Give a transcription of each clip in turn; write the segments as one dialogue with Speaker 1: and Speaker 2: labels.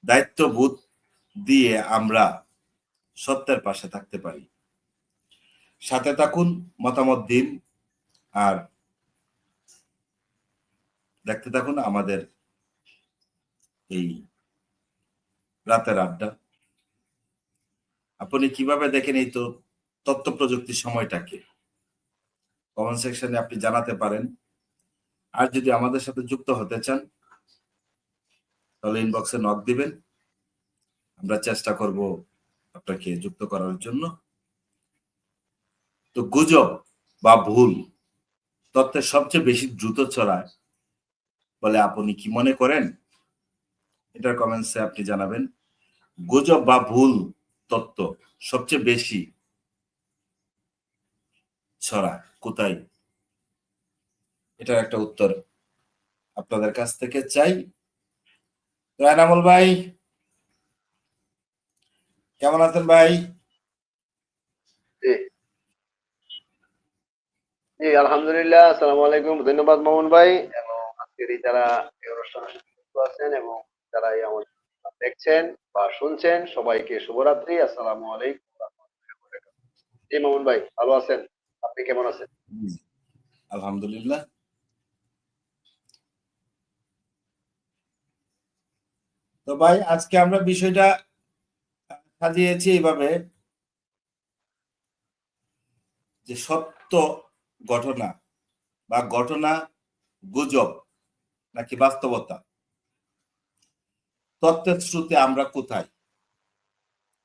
Speaker 1: দায়িত্ববোধ দিয়ে আমরা সত্যের পাশে থাকতে পারি। সাথে থাকুন, মতামত দিন, আর দেখতে থাকুন আমাদের এই রাতের আড্ডা। আপনি কিভাবে দেখেন এই তথ্য প্রযুক্তির সময়টাকে? কমেন্ট সেকশনে আপনি জানাতে পারেন। আর যদি আমাদের সাথে যুক্ত হতে চান তাহলে ইনবক্সে নক দিবেন, আমরা চেষ্টা করব আপনাকে যুক্ত করার জন্য। তো গুজব বা ভুল তথ্যের সবচেয়ে বেশি দ্রুত ছড়ায় বলে আপনি কি মনে করেন? এটার কমেন্টসে আপনি জানাবেন। গুজব বা ভুল তথ্য সবচেয়ে বেশি ছড়ায় কোথায়? এটার একটা উত্তর আপনাদের কাছ থেকে চাই। এনামুল ভাই কেমন আছেন ভাই?
Speaker 2: জি আলহামদুলিল্লাহ, আসসালামু আলাইকুম। ধন্যবাদ মামুন ভাই, এবং আজকের যারা এই অনুষ্ঠানে যুক্ত আছেন এবং যারা এই আমার দেখছেন বা শুনছেন, সবাইকে শুভরাত্রি। আসসালামু আলাইকুম। জি মামুন ভাই, ভালো আছেন? আপনি কেমন আছেন?
Speaker 1: আলহামদুলিল্লাহ। তো ভাই আজকে আমরা বিষয়টা সাজিয়েছি এইভাবে যে সত্য ঘটনা বা ঘটনা গুজব নাকি বাস্তবতা, তথ্যের স্রোতে আমরা কোথায়?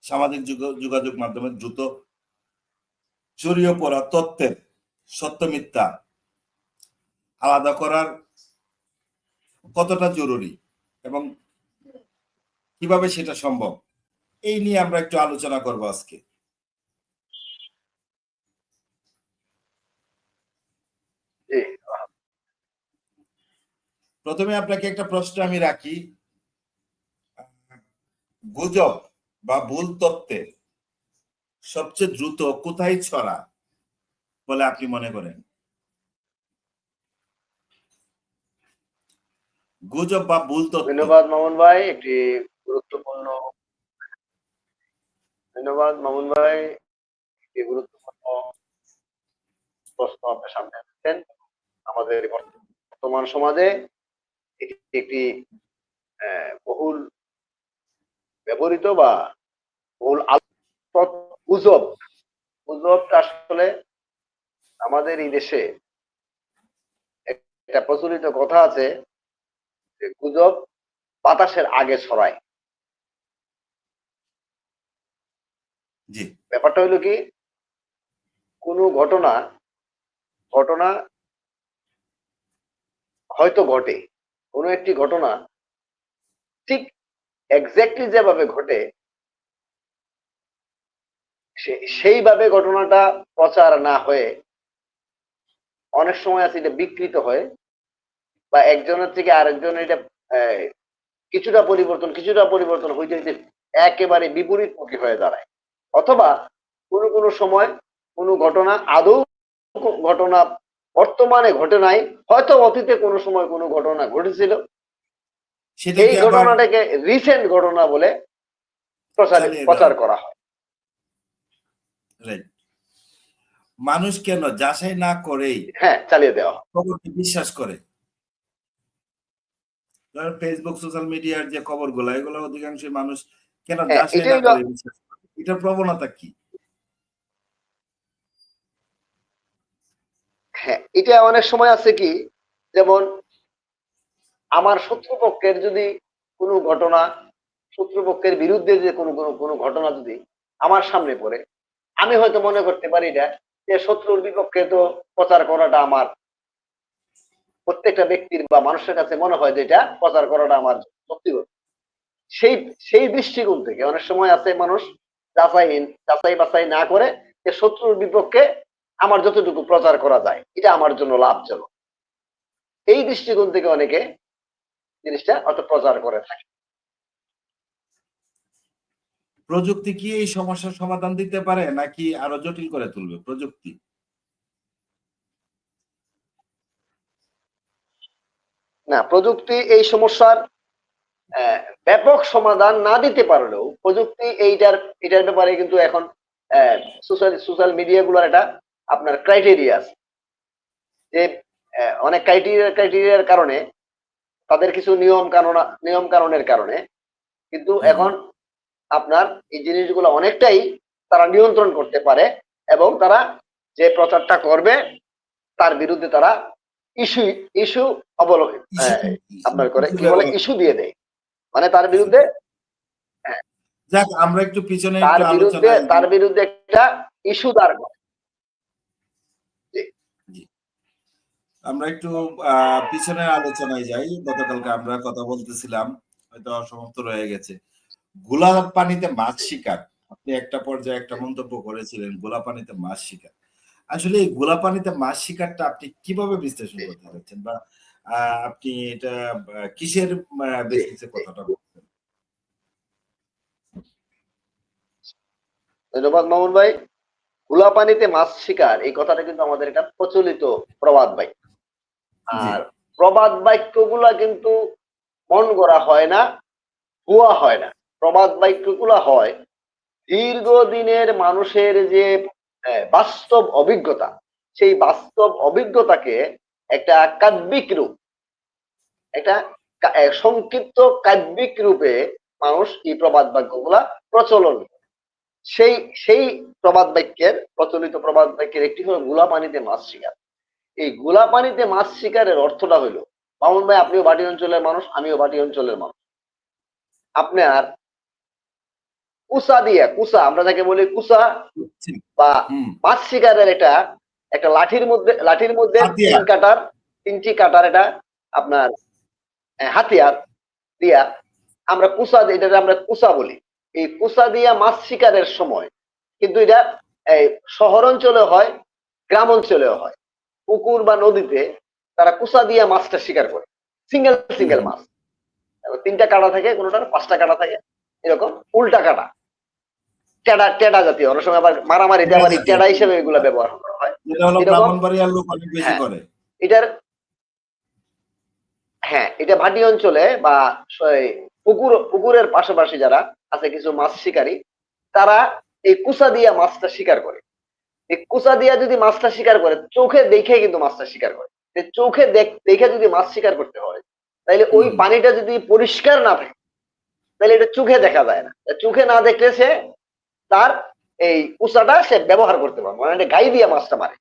Speaker 1: সামাজিক যোগাযোগ মাধ্যমে দ্রুত ছড়িয়ে পড়া তথ্যের সত্য মিথ্যা আলাদা করার কতটা জরুরি এবং কিভাবে সেটা সম্ভব, এই নিয়ে আমরা একটু আলোচনা করব আজকে। প্রথমে আপনাকে একটা প্রশ্ন আমি রাখি, গুজব বা ভুল তথ্যের সবচেয়ে দ্রুত কোথায় ছড়া বলে আপনি মনে করেন? গুজব বা ভুল তথ্য।
Speaker 2: ধন্যবাদ মামুন ভাই, একটি গুরুত্বপূর্ণ ধন্যবাদ মামুন ভাই, একটি গুরুত্বপূর্ণ প্রশ্ন আপনার সামনে আছেন। আমাদের বর্তমান সমাজে এটি একটি বহুল ব্যবহৃত বা বহুল গুজব। গুজবটা আসলে আমাদের এই দেশে একটা প্রচলিত কথা আছে যে গুজব বাতাসের আগে ছড়ায়।
Speaker 1: জি।
Speaker 2: ব্যাপারটা হলো কি, কোনো ঘটনা ঘটনা হয়তো ঘটে, কোনো একটি ঘটনা ঠিক এক্স্যাক্টলি যেভাবে ঘটে সেইভাবে ঘটনাটা প্রচার না হয়ে অনেক সময় আছে এটা বিকৃত হয়, বা একজনের থেকে আরেকজনের এটা কিছুটা পরিবর্তন হইতে হইতে একেবারে বিপরীতমুখী হয়ে দাঁড়ায়। অথবা কোনো কোনো সময় কোনো ঘটনা আদৌ ঘটনা বর্তমানে ঘটে নাই, হয়তো অতীতে কোনো সময় কোনো ঘটনা ঘটেছিল, এই ঘটনাটাকে রিসেন্ট ঘটনা বলে প্রচার করা হয়।
Speaker 1: মানুষ কেন যাচাই না করেই
Speaker 2: চালিয়ে দেওয়া
Speaker 1: খবরকে বিশ্বাস করে? ফেসবুক সোশ্যাল মিডিয়ার যে খবরগুলো, এগুলো অধিকাংশ মানুষ কেন যাচাই না করে বিশ্বাস করে? এটার প্রবণতা কি?
Speaker 2: হ্যাঁ, এটা অনেক সময় আছে কি, যেমন আমার শত্রুপক্ষের যদি কোনো ঘটনা, শত্রুপক্ষের বিরুদ্ধে যে কোনো ঘটনা যদি আমার সামনে পড়ে, আমি হয়তো মনে করতে পারি এটা যে শত্রুর বিপক্ষে তো প্রচার করাটা আমার, প্রত্যেকটা ব্যক্তির বা মানুষের কাছে মনে হয় যে এটা প্রচার করাটা আমার শক্তিগত। সেই সেই দৃষ্টিকোণ থেকে অনেক সময় আছে মানুষ যাচাই বাছাই না করে যে শত্রুর বিপক্ষে আমার যতটুকু প্রচার করা যায় এটা আমার জন্য লাভজনক, এই দৃষ্টিকোণ থেকে অনেকে জিনিসটা অত প্রচার করে থাকে।
Speaker 1: প্রযুক্তি কি এই সমস্যার সমাধান দিতে পারে নাকি আরো জটিল করে তুলবে প্রযুক্তি?
Speaker 2: না, প্রযুক্তি এই সমস্যার ব্যাপক সমাধান না দিতে পারলেও প্রযুক্তি এটার ব্যাপারে কিন্তু এখন সোশ্যাল মিডিয়া গুলোর একটা আপনার ক্রাইটেরিয়া আছে যে অনেক ক্রাইটেরিয়ার কারণে তাদের কিছু নিয়ম কানুনের কারণে কিন্তু এখন আপনার এই জিনিসগুলো অনেকটাই তারা নিয়ন্ত্রণ করতে পারে এবং তারা যে প্রচারটা করবে তার বিরুদ্ধে তারা ইস্যু ইস্যু আপনার করে কি বলে ইস্যু দিয়ে দেয়, মানে তার বিরুদ্ধে
Speaker 1: যাক আমরা একটু পিছনে একটু আলোচনা
Speaker 2: তার বিরুদ্ধে একটা ইস্যু দাঁড় করে।
Speaker 1: আমরা একটু পিছনের আলোচনায় যাই। গতকালকে আমরা কথা বলতেছিলাম, হয়তো অসমাপ্ত রয়ে গেছে, গোলা পানিতে মাছ শিকার। আপনি একটা পর্যায়ে একটা মন্তব্য করেছিলেন গোলা পানিতে মাছ শিকার। আসলে এই গোলা পানিতে মাছ শিকারটা আপনি কিভাবে বিশ্লেষণ করতে যাচ্ছেন, বা আপনি এটা কিসের বেসিসে কথাটা বলছেন?
Speaker 2: ধন্যবাদ মামুন ভাই। গোলা পানিতে মাছ শিকার এই কথাটা কিন্তু আমাদের একটা প্রচলিত প্রবাদ বাক্য। আর প্রবাদ বাক্যগুলা কিন্তু মন গড়া হয় না, ভুয়া হয় না। প্রবাদ বাক্যগুলা হয় দীর্ঘদিনের মানুষের যে বাস্তব অভিজ্ঞতা, সেই বাস্তব অভিজ্ঞতাকে একটা কাব্যিক রূপ, একটা সংক্ষিপ্ত কাব্যিক রূপে মানুষ এই প্রবাদ বাক্যগুলা প্রচলন। সেই সেই প্রবাদ বাক্যের প্রচলিত প্রবাদ বাক্যের একটি হলো গোলা পানিতে মাছ শিকার। এই গোলা পানিতে মাছ শিকারের অর্থটা হইলো, মামুন ভাই আপনিও বাটি অঞ্চলের মানুষ, আমিও বাটি অঞ্চলের মানুষ, আপনার কুসা আমরা যাকে বলি কুসা বা মাছ শিকারের একটা লাঠির মধ্যে তিনটি কাটার এটা আপনার হাতিয়ার দিয়া আমরা আমরা কুসা বলি। এই কুসা দিয়া মাছ শিকারের সময় কিন্তু এটা এই শহর অঞ্চলে হয়, গ্রাম অঞ্চলেও হয়। পুকুর বা নদীতে তারা কুসা দিয়া মাছটা শিকার করে, সিঙ্গেল মাছ। তিনটা কাটা থাকে, কোনোটার পাঁচটা কাটা থাকে, এরকম উল্টা কাটা টেডা জাতীয়, অনেক সময় আবার মারামারিতে আবার টেডা হিসেবে এগুলো ব্যবহার করা হয়। এটার এটা ভাটি অঞ্চলে বা পুকুরের পাশাপাশি যারা আছে কিছু মাছ শিকারী, তারা এই কুসা দিয়া মাছটা শিকার করে। এই কুসা দিয়া যদি মাছটা শিকার করে, চোখে দেখে কিন্তু মাছটা শিকার করে। চোখে দেখে যদি মাছ শিকার করতে হয়, তাইলে ওই পানিটা যদি পরিষ্কার না থাকে, তাহলে এটা চোখে দেখা যায় না। চোখে না দেখলে সে তার এই কুসাটা সে ব্যবহার করতে পারবে, মানে গাই দিয়ে মাছটা মারে।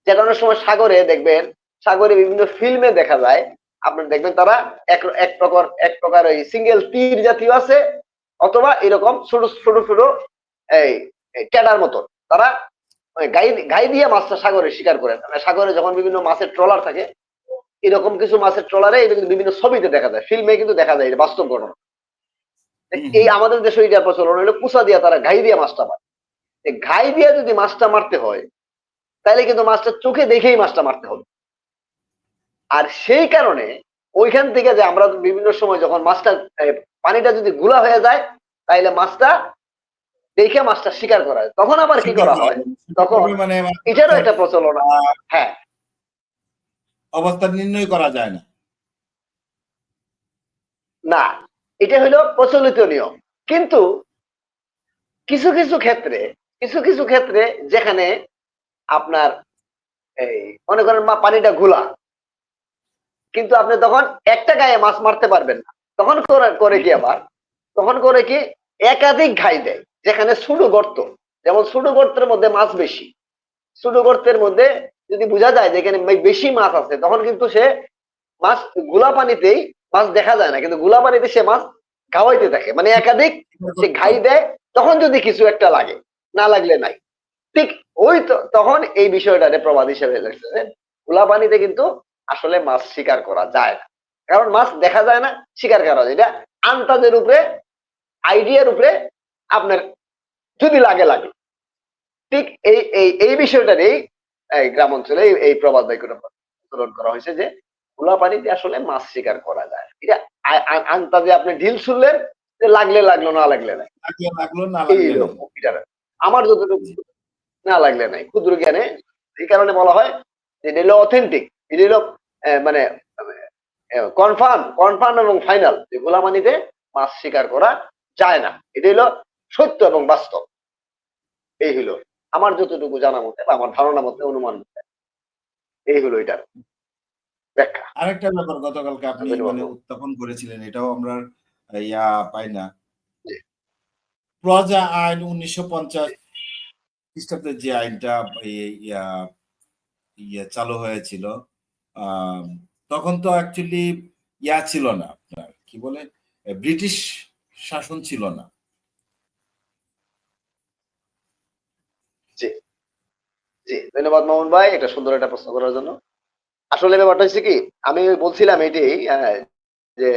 Speaker 2: যে কারণে সময় সাগরে বিভিন্ন ফিল্মে দেখা যায়, আপনার দেখবেন তারা এক প্রকার ওই সিঙ্গেল তীর জাতীয় আছে, অথবা এরকম ছোট ছোট ছোট এই টেডার মতন তারা গাই দিয়ে মাছটা সাগরে শিকার করেন। সাগরে যখন বিভিন্ন মাছের ট্রলার থাকে, এরকম কিছু মাছের ট্রলারে এটা কিন্তু বিভিন্ন ছবিতে দেখা যায়, ফিল্মে কিন্তু দেখা যায়, বাস্তব ঘটনা। এই আমাদের দেশে এটা প্রচলন হলো কুসা দিয়া তারা ঘাই দিয়ে মাছটা মারে। ঘাই দিয়ে যদি মাছটা মারতে হয়, তাহলে কিন্তু মাছটা চোখে দেখেই মাছটা মারতে হবে। আর সেই কারণে ওইখান থেকে যে আমরা বিভিন্ন সময় যখন মাছটা পানিটা যদি গুলা হয়ে যায়, তাইলে মাছটা দেখে মাছটা শিকার করা হয়। তখন আবার কি করা হয়, তখন এটারও একটা প্রচলন। হ্যাঁ,
Speaker 1: অবস্থা নির্ণয় করা যায় না,
Speaker 2: না, এটা হলো প্রচলিত নিয়ম। কিন্তু কিছু কিছু ক্ষেত্রে যেখানে আপনার এই মনে করেন পানিটা ঘোলা, কিন্তু আপনি তখন একটা গায়ে মাছ মারতে পারবেন না, তখন করে কি একাধিক ঘাই দেয়। যেখানে ছোট গর্ত, যেমন ছোট গর্তের মধ্যে মাছ বেশি, ছোট গর্তের মধ্যে যদি বোঝা যায় যে এখানে বেশি মাছ আছে, তখন কিন্তু সে মাছ গোলা পানিতেই মাছ দেখা যায় না, কিন্তু গোলা পানিতে সে মাছ ঘাওয়াইতে থাকে, মানে একাধিক সে ঘাই দেয়। তখন যদি কিছু একটা লাগে, না লাগলে নাই। ঠিক ওই তখন এই বিষয়টা প্রবাদ হিসেবে গোলা পানিতে কিন্তু আসলে মাছ শিকার করা যায় না, কারণ মাছ দেখা যায় না, শিকার করা যায়। এটা আন্দাজের উপরে, আইডিয়ার উপরে আপনার যদি লাগে। ঠিক এই বিষয়টারই গ্রাম অঞ্চলে এই প্রবাদ বাক্যটা প্রচলন করা হয়েছে যে খোলা পানিতে আসলে মাছ শিকার করা যায়। এটা আন্দাজে আপনি ঢিল শুনলেন, যে লাগলে লাগলো, না লাগলে নাই। আমার যতটুকু না লাগলে নাই, ক্ষুদ্র জ্ঞানে। এই কারণে বলা হয় যে এটা হলো অথেন্টিক, এটা হলো মানে কনফার্ম এবং ফাইনাল। যে গোলা পানিতে মাছ শিকার করা যায় না। এটা হলো সত্য এবং বাস্তব। এই হলো আমার যতটুকু জানা মতে বা আমার ধারণা মতে, অনুমান মতে এই হলো এটার ব্যাখ্যা।
Speaker 1: আরেকটা ব্যাপার গতকালকে আপনি
Speaker 2: ধন্যবাদ
Speaker 1: মানে
Speaker 2: বাবু।
Speaker 1: উত্থাপন করেছিলেন, এটাও আমরা ইয়া পাই না।
Speaker 2: জি,
Speaker 1: প্রজা আইন 1950 খ্রিস্টাব্দের যে আইনটা ইয়া ইয়া চালু হয়েছিল, আম, তখন তো অ্যাকচুয়ালি ইয়া ছিল না, আপনার কি বলে, ব্রিটিশ শাসন ছিল না।
Speaker 2: জি, জি, ধন্যবাদ মামুন ভাই এটা সুন্দর একটা প্রশ্ন করার জন্য। আসলে ব্যাপারটা হচ্ছে কি, আমি বলছিলাম এটাই যে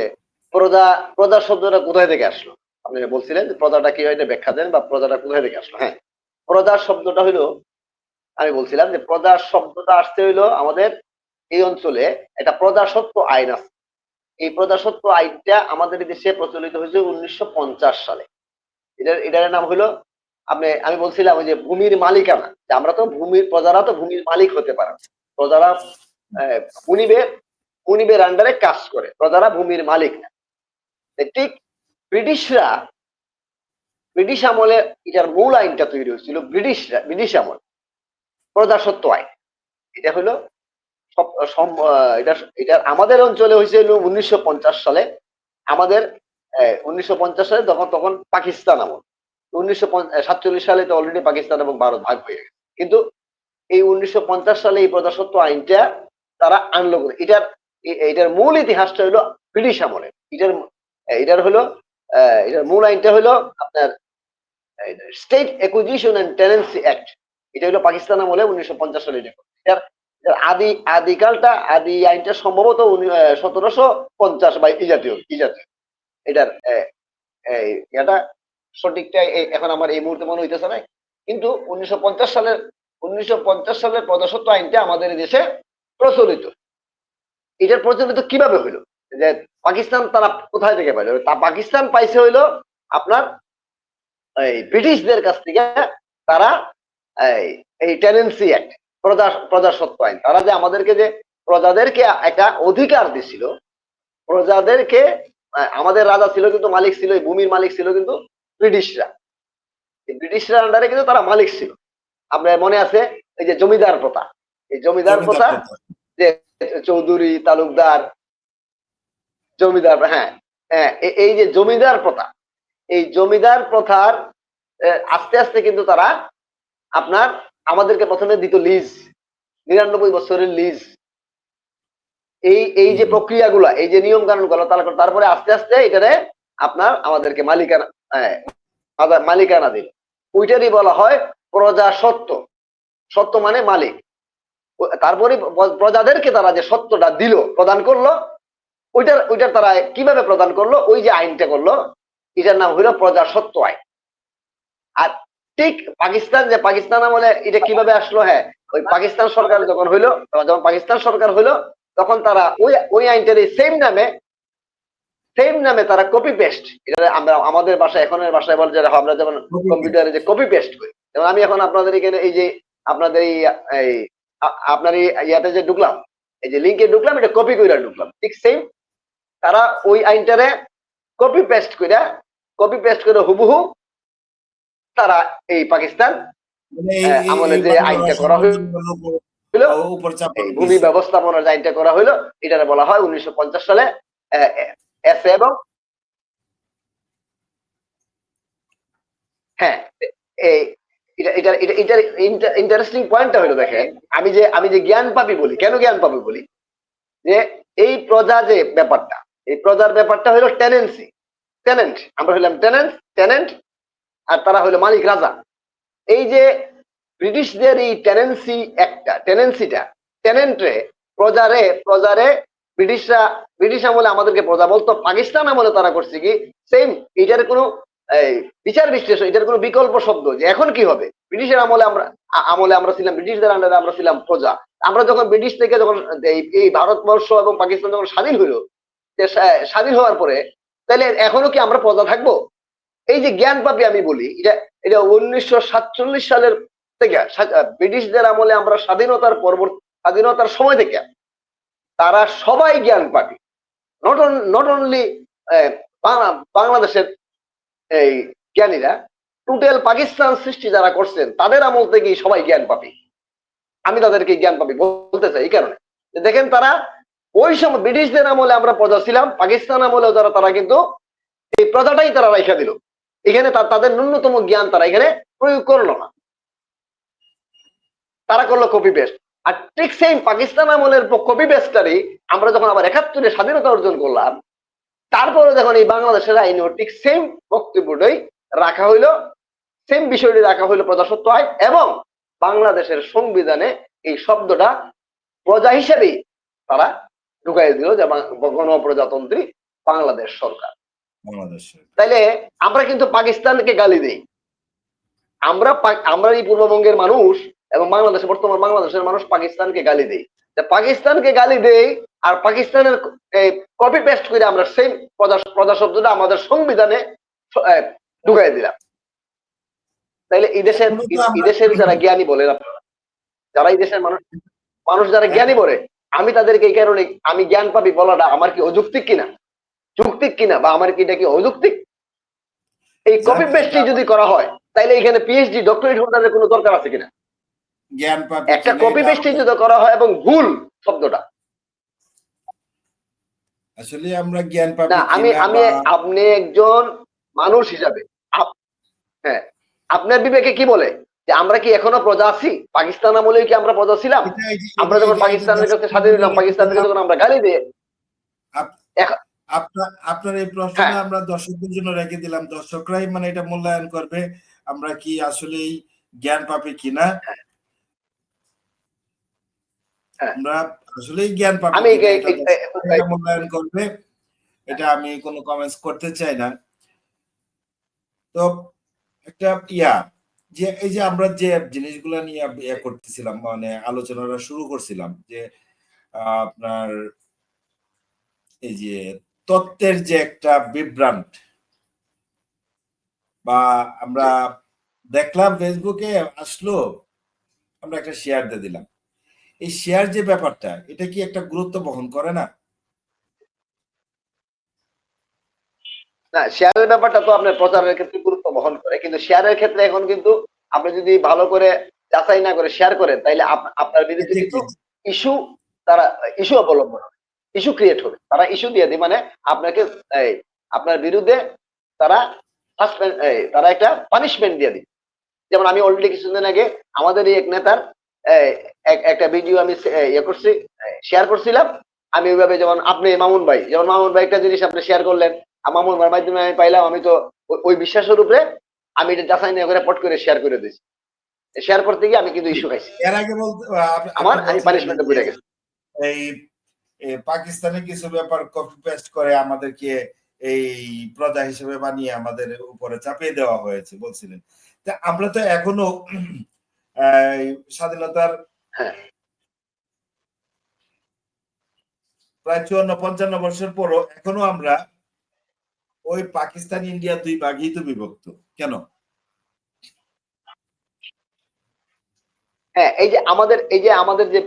Speaker 2: প্রজা, প্রজা শব্দটা কোথায় থেকে আসলো। আপনি বলছিলেন যে প্রজাটা কি হয়, এটা ব্যাখ্যা দেন বা প্রজাটা কোথায় থেকে আসলো। হ্যাঁ, প্রজা শব্দটা হইলো, আমি বলছিলাম যে প্রজা শব্দটা আসতে হইলো আমাদের এই অঞ্চলে একটা প্রজাস্বত্ব আইন আছে। এই প্রজাস্বত্ব আইনটা আমাদের দেশে প্রচলিত হয়েছে 1950 সালে। এটার নাম হলো, আমি বলছিলাম ওই যে ভূমির মালিকানা, যে আমরা তো ভূমির, প্রজারা তো ভূমির মালিক হতে পারে না। প্রজারা আহ, মুনিবের মুনিবের আন্ডারে কাজ করে, প্রজারা ভূমির মালিক না। ঠিক ব্রিটিশরা, ব্রিটিশ আমলে এটার মূল আইনটা তৈরি হয়েছিল ব্রিটিশ আমল, প্রজাস্বত্ব আইন। এটা হলো এটা এটা আমাদের অঞ্চলে হয়েছিল 1950 সালে। আমাদের 1950 সালে তখন তখন পাকিস্তান আমল। 1947 সালে তো অলরেডি পাকিস্তান এবং ভারত ভাগ হয়ে গেছে। কিন্তু এই 1950 সালে এই প্রজাস্বত্ব আইনটা তারা আনলো করে। এটার মূল ইতিহাসটা হলো ব্রিটিশ আমলে। এটার হলো এটার মূল আইনটা হলো আপনার state acquisition and tenancy act. এটা হলো পাকিস্তান আমলে 1950 সালে এটা। এটার এটার আদি আইনটা সম্ভবত 1750 বা এই জাতীয় এটার এটা সঠিকটা এখন আমার এই মুহূর্তে মনে হইতেছে না। কিন্তু 1950 সালের প্রজাস্বত্ব আইনটা আমাদের দেশে প্রচলিত। এটার প্রচলিত কিভাবে হইলো, যে পাকিস্তান তারা কোথায় থেকে পাইলো, তা পাকিস্তান পাইছে হইলো আপনার এই ব্রিটিশদের কাছ থেকে। তারা এই এই টেনেন্সি অ্যাক্ট, প্রজাস্বত্ব আইন, তারা যে আমাদেরকে যে প্রজাদেরকে একটা অধিকার দিছিল, প্রজাদেরকে আমাদের রাজা ছিল কিন্তু মালিক ছিল, এই ভূমির মালিক ছিল কিন্তু ব্রিটিশরা। এই ব্রিটিশরা আন্ডারে কিন্তু তারা মালিক ছিল। আপনার মনে আছে এই যে জমিদার প্রথা, এই জমিদার
Speaker 1: জমিদার
Speaker 2: প্রথা,
Speaker 1: প্রথা।
Speaker 2: যে চৌধুরী তালুকদার জমিদার, হ্যাঁ হ্যাঁ, এই যে জমিদার প্রথা, এই জমিদার প্রথার আস্তে আস্তে কিন্তু তারা আপনার আমাদেরকে প্রথমে দিত লিজ, 99 বছরের লিজ। এই যে প্রক্রিয়াগুলা, এই যে নিয়ম কানুন গুলো, তারপরে আস্তে আস্তে এটারে আপনার আমাদেরকে মালিকানা, মালিকানা দিল। ওইটারই বলা হয় প্রজাস্বত্ব। সত্য মানে মালিক। তারপরে প্রজাদেরকে তারা যে সত্যটা দিল, প্রদান করলো, ওইটার তারা কিভাবে প্রদান করলো, ওই যে আইনটা করলো, এটার নাম হইলো প্রজাস্বত্ব আইন। আর ঠিক পাকিস্তান আমলে এটা কিভাবে আসলো, হ্যাঁ, ওই পাকিস্তান সরকার যখন হইলো, যখন পাকিস্তান সরকার হইলো, তখন তারা ওই আইনটার সেম নামে তারা কপি পেস্ট, এটা আমরা আমাদের ভাষায়, এখনের ভাষায় বলে, যারা আমরা যেমন কম্পিউটারে যে কপি পেস্ট করি, যেমন আমি এখন আপনাদের এখানে এই যে আপনাদের এই আপনার এই ইয়াতে যে ঢুকলাম, এই যে লিঙ্কে ঢুকলাম, এটা কপি করে ঢুকলাম, ঠিক সেম তারা ওই আইনটারে কপি পেস্ট করে হুবহু তারা এই পাকিস্তান
Speaker 1: মানে
Speaker 2: আমলে
Speaker 1: এই
Speaker 2: যে
Speaker 1: বাংলা
Speaker 2: আইনটা
Speaker 1: ভাষার
Speaker 2: করা
Speaker 1: মাধ্যমে
Speaker 2: হইলো,
Speaker 1: উপর চাপানো
Speaker 2: এই ভূমি
Speaker 1: হয়েছে।
Speaker 2: ব্যবস্থাপনার যে আইনটা করা হইলো, এটারে বলা হয় 1950 সালে এসে। এবং হ্যাঁ, এই এটার ইন্টারেস্টিং পয়েন্টটা হলো, দেখেন, আমি যে জ্ঞান পাপি বলি, কেন জ্ঞান পাপি বলি, যে এই প্রজা যে ব্যাপারটা, এই প্রজার ব্যাপারটা হলো টেনেন্ট, আমরা হইলাম টেনেন্ট, আর তারা হইলো মালিক, রাজা। এই যে ব্রিটিশদের এই টেনেন্সিটা, টেনেন্টরে, প্রজারে ব্রিটিশ আমলে আমাদেরকে প্রজা বলতো, পাকিস্তান আমলে তারা করছে কি সেম। এটার কোনো এই বিচার বিশ্লেষণ, এটার কোনো বিকল্প শব্দ, যে এখন কি হবে, ব্রিটিশের আমলে আমরা ছিলাম, ব্রিটিশদের আন্ডারে আমরা ছিলাম প্রজা। আমরা যখন ব্রিটিশ থেকে যখন এই ভারতবর্ষ এবং পাকিস্তান যখন স্বাধীন হইলো, স্বাধীন হওয়ার পরে তাহলে এখনো কি আমরা প্রজা থাকবো? এই যে জ্ঞান পাপি আমি বলি, এটা 1947 সালের থেকে, ব্রিটিশদের আমলে আমরা স্বাধীনতার সময় থেকে তারা সবাই জ্ঞান পাপি। নট অনলি বাংলাদেশের এই জ্ঞানীরা টোটাল পাকিস্তান সৃষ্টি যারা করছেন তাদের আমল থেকেই সবাই জ্ঞান পাবি। আমি তাদেরকে জ্ঞান পাবি বলতে চাই এই কারণে দেখেন তারা ওই সময় ব্রিটিশদের আমলে আমরা প্রজা ছিলাম, পাকিস্তান আমলেও যারা তারা কিন্তু এই প্রজাটাই তারা রাইখা দিল। এখানে তাদের ন্যূনতম জ্ঞান তারা এখানে প্রয়োগ করলো না, তারা করলো কপি পেস্ট। আর ঠিক সেম পাকিস্তান আমলের কপি পেস্টারই আমরা যখন আবার ৭১-এ স্বাধীনতা অর্জন করলাম, তারপরে যখন এই বাংলাদেশের আইনেও ঠিক সেম বক্তব্যটাই রাখা হইলো, সেম বিষয়টি রাখা হইলো প্রজাসত্ব আইন, এবং বাংলাদেশের সংবিধানে এই শব্দটা প্রজা হিসেবেই তারা ঢুকাই দিল যে গণপ্রজাতন্ত্রী বাংলাদেশ সরকার। তাইলে আমরা কিন্তু পাকিস্তানকে গালি দিই, আমরা এই পূর্ববঙ্গের মানুষ এবং বাংলাদেশে বর্তমান বাংলাদেশের মানুষ পাকিস্তানকে গালি দেই। পাকিস্তানকে গালি দেই আর পাকিস্তানের কপি পেস্ট করে আমরা সেম প্রজা শব্দটা আমাদের সংবিধানে ঢুকাই দিলাম। তাইলে এই দেশের যারা জ্ঞানী বলেন আপনারা, যারা এই দেশের মানুষ যারা জ্ঞানী বলে, আমি তাদেরকে এই কারণে আমি জ্ঞান পাবি বলাটা আমার কি অযৌক্তিক কিনা, যৌক্তিক কিনা, বা আমার কি এটা কি অযৌক্তিক? এই কপি পেস্টটি যদি করা হয় তাইলে এখানে পিএইচডি ডক্টরেট হোল্ডারের কোনো দরকার আছে কিনা?
Speaker 1: জ্ঞান পাবি
Speaker 2: একটা কপি পেস্টটি যদি করা হয় এবং ভুল শব্দটা,
Speaker 1: আসলে আমরা জ্ঞান পাবি
Speaker 2: না, আমি আপনি একজন মানুষ হিসাবে হ্যাঁ, আপনার বিবেকে কি বলে যে আমরা কি এখনো প্রজা আছি? পাকিস্তান আমলেও কি আমরা প্রজা ছিলাম? আমরা যখন পাকিস্তানের কাছে স্বাধীন হলাম, পাকিস্তানকে যখন আমরা গালি দিই,
Speaker 1: আপনার এই প্রশ্নটা আমরা দর্শকদের জন্য রেখে দিলাম, দর্শকরাই মানে এটা মূল্যায়ন করবে আমরা কি আসলেই জ্ঞান পাবি কিনা। আমরা আসলেই জ্ঞান পাবি কিনা মূল্যায়ন করবে, এটা আমি কোনো কমেন্টস করতে চাই না। তো একটা যে এই যে আমরা যে জিনিসগুলো নিয়ে করতেছিলাম, মানে আলোচনাটা শুরু করছিলাম, যে আপনার এই যে তত্ত্বের যে একটা বিভ্রান্ত, বা আমরা দেখলাম ফেসবুকে আসলো, আমরা একটা শেয়ার দিয়ে দিলাম, এই শেয়ার যে ব্যাপারটা, এটা কি একটা গুরুত্ব বহন করে না?
Speaker 2: না, শেয়ারের ব্যাপারটা তো আপনার প্রচারের ক্ষেত্রে গুরুত্ব বহন করে, কিন্তু শেয়ারের ক্ষেত্রে এখন কিন্তু আপনি যদি ভালো করে যাচাই না করে শেয়ার করেন, তাইলে আপনার বিরুদ্ধে কিন্তু ইস্যু অবলম্বন হবে, ইস্যু ক্রিয়েট হবে, তারা ইস্যু দিয়ে দিই, মানে আপনাকে আপনার বিরুদ্ধে তারা তারা একটা পানিশমেন্ট দিয়ে দিই। যেমন আমি অলরেডি কিছুদিন আগে আমাদের এই এক নেতার একটা ভিডিও আমি শেয়ার করছিলাম। আমি ওইভাবে, যেমন আপনি মামুন ভাই একটা জিনিস আপনি শেয়ার করলেন, মামুন ভাইয়ের মাধ্যমে আমি পাইলাম, আমি তো ওই বিশ্বাসের উপরে আমি এটা যাচাই না করে পট করে শেয়ার করে দিয়েছি। শেয়ার করতে গিয়ে আমি কিন্তু ইস্যু খাইছি,
Speaker 1: এর আগে বলতে
Speaker 2: আমি পানিশমেন্টে পড়ে গেছি।
Speaker 1: এই পাকিস্তানের কিছু ব্যাপার কপি পেস্ট করে আমাদেরকে এই প্রজা হিসেবে বানিয়ে আমাদের উপরে চাপিয়ে দেওয়া হয়েছে বলছিলেন। তা আমরা তো এখনো স্বাধীনতার প্রায় ৫৪-৫৫ বছর পরও এখনো আমরা ওই পাকিস্তান ইন্ডিয়া দুই ভাগই তো বিভক্ত কেন?
Speaker 2: হ্যাঁ, এই যে আমাদের যে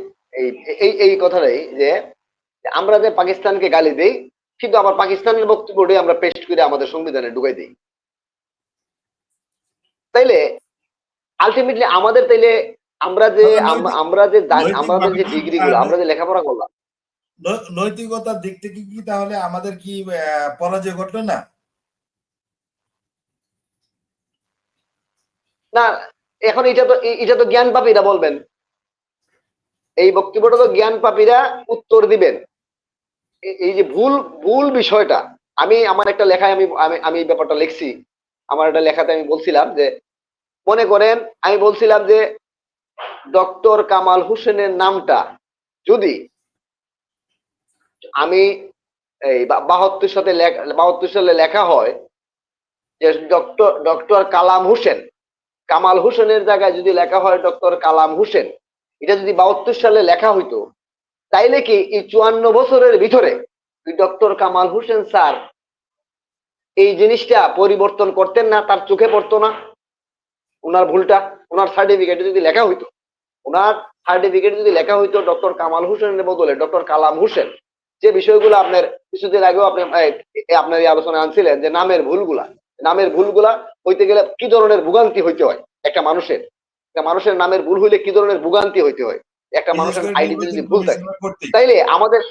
Speaker 2: এই কথাটাই, যে আমরা যে পাকিস্তানকে গালি দেই, কিন্তু আবার পাকিস্তানের বক্তব্যটাই আমরা পেস্ট করে আমাদের সংবিধানে ঢুকাই দিই। তাইলে আলটিমেটলি আমাদের, তাইলে আমাদের যে ডিগ্রি গুলো, আমরা যে লেখাপড়া করলাম,
Speaker 1: নৈতিকতার দিক থেকে কি তাহলে আমাদের কি পরাজয় ঘটলো না?
Speaker 2: না, এখন এটা তো জ্ঞান পাপীরা বলবেন, এই বক্তব্যটা তো জ্ঞান পাপীরা উত্তর দিবেন। এই যে ভুল বিষয়টা, আমার একটা লেখায় আমি এই ব্যাপারটা লিখছি। আমার একটা লেখাতে আমি বলছিলাম যে, মনে করেন আমি বলছিলাম যে ডক্টর কামাল হোসেনের নামটা যদি আমি এই ৭২ সালে লেখা হয় যে ডক্টর কালাম হোসেন, কামাল হোসেনের জায়গায় যদি লেখা হয় ডক্টর কালাম হোসেন, এটা যদি ৭২ সালে লেখা হইতো, তাইলে কি এই ৫৪ বছরের ভিতরে ডক্টর কামাল হোসেন স্যার এই জিনিসটা পরিবর্তন করতেন না? তার চোখে পড়তো না ওনার ভুলটা? ওনার সার্টিফিকেটে যদি লেখা হইতো ডক্টর কামাল হোসেনের বদলে ডক্টর কালাম হোসেন, যে বিষয়গুলো আপনার কিছুদিন আগেও আপনি আপনার এই আলোচনায় আনছিলেন যে নামের ভুলগুলা হইতে গেলে কি ধরনের ভোগান্তি হইতে হয় একটা মানুষের নামের ভুল হইলে কি ধরনের ভোগান্তি হইতে হয় একটা
Speaker 1: বিশেষ
Speaker 2: মানুষের
Speaker 1: করে
Speaker 2: আইডিতে
Speaker 1: নির্বাচন
Speaker 2: যদি ভুল থাকে।
Speaker 1: কমিশনের কর্তৃক।
Speaker 2: তাইলে আমাদের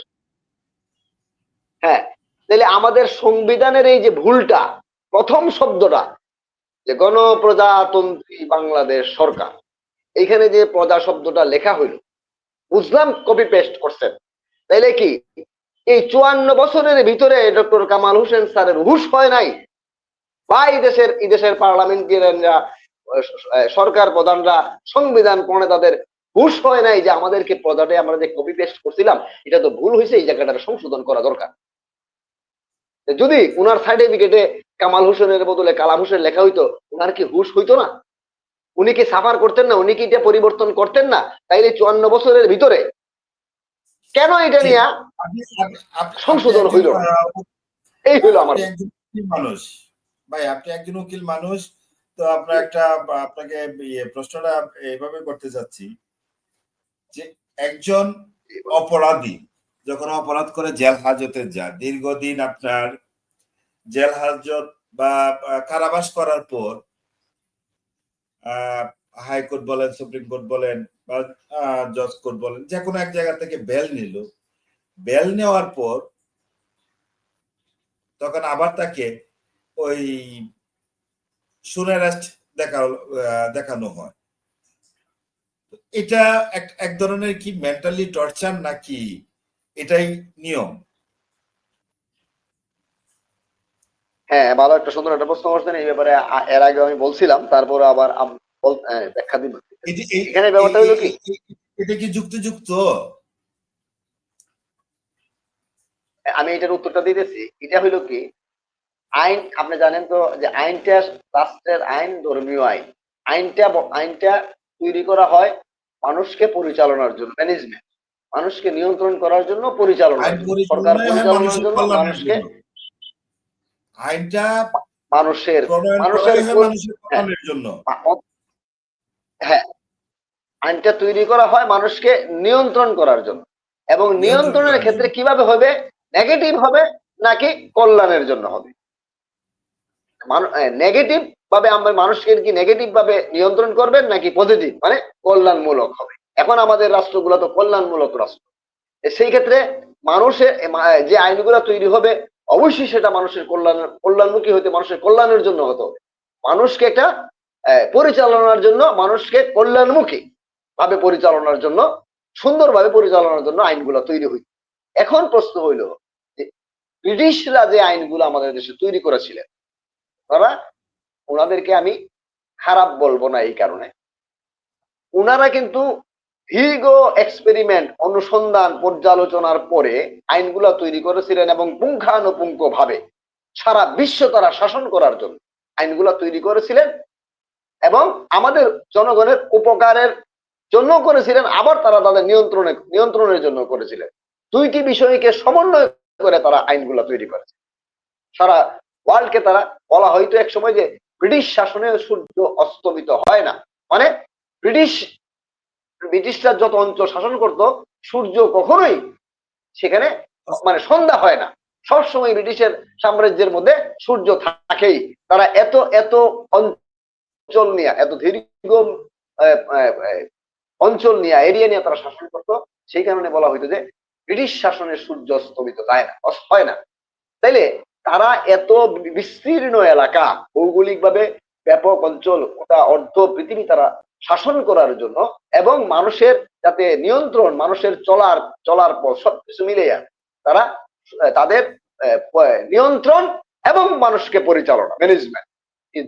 Speaker 2: হ্যাঁ তাইলে আমাদের সংবিধানের এই যে ভুলটা, প্রথম শব্দটা যে গণপ্রজাতন্ত্রী বাংলাদেশ সরকার, এইখানে যে প্রজা শব্দটা লেখা হইল, বুঝলাম কপি পেস্ট করছেন, তাইলে কি এই 54 বছরের ভিতরে ডক্টর কামাল হোসেন স্যারের হুঁশ হয় নাই, বা এই দেশের পার্লামেন্টারিয়ানরা, সরকার প্রধানরা, সংবিধান প্রণেতাদের হুঁশ হয় নাই যে আমাদেরকে প্রজাটাই আমরা যে কপি পেস্ট করছিলাম এটা তো ভুল হয়েছে, এই জায়গাটা সংশোধন করা দরকার। যদি উনার সার্টিফিকেটে কামাল হোসেনের বদলে কালাম হোসেন লেখা হইতো, উনার কি হুঁশ হইতো না? উনি কি সাফার করতেন না? উনি কি এটা পরিবর্তন করতেন না? তাইলে 54 বছরের ভিতরে কেন এটা
Speaker 1: জি,
Speaker 2: নিয়ে
Speaker 1: আপনি
Speaker 2: সংশোধন
Speaker 1: একজন
Speaker 2: হইল না? এই হইল আমার।
Speaker 1: আপনি একজন উকিল মানুষ ভাই, আপনি একজন উকিল মানুষ। তো আপনার আপনাকে প্রশ্নটা এইভাবে করতে চাচ্ছি যে একজন অপরাধী যখন অপরাধ করে জেল হাজতে যায়, দীর্ঘদিন আপনার জেল হাজত বা কারাবাস করার পর হাইকোর্ট বলেন, সুপ্রিম কোর্ট বলেন বা জজ কোর্ট বলেন, যে কোনো এক জায়গা থেকে বেল নিল, বেল নেওয়ার পর তখন আবার তাকে ওই সুরেরাস্ট দেখানো হয়। এটা এক ধরনের কি মেন্টালি টর্চার নাকি এটাই নিয়ম?
Speaker 2: হ্যাঁ, ভালো একটা সুন্দর একটা প্রশ্ন করছেন এই ব্যাপারে। এর আগে আমি বলছিলাম, তারপরে আবার ব্যাখ্যা দিব। এখানে ব্যাপারটা হলো কি,
Speaker 1: এটা কি যুক্তিযুক্ত?
Speaker 2: আমি এটার উত্তরটা দিতেছি। এটা হইলো কি, আইন আপনি জানেন তো যে আইনটা রাষ্ট্রের আইন, ধর্মীয় আইন। আইনটা তৈরি করা হয় মানুষকে পরিচালনার জন্য, ম্যানেজমেন্ট, মানুষকে নিয়ন্ত্রণ করার জন্য, পরিচালনার
Speaker 1: আইন
Speaker 2: জন্য, সরকার
Speaker 1: পরিচালনায় হয়
Speaker 2: পরিচালনার
Speaker 1: মানুষের
Speaker 2: জন্য,
Speaker 1: কল্যাণের
Speaker 2: মানুষকে,
Speaker 1: জন্য, আইনটা
Speaker 2: মানুষের
Speaker 1: প্রণয়ন
Speaker 2: মানুষের
Speaker 1: করাই হয় মানুষের
Speaker 2: হ্যাঁ,
Speaker 1: কল্যাণের জন্য।
Speaker 2: হ্যাঁ, আইনটা তৈরি করা হয় মানুষকে নিয়ন্ত্রণ করার জন্য, এবং
Speaker 1: নিয়ন্ত্রণ
Speaker 2: নিয়ন্ত্রণের
Speaker 1: করার
Speaker 2: ক্ষেত্রে
Speaker 1: জন্য।
Speaker 2: কিভাবে হবে, নেগেটিভ হবে নাকি কল্যাণের জন্য হবে। নেগেটিভ ভাবে আমরা মানুষকে কি নেগেটিভ ভাবে নিয়ন্ত্রণ করবেন নাকি পজিটিভ মানে কল্যাণমূলক হবে। এখন আমাদের রাষ্ট্রগুলো তো কল্যাণমূলক রাষ্ট্র। সেই ক্ষেত্রে মানুষের যে আইনগুলো তৈরি হবে অবশ্যই সেটা মানুষের কল্যাণমুখী হতে, মানুষের কল্যাণের জন্য হতে হবে। মানুষকে একটা পরিচালনার জন্য, মানুষকে কল্যাণমুখী ভাবে পরিচালনার জন্য, সুন্দরভাবে পরিচালনার জন্য আইনগুলো তৈরি হইত। এখন প্রশ্ন হইল যে ব্রিটিশরা যে আইনগুলো আমাদের দেশে তৈরি করেছিলেন, তারা, ওনাদেরকে আমি খারাপ বলবো না এই কারণে, ওনারা কিন্তু দীর্ঘ এক্সপেরিমেন্ট, অনুসন্ধান, পর্যালোচনার পরে আইনগুলো তৈরি করেছিলেন, এবং পুঙ্খানুপুঙ্খ ভাবে সারা বিশ্ব তারা শাসন করার জন্য আইনগুলো তৈরি করেছিলেন, এবং আমাদের জনগণের উপকারের জন্য করেছিলেন, আবার তারা তাদের নিয়ন্ত্রণের জন্য করেছিলেন। দুইটি বিষয়কে সমন্বয় করে তারা আইনগুলো তৈরি করেছে। সারা ওয়ার্ল্ডকে তারা, বলা হয়তো এক সময় যে ব্রিটিশ শাসনে সূর্য অস্তমিত হয় না, মানে ব্রিটিশরা যত অঞ্চল শাসন করত সূর্য কখনোই সেখানে মানে সন্ধ্যা হয় না, সবসময় ব্রিটিশের সাম্রাজ্যের মধ্যে সূর্য থাকেই। তারা এত এত অঞ্চল নিয়ে, এত দীর্ঘ অঞ্চল নিয়ে, এরিয়া নিয়ে তারা শাসন করত। সেই কারণে বলা হইতো যে ব্রিটিশ শাসনের সূর্য অস্তমিত হয় না। তাইলে তারা এত বিস্তীর্ণ এলাকা, ভৌগোলিকভাবে ব্যাপক অঞ্চল, ওটা অর্ধ পৃথিবী তারা শাসন করার জন্য, এবং মানুষের যাতে নিয়ন্ত্রণ, মানুষের চলার পথ সবকিছু মিলে তারা তাদের নিয়ন্ত্রণ এবং মানুষকে পরিচালনা, ম্যানেজমেন্ট, এই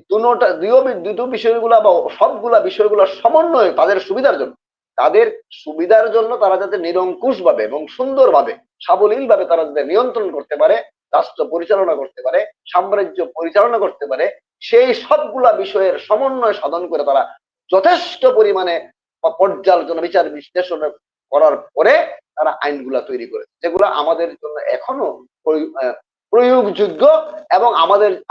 Speaker 2: দুটো বিষয়গুলা বা সবগুলা বিষয়গুলো সমন্বয় তাদের সুবিধার জন্য, তাদের সুবিধার জন্য তারা যাতে নিরঙ্কুশ ভাবে এবং সুন্দরভাবে, সাবলীল ভাবে তারা যাতে নিয়ন্ত্রণ করতে পারে, রাষ্ট্র পরিচালনা করতে পারে, সাম্রাজ্য পরিচালনা করতে পারে, সেই সবগুলা বিষয়ের সমন্বয় সাধন করে তারা যথেষ্ট পরিমাণে পর্যালোচনা, বিচার বিশ্লেষণ করার পরে তারা আইনগুলা তৈরি করে, যেগুলো আমাদের জন্য এখনো প্রয়োগযোগ্য, এবং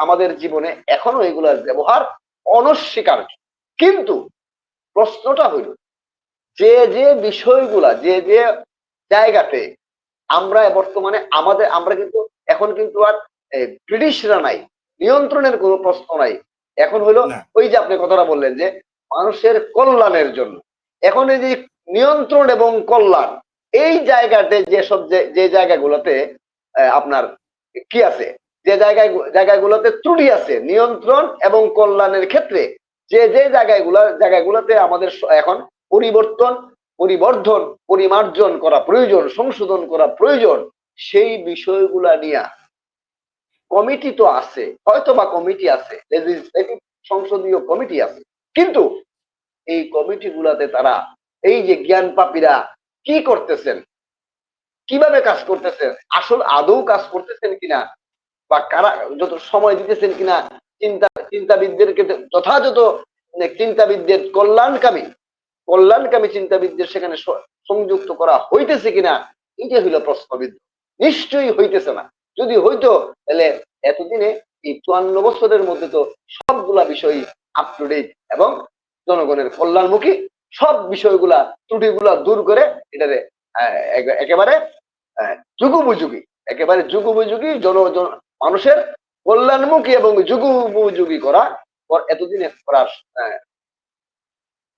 Speaker 2: আমাদের জীবনে এখনো এগুলার ব্যবহার অনস্বীকার্য। কিন্তু প্রশ্নটা হইল, যে যে বিষয়গুলা, যে যে জায়গাতে আমরা বর্তমানে আমরা কিন্তু এখন কিন্তু আর ব্রিটিশরা নাই, নিয়ন্ত্রণের কোনো প্রশ্ন নাই। এখন হলো
Speaker 1: না
Speaker 2: ওই যে আপনি কথাটা বললেন যে মানুষের কল্যাণের জন্য। এখন এই যে নিয়ন্ত্রণ এবং কল্যাণ, এই জায়গাতে যেসব যে জায়গাগুলোতে আপনার কি আছে, যে জায়গাগুলোতে ত্রুটি আছে নিয়ন্ত্রণ এবং কল্যাণের ক্ষেত্রে, যে জায়গাগুলোতে আমাদের এখন পরিবর্ধন, পরিমার্জন করা প্রয়োজন, সংশোধন করা প্রয়োজন, সেই বিষয়গুলা নিয়ে কমিটি তো আছে, হয়তো বা কমিটি আছে, লেজিসলেটিভ সংসদীয় কমিটি আছে, কিন্তু এই কমিটি গুলাতে তারা এই যে জ্ঞান পাপীরা কি করতেছেন, কিভাবে কাজ করতেছেন, আসল আদৌ কাজ করতেছেন কিনা, বা কারা যত সময় দিতেছেন কিনা, চিন্তাবিদদেরকে যথাযথ চিন্তাবিদদের কল্যাণকামী চিন্তাবিদদের সেখানে সংযুক্ত করা হইতেছে কিনা, এটা হইল প্রশ্নবিদ্ধ। নিশ্চয়ই হইতেছে না। যদি হইতো তাহলে এতদিনে এই ৫৪ বছরের মধ্যে তো সবগুলা বিষয় আপ টু ডেট এবং জনগণের কল্যাণমুখী, সব বিষয়গুলা ত্রুটিগুলা দূর করে এটারে একেবারে যুগোপযোগী, একেবারে যুগোপযোগী মানুষের কল্যাণমুখী এবং যুগোপযোগী করা এতদিনে করার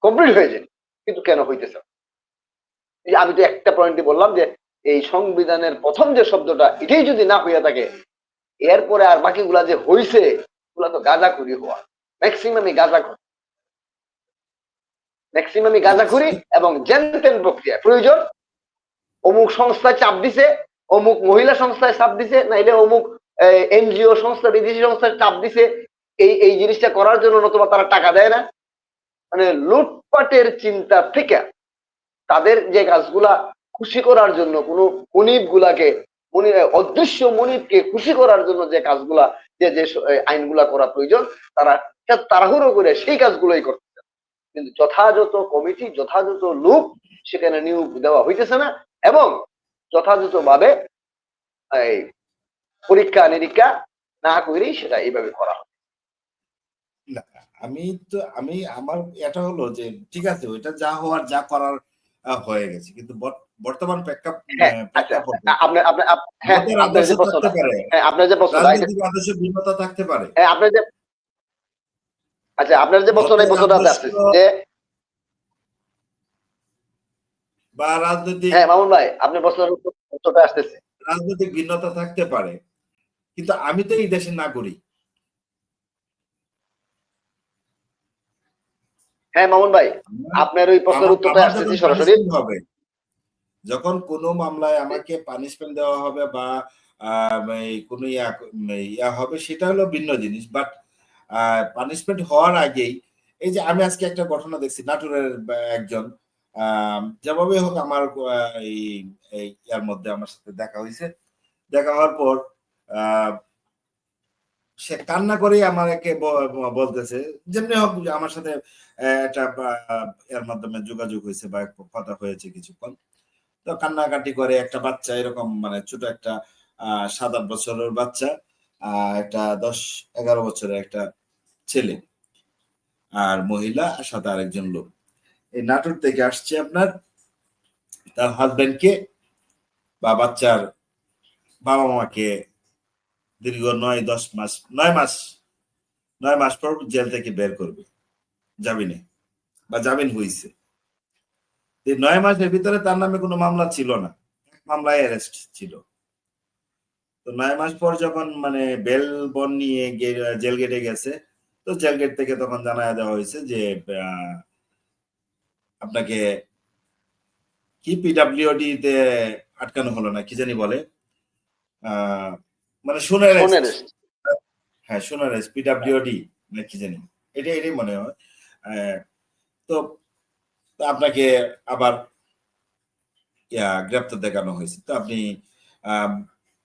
Speaker 2: কমপ্লিট হয়ে যায়। কিন্তু কেন হইতেছে? আমি তো একটা পয়েন্টে বললাম যে এই সংবিধানের প্রথম যে শব্দটা, এটাই যদি না হইয়া থাকে, এরপরে আর বাকিগুলা যে হইছে ওগুলা তো গাঁজাখুরি হওয়া, ম্যাক্সিমামই গাঁজাখুরি এবং জেনতেন প্রক্রিয়া প্রয়োজন। অমুক সংস্থায় চাপ দিছে, অমুক মহিলা সংস্থায় চাপ দিছে, নাইলে অমুক এনজিও সংস্থা, বিদেশি সংস্থায় চাপ দিছে এই জিনিসটা করার জন্য, নতুবা তারা টাকা দেয় না। মানে লুটপাটের চিন্তা থেকে তাদের যে কাজগুলা খুশি করার জন্য, কোন অদৃশ্য মনিবকে খুশি করার জন্য যে কাজগুলা, যে আইনগুলা করা প্রয়োজন, তারা তাড়াহুড়ো করে সেই কাজগুলোই করতেছে। কিন্তু যথাযথ কমিটি, যথাযথ লোক সেখানে নিয়োগ দেওয়া হইতেছে না, এবং যথাযথভাবে এই পরীক্ষা নিরীক্ষা না করেই সেটা এইভাবে করা হয়।
Speaker 1: না, আমি আমার এটা হলো যে ঠিক আছে, ওইটা যা হওয়ার যা করার হয়ে গেছে, কিন্তু বর্তমান
Speaker 2: হ্যাঁ, আচ্ছা,
Speaker 1: প্রেক্ষাপটে
Speaker 2: আপনার হ্যাঁ,
Speaker 1: মতের
Speaker 2: আপনার
Speaker 1: আদর্শ
Speaker 2: যে
Speaker 1: থাকতে
Speaker 2: প্রশ্নটা,
Speaker 1: পারে,
Speaker 2: হ্যাঁ, আপনার যে প্রশ্নটা,
Speaker 1: রাজনৈতিক আদর্শ ভিন্নতা থাকতে পারে,
Speaker 2: হ্যাঁ, আপনার যে, আচ্ছা, আপনার যে প্রশ্নটা, এই
Speaker 1: মতের
Speaker 2: প্রশ্নটাতে
Speaker 1: আদর্শ
Speaker 2: আসতেছে যে,
Speaker 1: বা রাজনৈতিক
Speaker 2: হ্যাঁ মামুন ভাই, আপনার প্রশ্নের উত্তরটা আসতেছে।
Speaker 1: রাজনৈতিক ভিন্নতা থাকতে পারে, কিন্তু আমি তো এই দেশের নাগরিক।
Speaker 2: হ্যাঁ মামুন ভাই, আপনার ওই প্রশ্নের উত্তরটা
Speaker 1: আমার
Speaker 2: আসতেছি
Speaker 1: যখন
Speaker 2: সরাসরি।
Speaker 1: পানিশমেন্ট হবে, যখন কোনো মামলায় আমাকে পানিশমেন্ট দেওয়া হবে বা কোনো ইয়া হবে, সেটা হলো ভিন্ন জিনিস। বাট পানিশমেন্ট হওয়ার আগেই, এই যে আমি আজকে একটা ঘটনা দেখছি, নাটোরের একজন যেভাবে হোক আমার এই ইয়ার মধ্যে আমার সাথে দেখা হয়েছে। দেখা হওয়ার পর সে কান্না করেই আমাকে বলতেছে, যেমনি হোক আমার সাথে একটা এর মাধ্যমে যোগাযোগ হয়েছে বা কথা হয়েছে কিছুক্ষণ। তো কান্নাকাটি করে একটা বাচ্চা, এরকম মানে ছোট একটা ৭-৮ বছরের বাচ্চা, একটা ১০-১১ বছরের একটা ছেলে, আর মহিলা, আর সাথে আরেকজন লোক। এই নাটোর থেকে আসছে আপনার তার হাজবেন্ডকে বা বাচ্চার বাবা মাকে দীর্ঘ ৯ মাস পর জেল থেকে বের করবে জামিনে, বা জামিন হয়েছে। ৯ মাসের ভিতরে তার নামে কোনো মামলা ছিল না, এক মামলায় অ্যারেস্ট ছিল। তো ৯ মাস পর যখন মানে বেল বন নিয়ে জেল গেটে গেছে, তো জেল গেট থেকে তখন জানায় দেওয়া হয়েছে যে আপনাকে কি পিডাব্লিউডি তে আটকানো হলো না, কি জানি বলে, মানে সোনার
Speaker 2: সোনের
Speaker 1: হ্যাঁ সোনার পিডাব্লিউডি না কি জানি, এটাই মনে হয়। তো আপনাকে আবার গ্রেপ্তার দেখানো হয়েছে। তো আপনি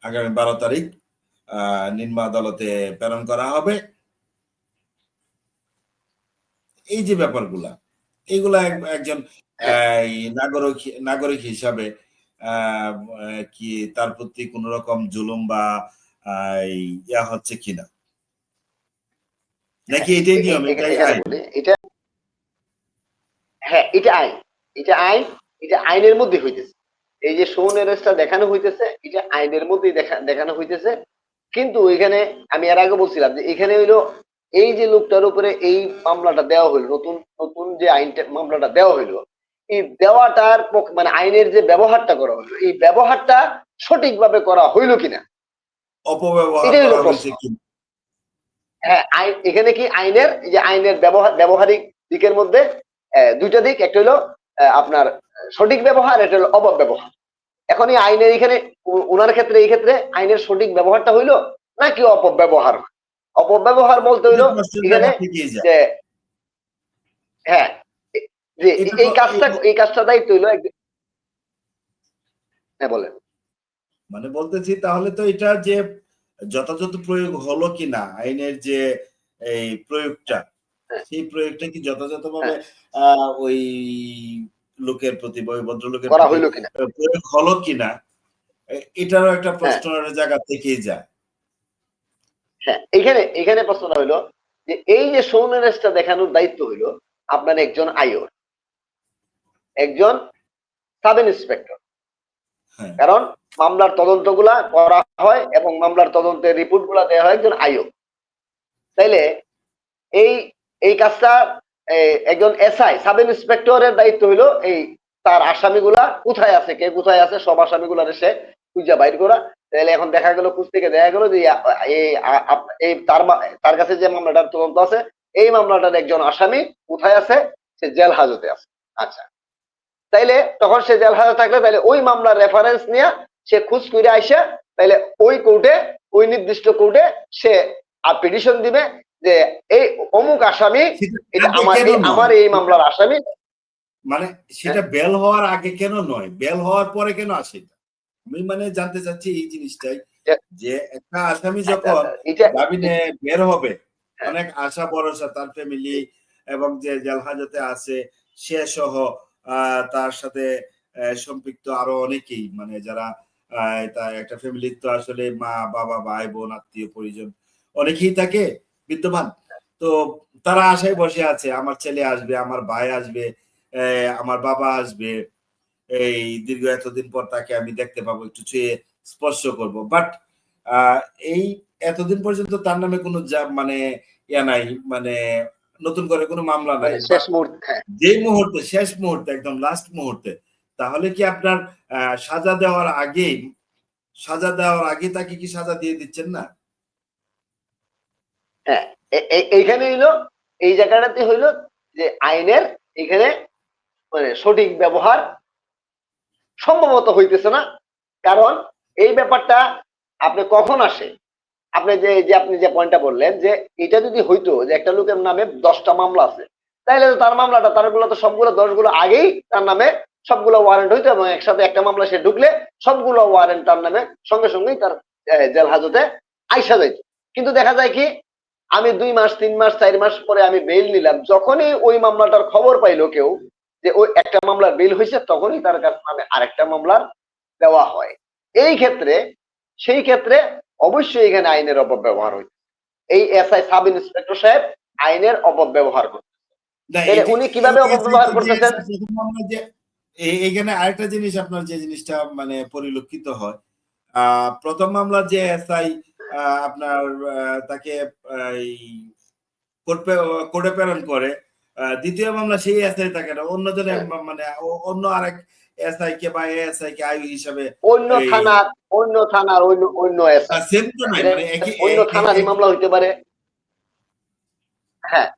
Speaker 1: আগামী ১২ তারিখ নিম্ন আদালতে প্রেরণ করা হবে। এই যে ব্যাপারগুলা, এইগুলা একজন নাগরিক হিসাবে কি তার প্রতি কোন রকম জুলুম বা ইয়া হচ্ছে কিনা, নাকি এটাই নিয়ম, এটাই
Speaker 2: এখানে
Speaker 1: আইন?
Speaker 2: বলি, এটা, হ্যাঁ, এটা আইন, এটা আইনের মধ্যে হইতেছে। এই যে শোন এরেস্টটা দেখানো হইতেছে এটা আইনের মধ্যেই দেখানো হইতেছে, কিন্তু এখানে আমি এর আগে বলছিলাম যে এখানে হইলো এই যে লোকটার উপরে এই মামলাটা দেওয়া হইলো, নতুন নতুন যে আইনটা মামলাটা দেওয়া হইলো, এই দেওয়াটার মানে আইনের যে ব্যবহারটা করা হলো, এই ব্যবহারটা সঠিকভাবে করা হইলো কিনা,
Speaker 1: অপব্যবহার
Speaker 2: এটাই হলো
Speaker 1: করা
Speaker 2: প্রশ্ন।
Speaker 1: হয়েছে কি?
Speaker 2: হ্যাঁ, আইন এখানে কি আইনের যে আইনের ব্যবহারিক দিকের মধ্যে দুইটা দিক, একটা হলো আপনার সঠিক ব্যবহার, এটা হলো অপব্যবহার। এখন এই আইনের এখানে ওনার ক্ষেত্রে এই ক্ষেত্রে আইনের সঠিক ব্যবহারটা হইলো নাকি অপব্যবহার? অপব্যবহার বলতে
Speaker 1: এটা
Speaker 2: হইলো
Speaker 1: প্রশ্নের
Speaker 2: এখানে
Speaker 1: জায়গা থেকেই যায়।
Speaker 2: যে হ্যাঁ, যে
Speaker 1: এটা
Speaker 2: এই কাজটা দায়িত্ব হইলো হ্যাঁ বলেন।
Speaker 1: মানে বলতেছি তাহলে তো এটা যে যথাযথ প্রয়োগ হলো কিনা আইনের যে এই প্রয়োগটা,
Speaker 2: হ্যাঁ,
Speaker 1: সেই প্রয়োগটা কি যথাযথভাবে
Speaker 2: হ্যাঁ,
Speaker 1: ওই লোকের প্রতি বা ওই ভদ্রলোকের
Speaker 2: করা
Speaker 1: প্রতি
Speaker 2: হইলো কিনা।
Speaker 1: প্রয়োগ হলো কিনা, এটারও একটা
Speaker 2: হ্যাঁ,
Speaker 1: প্রশ্নের জায়গা থেকেই যায়।
Speaker 2: হ্যাঁ, এখানে প্রশ্নটা হইলো যে এই যে সৌন্যারেসটা দেখানোর দায়িত্ব হইলো আপনার একজন আইওর, একজন সাব ইন্সপেক্টর।
Speaker 1: হ্যাঁ,
Speaker 2: কারণ মামলার তদন্তগুলা করা হয় এবং মামলার তদন্তের রিপোর্ট গুলা দেওয়া হয় একজন আইও। তাইলে এই এই কাজটা একজন এসআই সাব ইন্সপেক্টরের দায়িত্ব হইলো এই তার আসামিগুলা কোথায় আছে, কে কোথায় আছে, সব আসামিগুলার এসে খুঁজে বাইর করা। তাহলে এখন দেখা গেল খোঁজ থেকে দেখা গেল যে এই তার কাছে যে মামলাটার তদন্ত আছে, এই মামলাটার একজন আসামি কোথায় আছে, সে জেল হাজতে আছে। আচ্ছা, তাইলে তখন সে জেল হাজতে থাকলে তাইলে ওই মামলার রেফারেন্স নিয়ে সে খোঁজ করে আইসা তাইলে ওই কোর্টে, ওই নির্দিষ্ট কোর্টে সে পিটিশন দিবে যে এই অমুক আসামি,
Speaker 1: সেটা
Speaker 2: এটা
Speaker 1: আগে
Speaker 2: আমার
Speaker 1: কেন
Speaker 2: আমার
Speaker 1: নয়?
Speaker 2: এই মামলার আসামি।
Speaker 1: মানে সেটা বেল হওয়ার আগে কেন নয়, বেল হওয়ার পরে কেন আসে? আমি মানে জানতে চাচ্ছি এই জিনিসটাই, যে একটা আসামি যখন
Speaker 2: এটা
Speaker 1: জামিনে বের হবে,
Speaker 2: হ্যাঁ,
Speaker 1: অনেক আশা ভরসা তার ফ্যামিলি এবং যে জেল হাজতে আছে সে সহ তার সাথে সম্পৃক্ত আরো অনেকেই, মানে যারা তার একটা ফ্যামিলির তো আসলে মা বাবা ভাই বোন আত্মীয় পরিজন অনেকেই থাকে বিদ্যমান। তো তারা আশায় বসে আছে আমার ছেলে আসবে, আমার ভাই আসবে, আমার বাবা আসবে, এই দীর্ঘ এতদিন পর তাকে আমি দেখতে পাবো, একটু ছুঁয়ে স্পর্শ করব। বাট এই এতদিন পর্যন্ত তার নামে কোনো মানে ইয়া নাই, মানে নতুন করে কোনো মামলা নাই।
Speaker 2: মানে শেষ
Speaker 1: বাট
Speaker 2: মুহূর্তে। হ্যাঁ,
Speaker 1: যে মুহূর্তে, শেষ মুহূর্তে, একদম লাস্ট মুহূর্তে, তাহলে কি আপনার সাজা দেওয়ার আগেই, সাজা দেওয়ার আগে তাকে কি সাজা দিয়ে দিচ্ছেন না?
Speaker 2: হ্যাঁ, এইখানে হইলো এই জায়গাটাতে হইলো যে আইনের এখানে মানে সঠিক ব্যবহার সম্ভবত হইতেছে না। কারণ এই ব্যাপারটা আপনি কখন আসে, আপনি আপনি যে পয়েন্টটা বললেন যে এটা যদি হইতো যে একটা লোকের নামে 10টা মামলা আছে, তাহলে তো তার মামলাটা তারগুলো তো সবগুলো 10গুলো আগেই তার নামে সবগুলো ওয়ারেন্ট হইতো এবং একসাথে একটা মামলা সে ঢুকলে সবগুলো ওয়ারেন্ট তার নামে সঙ্গে সঙ্গেই তার জেল হাজতে আইসা যাইত। কিন্তু দেখা যায় কি, আমি 2 মাস 3 মাস 4 মাস পরে আমি বেইল নিলাম, যখনই ওই মামলাটার খবর পাইলো কেউ যে ওই একটা মামলার বেইল হয়েছে, তখনই তার কাছে নামে আরেকটা মামলার দেওয়া হয়। এই ক্ষেত্রে সেই ক্ষেত্রে অবশ্যই এখানে আইনের অপব্যবহার হইছে। এই এসআই সাব ইন্সপেক্টর সাহেব আইনের অপব্যবহার করছে।
Speaker 1: না,
Speaker 2: তাহলে উনি কিভাবে অপব্যবহার করতেছেন?
Speaker 1: এখানে আরেকটা জিনিস আপনার যে জিনিসটা মানে পরিলক্ষিত হয়, প্রথম মামলার যে এসআই আপনার তাকে কোর্টে প্রেরণ করে, দ্বিতীয় মামলা সেই এসআই থাকে না, অন্যজনের
Speaker 2: হ্যাঁ,
Speaker 1: মানে অন্য আরেক এসআই কে বা এএসআই কে আইও হিসাবে
Speaker 2: অন্য
Speaker 1: এই
Speaker 2: থানার অন্য থানার অন্য অন্য এসআই,
Speaker 1: সেম তো নাই,
Speaker 2: এটা
Speaker 1: মানে একই
Speaker 2: অন্য থানারই মামলা হইতে পারে। হ্যাঁ,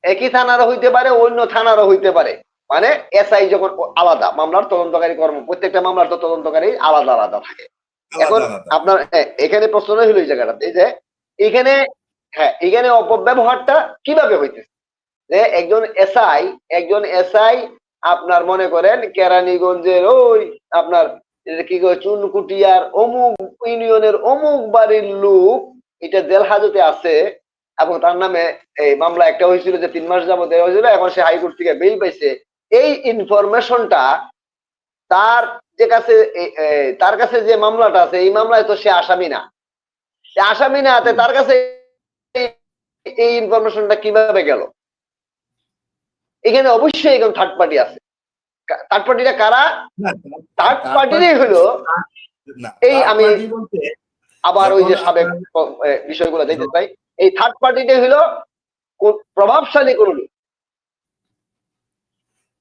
Speaker 2: একই থানারও হইতে পারে, অন্য থানারও হইতে পারে। মানে এসআই যখন আলাদা মামলার তদন্তকারী প্রত্যেকটা মামলার তো তদন্তকারী আলাদা আলাদা থাকে। এখন
Speaker 1: আলাদা আলাদা।
Speaker 2: আপনার এখানে প্রশ্ন হইলো এই জায়গাটাতে যে এখানে, হ্যাঁ, এখানে অপব্যবহারটা কিভাবে হইতেছে যে একজন এসআই আপনার মনে করেন কেরানীগঞ্জের ওই আপনার কি কয় চুনকুটিয়ার অমুক ইউনিয়নের অমুক বাড়ির লোক এটা জেল হাজতে আছে এবং তার নামে এই মামলা একটা হয়েছিল যে 3 মাস যাবত দেওয়া হয়েছিল, এখন সে হাইকোর্ট থেকে বেইল পাইছে। এই ইনফরমেশনটা তার যে কাছে তার কাছে যে মামলাটা আছে এই মামলায় তো সে আসামি না, আসামি না তার কাছে এই ইনফরমেশনটা কিভাবে গেল? এখানে অবশ্যই একজন থার্ড পার্টি আছে। থার্ড পার্টিটা কারা?
Speaker 1: না,
Speaker 2: থার্ড
Speaker 1: third
Speaker 2: পার্টিরই
Speaker 1: party-
Speaker 2: হলো
Speaker 1: না,
Speaker 2: এই
Speaker 1: third
Speaker 2: আমি
Speaker 1: party বলতে
Speaker 2: আবার ওই
Speaker 1: যখন
Speaker 2: যে সাবেক বিষয়গুলো দেখতে চাই। এই থার্ড পার্টিটাই হলো প্রভাবশালী কোন লোক।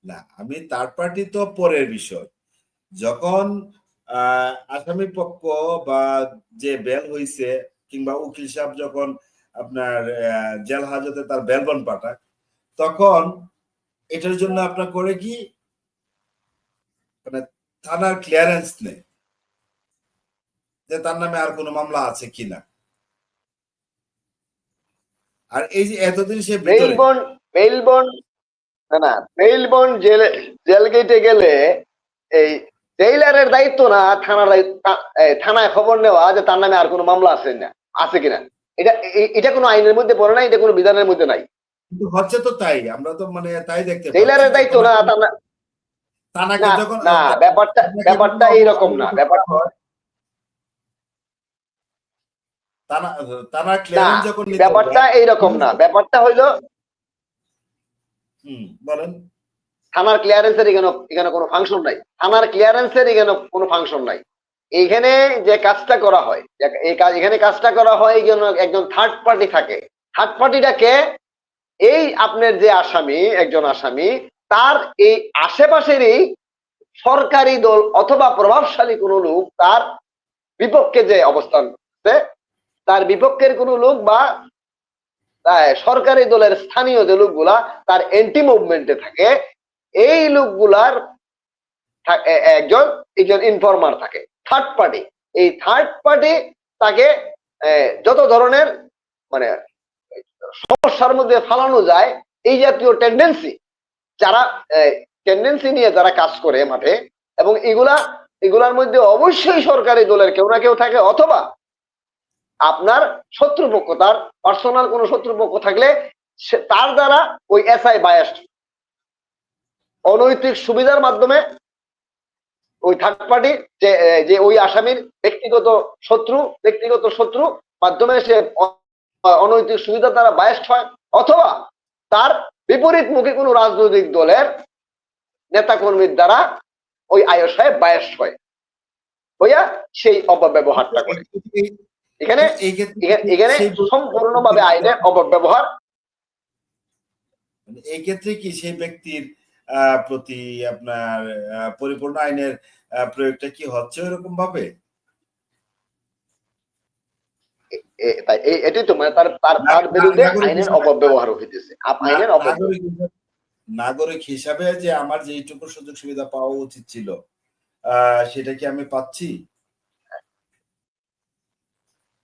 Speaker 1: না, আমি থার্ড পার্টি তো পরের বিষয়। যখন আসামি পক্ষ বা যে বেল হইছে কিংবা উকিল সাহেব যখন আপনার জেল হাজতে তার বেল বন্ড পাঠায়, তখন এটার জন্য আপনার করে কি মানে থানার ক্লিয়ারেন্স নেই যে তার নামে আর কোনো মামলা আছে কিনা। আর এই যে এতদিন সে ভিতরে
Speaker 2: বেইল বন্ড না বেইল বন্ড জেল গেটে গেলে এই জেইলারের দায়িত্ব না থানার থানায় খবর নেওয়া যে তার নামে আর কোনো মামলা আছে কিনা। এটা কোনো আইনের মধ্যে পড়ে নাই, এটা কোনো বিধানের মধ্যে নাই।
Speaker 1: কিন্তু হচ্ছে তো তাই, আমরা তো মানে তাই দেখতে পাচ্ছি।
Speaker 2: জেইলারের দায়িত্ব না
Speaker 1: থানাকে যখন
Speaker 2: না ব্যাপারটা এইরকম না। ব্যাপারটা
Speaker 1: থানা ক্লিয়ারেন্স যখন নিতে
Speaker 2: ব্যাপারটা এইরকম না। ব্যাপারটা হইলো
Speaker 1: বলেন
Speaker 2: থানার ক্লিয়ারেন্সের এখানে কোনো ফাংশন নাই। থানার ক্লিয়ারেন্সের এখানে কোনো ফাংশন নাই। এখানে যে কাজটা করা হয়, এখানে কাজটা করা হয় একজন থার্ড পার্টি থাকে। থার্ড পার্টিটাকে এই আপনার যে আসামি, একজন আসামি, তার এই আশেপাশেরই সরকারি দল অথবা প্রভাবশালী কোনো লোক তার বিপক্ষে যে অবস্থান করছে, তার বিপক্ষের কোনো লোক বা সরকারি দলের স্থানীয় যে লোকগুলা তার এন্টি মুভমেন্টে থাকে, এই লোকগুলার একজন ইনফরমার থাকে, থার্ড পার্টি। এই থার্ড পার্টি তাকে যত ধরনের মানে সমস্যার মধ্যে ফালানো যায়, এই জাতীয় টেন্ডেন্সি নিয়ে যারা কাজ করে মাঠে, এবং এগুলার মধ্যে অবশ্যই সরকারি দলের কেউ না কেউ থাকে, অথবা আপনার শত্রুপক্ষ, তার পার্সোনাল কোনো শত্রুপক্ষ থাকলে তার দ্বারা ওই এসআই বায়াসড, অনৈতিক সুবিধার মাধ্যমে ওই থার্ড পার্টি যে ওই আসামির ব্যক্তিগত শত্রু মাধ্যমে সে অনৈতিক সুবিধা দ্বারা বায়াসড হয়, অথবা তার বিপরীতমুখী কোনো রাজনৈতিক দলের নেতাকর্মীর দ্বারা ওই আইএসআই বায়াসড হয়, হইয়া সেই অপব্যবহারটা করে। এখানে সম্পূর্ণভাবে আইনের অপব্যবহার।
Speaker 1: এই ক্ষেত্রে কি সেই ব্যক্তির প্রতি আপনার পরিপূর্ণ আইনের প্রয়োগটা কি হচ্ছে এরকম ভাবে?
Speaker 2: এটাই তো মানে তার বিরুদ্ধে আইনের অপব্যবহার হইতেছে। আইনের
Speaker 1: নাগরিক হিসাবে যে আমার যেইটুকু সুযোগ সুবিধা পাওয়া উচিত ছিল সেটা কি আমি পাচ্ছি?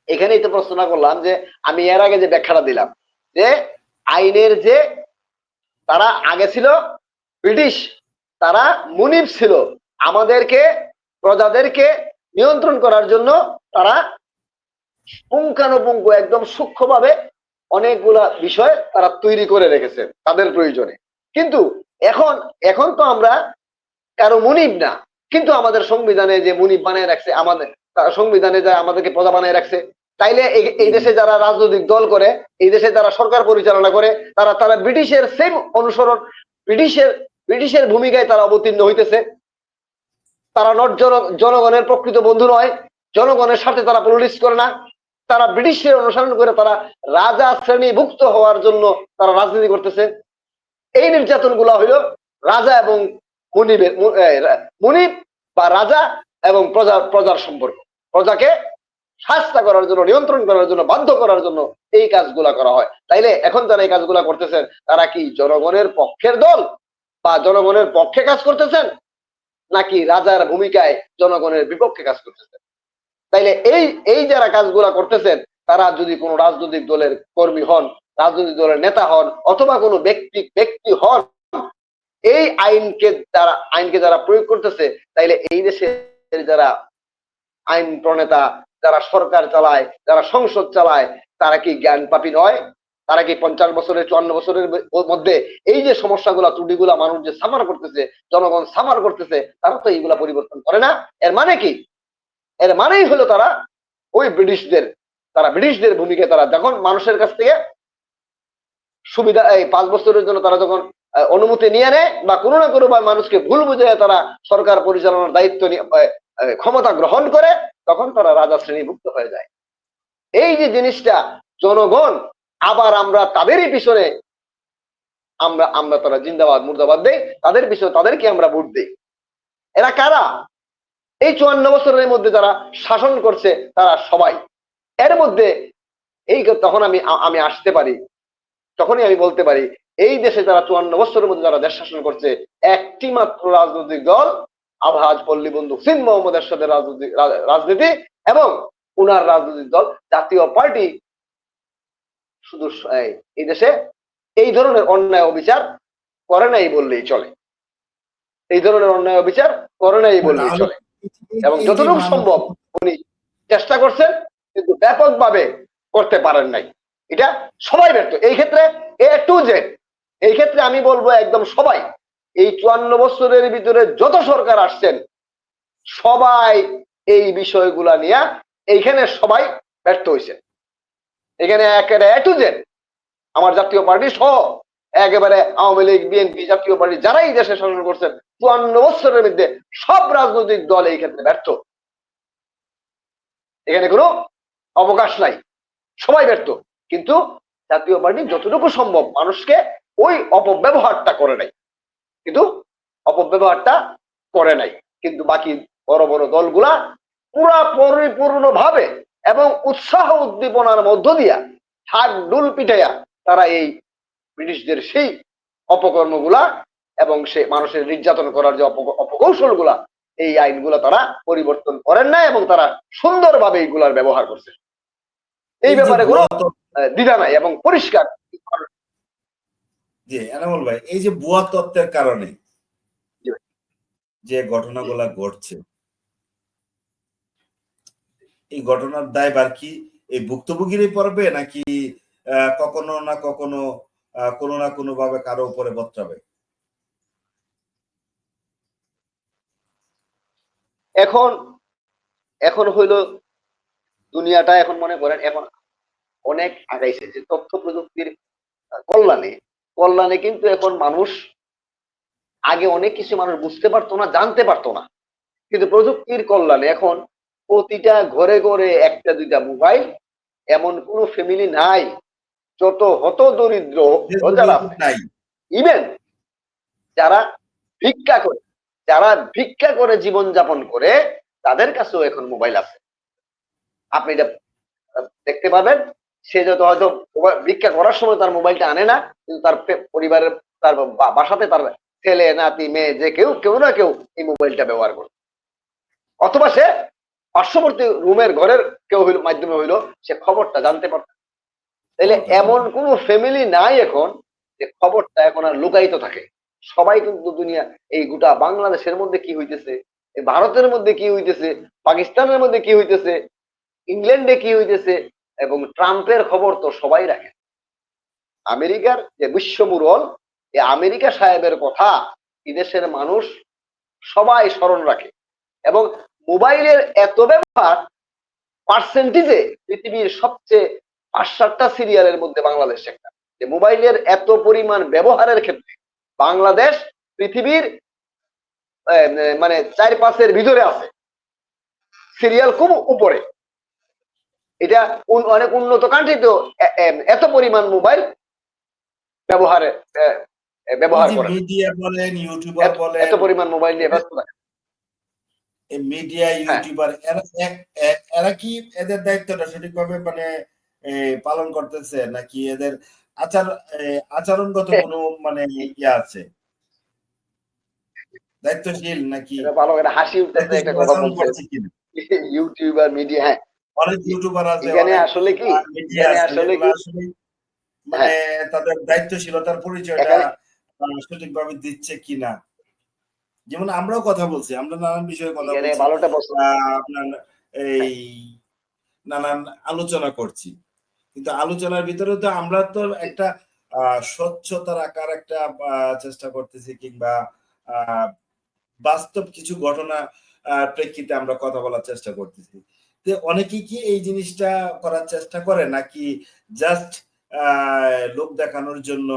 Speaker 2: এখানেই তো প্রশ্ন করলাম যে আমি এর আগে যে ব্যাখ্যাটা দিলাম যে আইনের যে তারা আগে ছিল ব্রিটিশ, তারা মুনিব ছিল, আমাদেরকে প্রজাদেরকে নিয়ন্ত্রণ করার জন্য তারা পুঙ্খানুপুঙ্খ একদম সূক্ষ্মভাবে অনেকগুলা বিষয় তারা তৈরি করে রেখেছে তাদের প্রয়োজনে। কিন্তু এখন তো আমরা কারো মুনিব না, কিন্তু আমাদের সংবিধানে যে মুনিব বানিয়ে রাখছে, আমাদের সংবিধানে যা আমাদেরকে প্রজা বানিয়ে রাখছে, তাইলে এই দেশে যারা রাজনৈতিক দল করে, এই দেশে যারা সরকার পরিচালনা করে, তারা ব্রিটিশের সেম অনুসরণ, ব্রিটিশের ভূমিকায় তারা অবতীর্ণ হইতেছে। তারা জনগণের প্রকৃত বন্ধু নয়, জনগণের সাথে তারা পলিটিক্স করে না, তারা ব্রিটিশের অনুসরণ করে তারা রাজা শ্রেণীভুক্ত হওয়ার জন্য তারা রাজনীতি করতেছে। এই নির্যাতন গুলা হইল রাজা এবং মুনিব বা রাজা এবং প্রজার সম্পর্ক। প্রজাকে শাস্তি করার জন্য, নিয়ন্ত্রণ করার জন্য, বাধ্য করার জন্য এই কাজগুলা করা হয়। তাইলে এখন যারা এই কাজগুলা করতেছেন, তারা কি জনগণের পক্ষের দল বা জনগণের পক্ষে কাজ করতেছেন, নাকি রাজার ভূমিকায় জনগণের বিপক্ষে কাজ করতেছেন? তাইলে এই যারা কাজগুলা করতেছেন, তারা যদি কোনো রাজনৈতিক দলের কর্মী হন, রাজনৈতিক দলের নেতা হন, অথবা কোনো ব্যক্তি হন, এই আইনকে যারা প্রয়োগ করতেছে, তাইলে এই দেশের যারা আইন প্রণেতা, যারা সরকার চালায়, যারা সংসদ চালায়, তারা কি জ্ঞান পাপী নয়? তারা কি 50 বছরের 54 বছরের মধ্যে এই যে সমস্যাগুলা, ত্রুটিগুলা মানুষ যে সামার করতেছে, জনগণ সামার করতেছে, তারা তো এইগুলা পরিবর্তন করে না। এর মানে কি? এর মানেই হলো তারা ব্রিটিশদের ভূমিকায়, তারা যখন মানুষের কাছ থেকে সুবিধা, এই 5 বছরের জন্য তারা যখন অনুমতি নিয়ে নেয় বা কোনো না কোনো ভাবে মানুষকে ভুল বুঝে তারা সরকার পরিচালনার দায়িত্ব ক্ষমতা গ্রহণ করে, তখন তারা রাজা শ্রেণীভুক্ত হয়ে যায়। এই যে জিনিসটা জনগণ আবার আমরা তাদেরই পিছনে আমরা আমরা তারা জিন্দাবাদ মুর্দাবাদ দেই, তাদের পিছনে তাদেরকে আমরা ভোট দিই। এরা কারা? এই 54 বছরের মধ্যে যারা শাসন করছে তারা সবাই। এর মধ্যে এই তখন আমি আসতে পারি, তখনই আমি বলতে পারি এই দেশে যারা 54 বছরের মধ্যে যারা দেশ শাসন করছে, একটি মাত্র রাজনৈতিক দল আলহাজ পল্লী বন্ধু সিন মোহাম্মদ এরশাদের রাজনীতি এবং উনার রাজনৈতিক দল জাতীয় পার্টি শুধু এই দেশে এই ধরনের অন্যায় অবিচার করে নাই বললেই চলে। এই ধরনের অন্যায় অবিচার করে নাই বললেই চলে। এবং যতটুকু সম্ভব উনি চেষ্টা করছেন, কিন্তু ব্যাপকভাবে করতে পারেন নাই। এটা সবাই ব্যর্থ এই ক্ষেত্রে, এ টু জেড। এই ক্ষেত্রে আমি বলবো একদম সবাই, এই 54 বছরের ভিতরে যত সরকার আসছেন সবাই এই বিষয়গুলা নিয়ে এইখানে সবাই ব্যর্থ হয়েছে। এখানে একেবারে এ টু জেড আমার জাতীয় পার্টি সহ একেবারে আওয়ামী লীগ, বিএনপি, জাতীয় পার্টি যারাই দেশে শাসন করছেন 54 বছরের মধ্যে সব রাজনৈতিক দল এই ক্ষেত্রে ব্যর্থ। এখানে কোনো অবকাশ নাই, সবাই ব্যর্থ। কিন্তু জাতীয় পার্টি যতটুকু সম্ভব মানুষকে ওই অপব্যবহারটা করে নাই, কিন্তু অপব্যবহারটা করে নাই। কিন্তু বাকি বড় বড় দলগুলা পুরা পরিপূর্ণভাবে এবং উৎসাহ উদ্দীপনার মধ্য দিয়া ঢাক ডুল পিটাইয়া তারা এই ব্রিটিশদের সেই অপকর্মগুলা এবং সে মানুষের নির্যাতন করার যে অপকৌশলগুলা, এই আইনগুলা তারা পরিবর্তন করেন না এবং তারা সুন্দরভাবে এইগুলার ব্যবহার করছে। এই ব্যাপারে কোনো দ্বিধা নাই এবং পরিষ্কার।
Speaker 1: জি এনামুল ভাই, এই যে ভুয়া তত্ত্বের কারণে যে ঘটনাগুলা ঘটছে, এই ঘটনার দায়ভার কি এই ভুক্তভোগীরই পড়বে নাকি কখনো না কখনো কোনো না কোনো ভাবে কারো উপরে বর্তাবে?
Speaker 2: এখন এখন হইল দুনিয়াটা, এখন মনে করেন এখন অনেক আগাইছে যে তথ্য প্রযুক্তির কল্যাণে কিন্তু এখন মানুষ, আগে অনেক কিছু মানুষ বুঝতে পারতো না, জানতে পারতো না, কিন্তু প্রযুক্তির কল্যাণে এখন প্রতিটা ঘরে ঘরে একটা দুইটা মোবাইল, এমন কোন ফ্যামিলি নাই যত হত দরিদ্র যারা ইভেন যারা ভিক্ষা করে জীবন যাপন করে তাদের কাছেও এখন মোবাইল আছে। আপনি এটা দেখতে পাবেন, সে যত হয়তো ভিক্ষা করার সময় তার মোবাইলটা আনে না, কিন্তু তার পরিবারের তার বাসাতে তার ছেলে নাতি মেয়ে যে কেউ না কেউ এই মোবাইলটা ব্যবহার করে, অথবা সে পার্শ্ববর্তী রুমের ঘরের কেউ মাধ্যমে হইলো সে খবরটা জানতে পারত। তাহলে এমন কোন ফ্যামিলি নাই এখন যে খবরটা এখন আর লুকায়িত থাকে। সবাই কিন্তু দুনিয়া, এই গোটা বাংলাদেশের মধ্যে কি হইতেছে, ভারতের মধ্যে কি হইতেছে, পাকিস্তানের মধ্যে কি হইতেছে, ইংল্যান্ডে কি হইতেছে, এবং ট্রাম্পের খবর তো সবাই রাখে। আমেরিকার যে বিশ্বমুরল, এই আমেরিকা সাহেবের কথা বিদেশের মানুষ সবাই স্মরণ রাখে। এবং মোবাইলের এত ব্যবহার, পার্সেন্টেজে পৃথিবীর সবচেয়ে 5-7টা সিরিয়ালের মধ্যে বাংলাদেশ একটা, যে মোবাইলের এত পরিমাণ ব্যবহারের ক্ষেত্রে বাংলাদেশ পৃথিবীর মানে 4-5-এর ভিতরে আছে, সিরিয়াল খুব উপরে। এটা অনেক উন্নত কান্ট্রিতেও এত পরিমাণ মোবাইল ব্যবহার করে,
Speaker 1: মিডিয়া বলেন, ইউটিউবার বলেন,
Speaker 2: এত পরিমাণ মোবাইল নিয়ে ব্যস্ত থাকে।
Speaker 1: মিডিয়া ইউটিউবার এরা কি এদের দায়িত্বটা সঠিকভাবে মানে পালন করতেছে, নাকি এদের আচরণগত কোনো মানে ইয়ে আছে, দায়িত্বশীল নাকি?
Speaker 2: ভালো একটা হাসি উঠতেছে একটা কথা বলছে, ইউটিউবার মিডিয়া, হ্যাঁ
Speaker 1: অনেক ইউটিউবার আছে,
Speaker 2: এখানে আসলে কি, এখানে আসলে কি
Speaker 1: মানে তাদের দায়িত্বশীলতার পরিচয়টা সঠিকভাবে দিচ্ছে কিনা। যেমন আমরাও কথা বলছি, আমরা নানান বিষয়ে কথা বলছি, আপনার এই নানান আলোচনা করছি, কিন্তু আলোচনার ভিতরে তো আমরা তো একটা স্বচ্ছতা রাখার একটা চেষ্টা করতেছি, কিংবা বাস্তব কিছু ঘটনা প্রেক্ষিতে আমরা কথা বলার চেষ্টা করতেছি। তো অনেকেই কি এই জিনিসটা করার চেষ্টা করে, নাকি জাস্ট লোক দেখানোর জন্য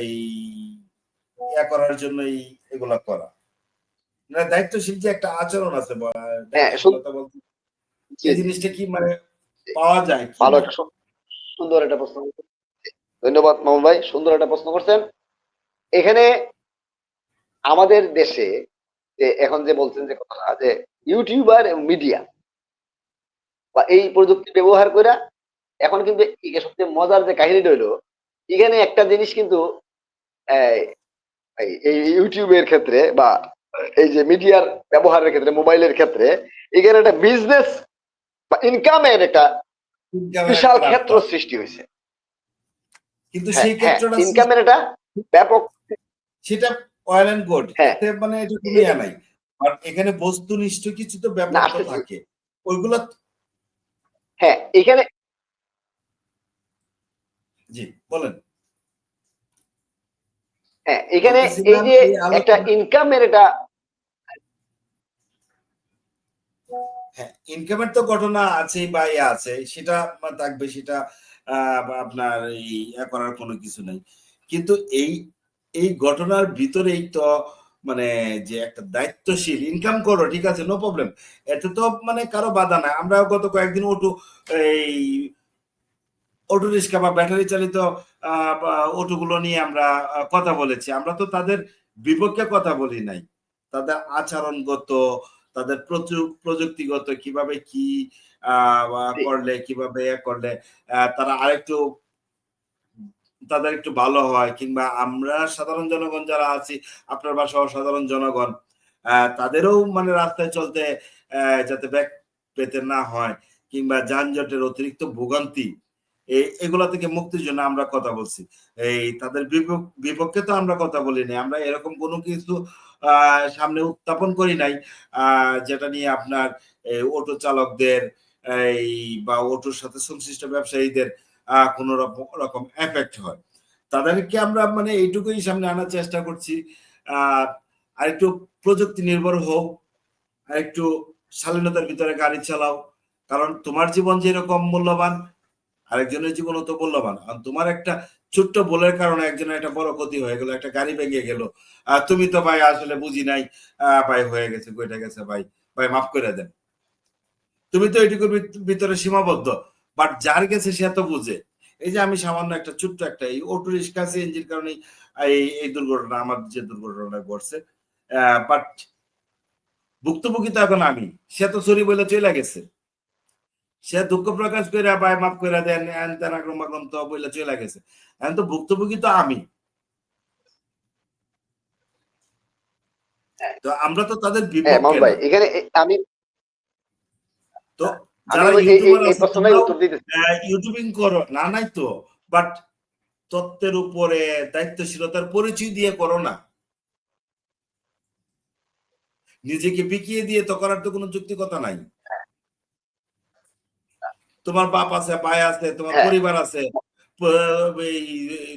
Speaker 1: এই ইয়া করার জন্যই এগুলা করা। না, দায়িত্বশীল যে একটা আচরণ আছে বা
Speaker 2: হ্যাঁ
Speaker 1: দায়িত্বশীলতা বলতে
Speaker 2: জি
Speaker 1: এই
Speaker 2: জি
Speaker 1: জিনিসটা কি মানে পাওয়া যায়
Speaker 2: ভালো
Speaker 1: কিনা?
Speaker 2: একটা সুন্দর একটা প্রশ্ন করছেন। ধন্যবাদ মামুন ভাই, সুন্দর একটা প্রশ্ন করছেন। এখানে আমাদের দেশে যে এখন যে বলছেন যে কথা যে ইউটিউবার এবং মিডিয়া বা এই প্রযুক্তি ব্যবহার করে এখন কিন্তু সবচেয়ে মজার যে কাহিনীটা হইলো এখানে একটা জিনিস কিন্তু এই এই ইউটিউবের ক্ষেত্রে বা এই যে মিডিয়ার ব্যবহারের ক্ষেত্রে মোবাইলের ক্ষেত্রে এখানে একটা বিজনেস বা ইনকামের একটা
Speaker 1: ইনকামের
Speaker 2: বিশাল
Speaker 1: একটা
Speaker 2: ক্ষেত্র
Speaker 1: রাস্তা।
Speaker 2: সৃষ্টি হয়েছে।
Speaker 1: কিন্তু
Speaker 2: হ্যাঁ
Speaker 1: সেই
Speaker 2: হ্যাঁ
Speaker 1: ক্ষেত্রটা
Speaker 2: ইনকামের একটা ব্যাপক
Speaker 1: সেটা ওয়েল এন্ড গুড।
Speaker 2: হ্যাঁ
Speaker 1: এতে মানে এটা কোনো ইয়া নাই। বাট এখানে বস্তুনিষ্ঠ কিছু তো
Speaker 2: না
Speaker 1: ব্যাপার তো
Speaker 2: আসতেছি
Speaker 1: থাকে। ওইগুলা
Speaker 2: হ্যাঁ এখানে
Speaker 1: জি, বলেন।
Speaker 2: হ্যাঁ এখানে এই
Speaker 1: বলতেছিলাম
Speaker 2: যে
Speaker 1: এই
Speaker 2: একটা
Speaker 1: আলোচনা
Speaker 2: ইনকামের এটা
Speaker 1: হ্যাঁ, ইনকামের তো ঘটনা আছেই বা ইয়ে আছে। সেটা থাকবে সেটা আপনার এই করার কোনো কিছু নাই। কিন্তু এই এই ঘটনার ভিতরেই তো মানে যে একটা দায়িত্বশীল ইনকাম করো ঠিক আছে নো প্রবলেম। এতে তো মানে কারো বাধা নাই। আমরা গত কয়েকদিন এই অটো রিক্সা বা ব্যাটারি চালিত অটোগুলো নিয়ে আমরা কথা বলেছি। আমরা তো তাদের বিপক্ষে কথা বলি নাই। তাদের আচরণগত, তাদের প্রযুক্তিগত কিভাবে কি করলে কিভাবে করলে তারা আরেকটু তাদের একটু ভালো হয় কিংবা আমরা সাধারণ জনগণ যারা আছি আপনার বা সহ সাধারণ জনগণ তাদেরও মানে রাস্তায় চলতে যাতে ব্যাগ পেতে না হয় কিংবা যানজটের অতিরিক্ত ভোগান্তি এগুলা থেকে মুক্তির জন্য আমরা কথা বলছি। এই তাদের বিপক্ষে তো আমরা কথা বলি নাই। আমরা এরকম কোনো কিছু সামনে উত্থাপন করি নাই যেটা নিয়ে আপনার অটো চালকদের এই বা অটোর সাথে সংশ্লিষ্ট ব্যবসায়ীদের কোনো রকম এফেক্ট হয়। তাদেরকে আমরা মানে এইটুকুই সামনে আনার চেষ্টা করছি। আরেকটু প্রযুক্তি নির্ভর হোক, আরেকটু শালীনতার ভিতরে গাড়ি চালাও। কারণ তোমার জীবন যেরকম মূল্যবান আরেকজনের জীবনও তো মূল্যবান। কারণ তোমার একটা ছোট্ট ভুলের কারণে একজনের একটা বড় ক্ষতি হয়ে গেল, একটা গাড়ি ভেঙে গেল। তুমি তো ভাই আসলে বুঝি নাই, ভাই হয়ে গেছে, কইটা গেছে ভাই, ভাই মাফ করে দেন। তুমি তো এইটুকুর ভিতরে সীমাবদ্ধ। বাট যার গেছে সে তো বুঝে। এই যে আমি সামান্য একটা ছোট্ট একটা এই অটো রিক্সা সিএনজির কারণে এই দুর্ঘটনা আমার যে দুর্ঘটনা ঘটছে। বাট ভুক্তভোগী তো এখন আমি। সে তো সরি বলে চলে গেছে। সে দুঃখ প্রকাশ করে ভাই মাফ করে দেন এন তেন আক্রম আক্রম তো বলে চলে গেছে। এখন তো ভুক্তভোগী তো আমি। তো আমরা তো তাদের
Speaker 2: হ্যাঁ মামুন
Speaker 1: বিপক্ষে
Speaker 2: ভাই
Speaker 1: না।
Speaker 2: এখানে আমি
Speaker 1: তো
Speaker 2: আমি
Speaker 1: যারা
Speaker 2: এই এই
Speaker 1: ইউটিউবার
Speaker 2: এই
Speaker 1: আছে
Speaker 2: প্রশ্নটাই
Speaker 1: তোমরাও
Speaker 2: উত্তর দিতে
Speaker 1: ইউটিউবিং করো না নাই তো। বাট তত্ত্বের উপরে দায়িত্বশীলতার পরিচয় দিয়ে করো না। নিজেকে বিকিয়ে দিয়ে তো করার তো কোনো যুক্তিকতা নাই। তোমার বাপ আছে, ভাই আছে, তোমার
Speaker 2: হ্যাঁ
Speaker 1: পরিবার আছে,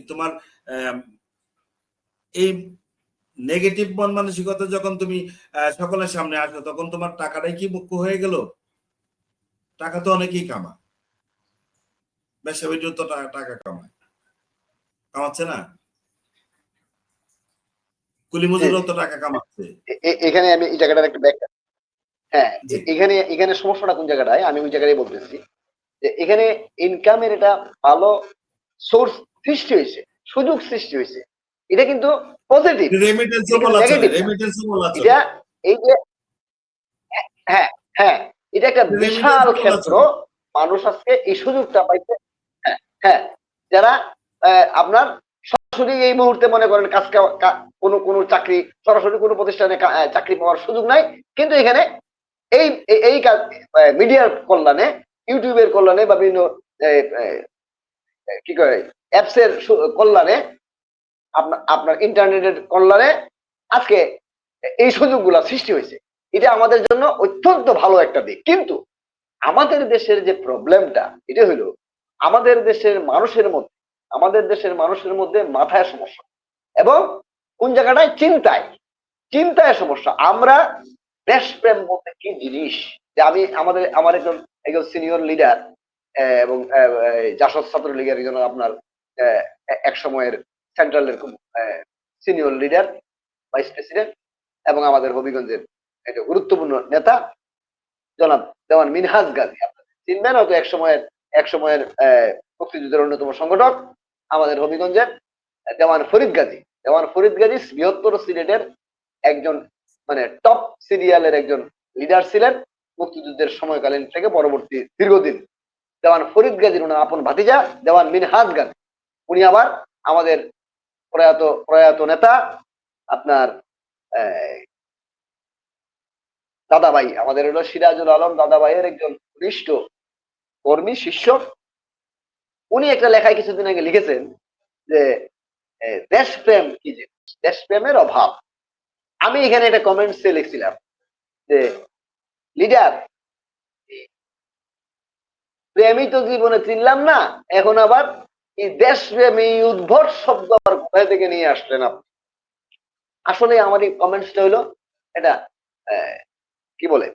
Speaker 1: তোমার এই নেগেটিভ মন মানসিকতা যখন তুমি সকলের সামনে আসো তখন তোমার টাকাটাই কি মুখ্য হয়ে গেল? টাকা তো অনেকেই কামায়, ব্যবসা তো টাকা কামায়, কামাচ্ছে না? কুলি
Speaker 2: জি
Speaker 1: মজুরও
Speaker 2: জি
Speaker 1: তো টাকা কামাচ্ছে।
Speaker 2: এখানে আমি এই জায়গাটার একটা ব্যাখ্যা হ্যাঁ
Speaker 1: জি
Speaker 2: এখানে এখানে সমস্যাটা কোন জায়গাটায় আমি ওই জায়গায় বলতেছি যে এখানে ইনকামের এটা ভালো সোর্স সৃষ্টি হয়েছে, সুযোগ সৃষ্টি হয়েছে। এটা কিন্তু পজিটিভ, এটা
Speaker 1: রেমিটেন্সও
Speaker 2: কিন্তু
Speaker 1: বলা চলে,
Speaker 2: নেগেটিভ না।
Speaker 1: রেমিটেন্সও বলা
Speaker 2: এটা
Speaker 1: চলে,
Speaker 2: এই যে হ্যাঁ হ্যাঁ এটা একটা বিশাল
Speaker 1: রেমিটেন্সও বলা
Speaker 2: ক্ষেত্র।
Speaker 1: চলে।
Speaker 2: মানুষ আজকে এই সুযোগটা পাইছে। হ্যাঁ হ্যাঁ যারা আপনার সরাসরি এই মুহূর্তে মনে করেন কাজ কোনো কোনো চাকরি সরাসরি কোনো প্রতিষ্ঠানে চাকরি পাওয়ার সুযোগ নাই, কিন্তু এখানে এই এই কাজ মিডিয়ার কল্যাণে, ইউটিউবের কল্যাণে বা বিভিন্ন কি করে অ্যাপস এর কল্যাণে, আপনার আপনার ইন্টারনেটের কল্যাণে আজকে এই সুযোগগুলা সৃষ্টি হয়েছে। এটা আমাদের জন্য অত্যন্ত ভালো একটা দিক। কিন্তু আমাদের দেশের যে প্রবলেমটা এটা হলো আমাদের দেশের মানুষের মধ্যে আমাদের দেশের মানুষের মধ্যে মাথায় সমস্যা এবং কোন জায়গাটায় চিন্তায় চিন্তায় সমস্যা। আমরা দেশপ্রেম বলতে কি জিনিস, যে আমি আমার একজন একজন সিনিয়র লিডার এবং জাসদ ছাত্রলীগের একজন আপনার এক সময়ের সেন্ট্রালের সিনিয়র লিডার, ভাইস প্রেসিডেন্ট এবং আমাদের হবিগঞ্জের একটা গুরুত্বপূর্ণ নেতা জনাব দেওয়ান মিনহাজ গাজী। আপনারা চিনবেন হয়তো এক সময়ের মুক্তিযুদ্ধের অন্যতম সংগঠক আমাদের হবিগঞ্জের দেওয়ান ফরিদ গাজী। দেওয়ান ফরিদ গাজী বৃহত্তর সিলেটের একজন মানে টপ সিরিয়ালের একজন লিডার ছিলেন মুক্তিযুদ্ধের সময়কালীন থেকে পরবর্তী দীর্ঘদিন। দেওয়ান ফরিদ গাজীর ওনার আপন ভাতিজা দেওয়ান মিনহাজ গাজী, উনি আবার আমাদের প্রয়াত নেতা আপনার দাদাভাই, আমাদের হলো সিরাজুল আলম দাদাভাইয়ের একজন ঘনিষ্ঠ কর্মী শিষ্য। উনি একটা লেখায় কিছুদিন আগে লিখেছেন যে দেশপ্রেম কি জিনিস, দেশপ্রেমের অভাব। আমি এখানে একটা কমেন্টসে লিখছিলাম যে লিডার প্রেমই তো জীবনে চিনলাম না, এখন আবার এই দেশপ্রেম এই উদ্ভট শব্দ আবার কোথায় থেকে নিয়ে আসলেন আপনি। আসলে আমার এই কমেন্টসটা হলো এটা কি বলে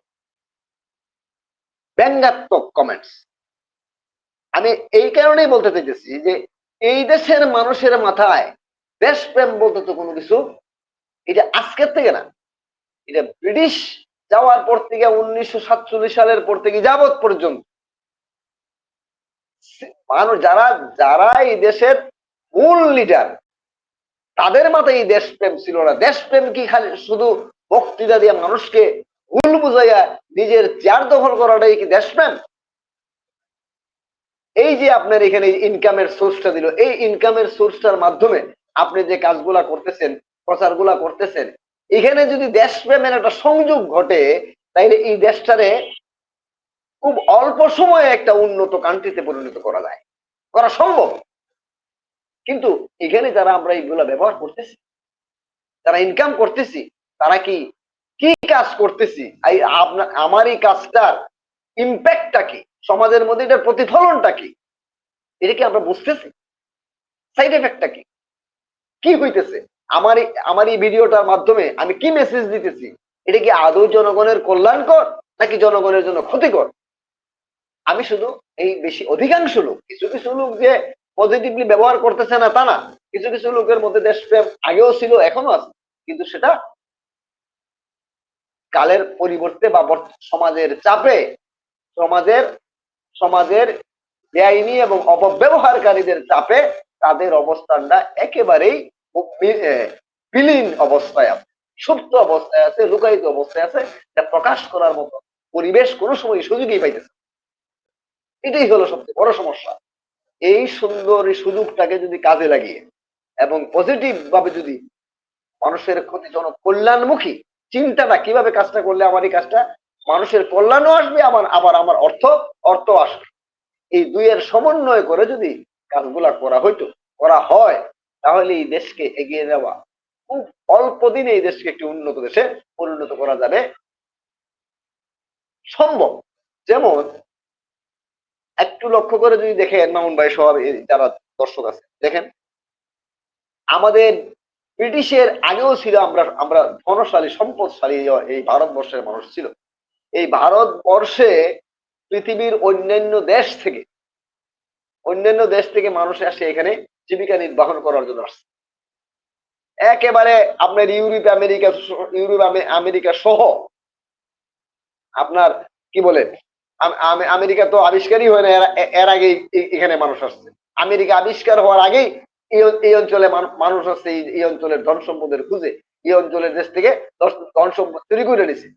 Speaker 2: ব্যঙ্গাত্মক কমেন্টস। আমি এই কারণেই বলতে চাইতেছি যে এই দেশের মানুষের মাথায় দেশপ্রেম বলতে তো কোনো কিছু এটা আজকের থেকে না, এটা ব্রিটিশ যাওয়ার পর থেকে 1947 সালের পর থেকে যাবৎ পর্যন্ত মানুষ যারা যারা এই দেশের মূল লিডার তাদের মাথায় এই দেশপ্রেম ছিল না। দেশপ্রেম কি খালি শুধু বক্তৃতা দিয়ে মানুষকে ভুল বুঝাইয়া নিজের চেয়ার দখল করাটাই কি দেশপ্রেম? এই যে আপনার এখানে ইনকামের সোর্সটা দিল, এই ইনকামের সোর্সটার মাধ্যমে আপনি যে কাজগুলা করতেছেন, প্রচারগুলা করতেছেন, এখানে যদি দেশপ্রেমের একটা সংযোগ ঘটে তাইলে এই দেশটারে খুব অল্প সময়ে একটা উন্নত কান্ট্রিতে পরিণত করা যায়, করা সম্ভব। কিন্তু এখানে যারা আমরা এইগুলা ব্যবহার করতেছি, যারা ইনকাম করতেছি, তারা কি কি কাজ করতেছি, আমার এই কাজটার ইম্প্যাক্টটা কি, সমাজের মধ্যে এটার প্রতিফলনটা কি, এটা কি আমরা বুঝতেছি? সাইড এফেক্টটা কি, কি হইতেছে আমার এই ভিডিওটার মাধ্যমে আমি কি মেসেজ দিতেছি, এটা কি আদৌ জনগণের কল্যাণকর নাকি জনগণের জন্য ক্ষতিকর? আমি শুধু এই বেশি অধিকাংশ লোক, কিছু কিছু লোক যে পজিটিভলি ব্যবহার করতেছে না তা না, কিছু কিছু লোকের মধ্যে দেশপ্রেম আগেও ছিল এখনো আছে, কিন্তু সেটা কালের পরিবর্তে বা সমাজের চাপে, সমাজের সমাজের বেআইনি এবং অপব্যবহারকারীদের চাপে তাদের অবস্থানটা একেবারেই বিলীন অবস্থায় আছে, সুপ্ত অবস্থায় আছে, লুকায়িত অবস্থায় আছে, যা প্রকাশ করার মতো পরিবেশ কোনো সময় সুযোগই পাইতেছে। এটাই হলো সবচেয়ে বড় সমস্যা। এই সুন্দর এই সুযোগটাকে যদি কাজে লাগিয়ে এবং পজিটিভ ভাবে যদি মানুষের ক্ষতিজনক কল্যাণমুখী চিন্তাটা কিভাবে কাজটা করলে আমার এই কাজটা মানুষের কল্যাণও আসবে, আবার আমার অর্থ আসবে, এই দুইয়ের সমন্বয় করে যদি কাজগুলা করা হয় তাহলে এই দেশকে এগিয়ে যাওয়া খুব অল্প দিনে এই দেশকে একটি উন্নত দেশে পরিণত করা যাবে সম্ভব। যেমন একটু লক্ষ্য করে যদি দেখেন মামুন ভাই সহ যারা দর্শক আছে, দেখেন আমাদের ব্রিটিশের আগেও ছিল আমরা ধনশালী সম্পদশালী এই ভারতবর্ষের মানুষ ছিল। এই ভারতবর্ষে পৃথিবীর অন্যান্য দেশ থেকে মানুষ আসে এখানে জীবিকা নির্বাহন করার জন্য আসছে। একেবারে আপনার ইউরোপ আমেরিকা সহ আপনার কি বলে আমেরিকা তো আবিষ্কারই হয় না, এর আগেই এখানে মানুষ আসছে। আমেরিকা আবিষ্কার হওয়ার আগেই এই অঞ্চলে মানুষ আসছে এই অঞ্চলের ধন সম্পদের খুঁজে, এই অঞ্চলের দেশ থেকে ধন সম্পদ চুরি করে নিছে।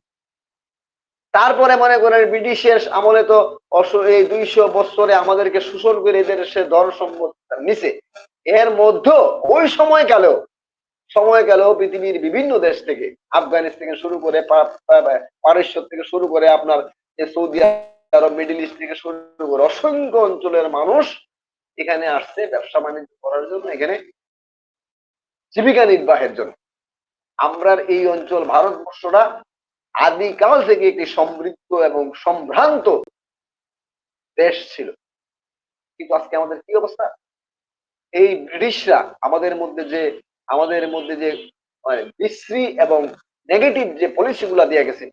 Speaker 2: তারপরে মনে করেন ব্রিটিশের আমলে তো এই 200 বছরে আমাদেরকে শোষণ করে এদের সে ধন সম্পদ নিছে। এর মধ্যে ওই সময়কালেও পৃথিবীর বিভিন্ন দেশ থেকে, আফগানিস্তান থেকে শুরু করে পারস্য থেকে শুরু করে আপনার সৌদি আরব, মিডল ইস্ট থেকে শুরু করে অসংখ্য অঞ্চলের মানুষ এখানে আসছে ব্যবসা বাণিজ্য করার জন্য, এখানে জীবিকা নির্বাহের জন্য। আমরা এই অঞ্চল ভারতবর্ষটা আদিকাল থেকে একটি সমৃদ্ধ এবং সম্ভ্রান্ত দেশ ছিল। কিন্তু আজকে আমাদের কি অবস্থা? এই ব্রিটিশরা আমাদের মধ্যে যে বিশ্রী এবং নেগেটিভ যে পলিসি গুলা দিয়ে গেছে,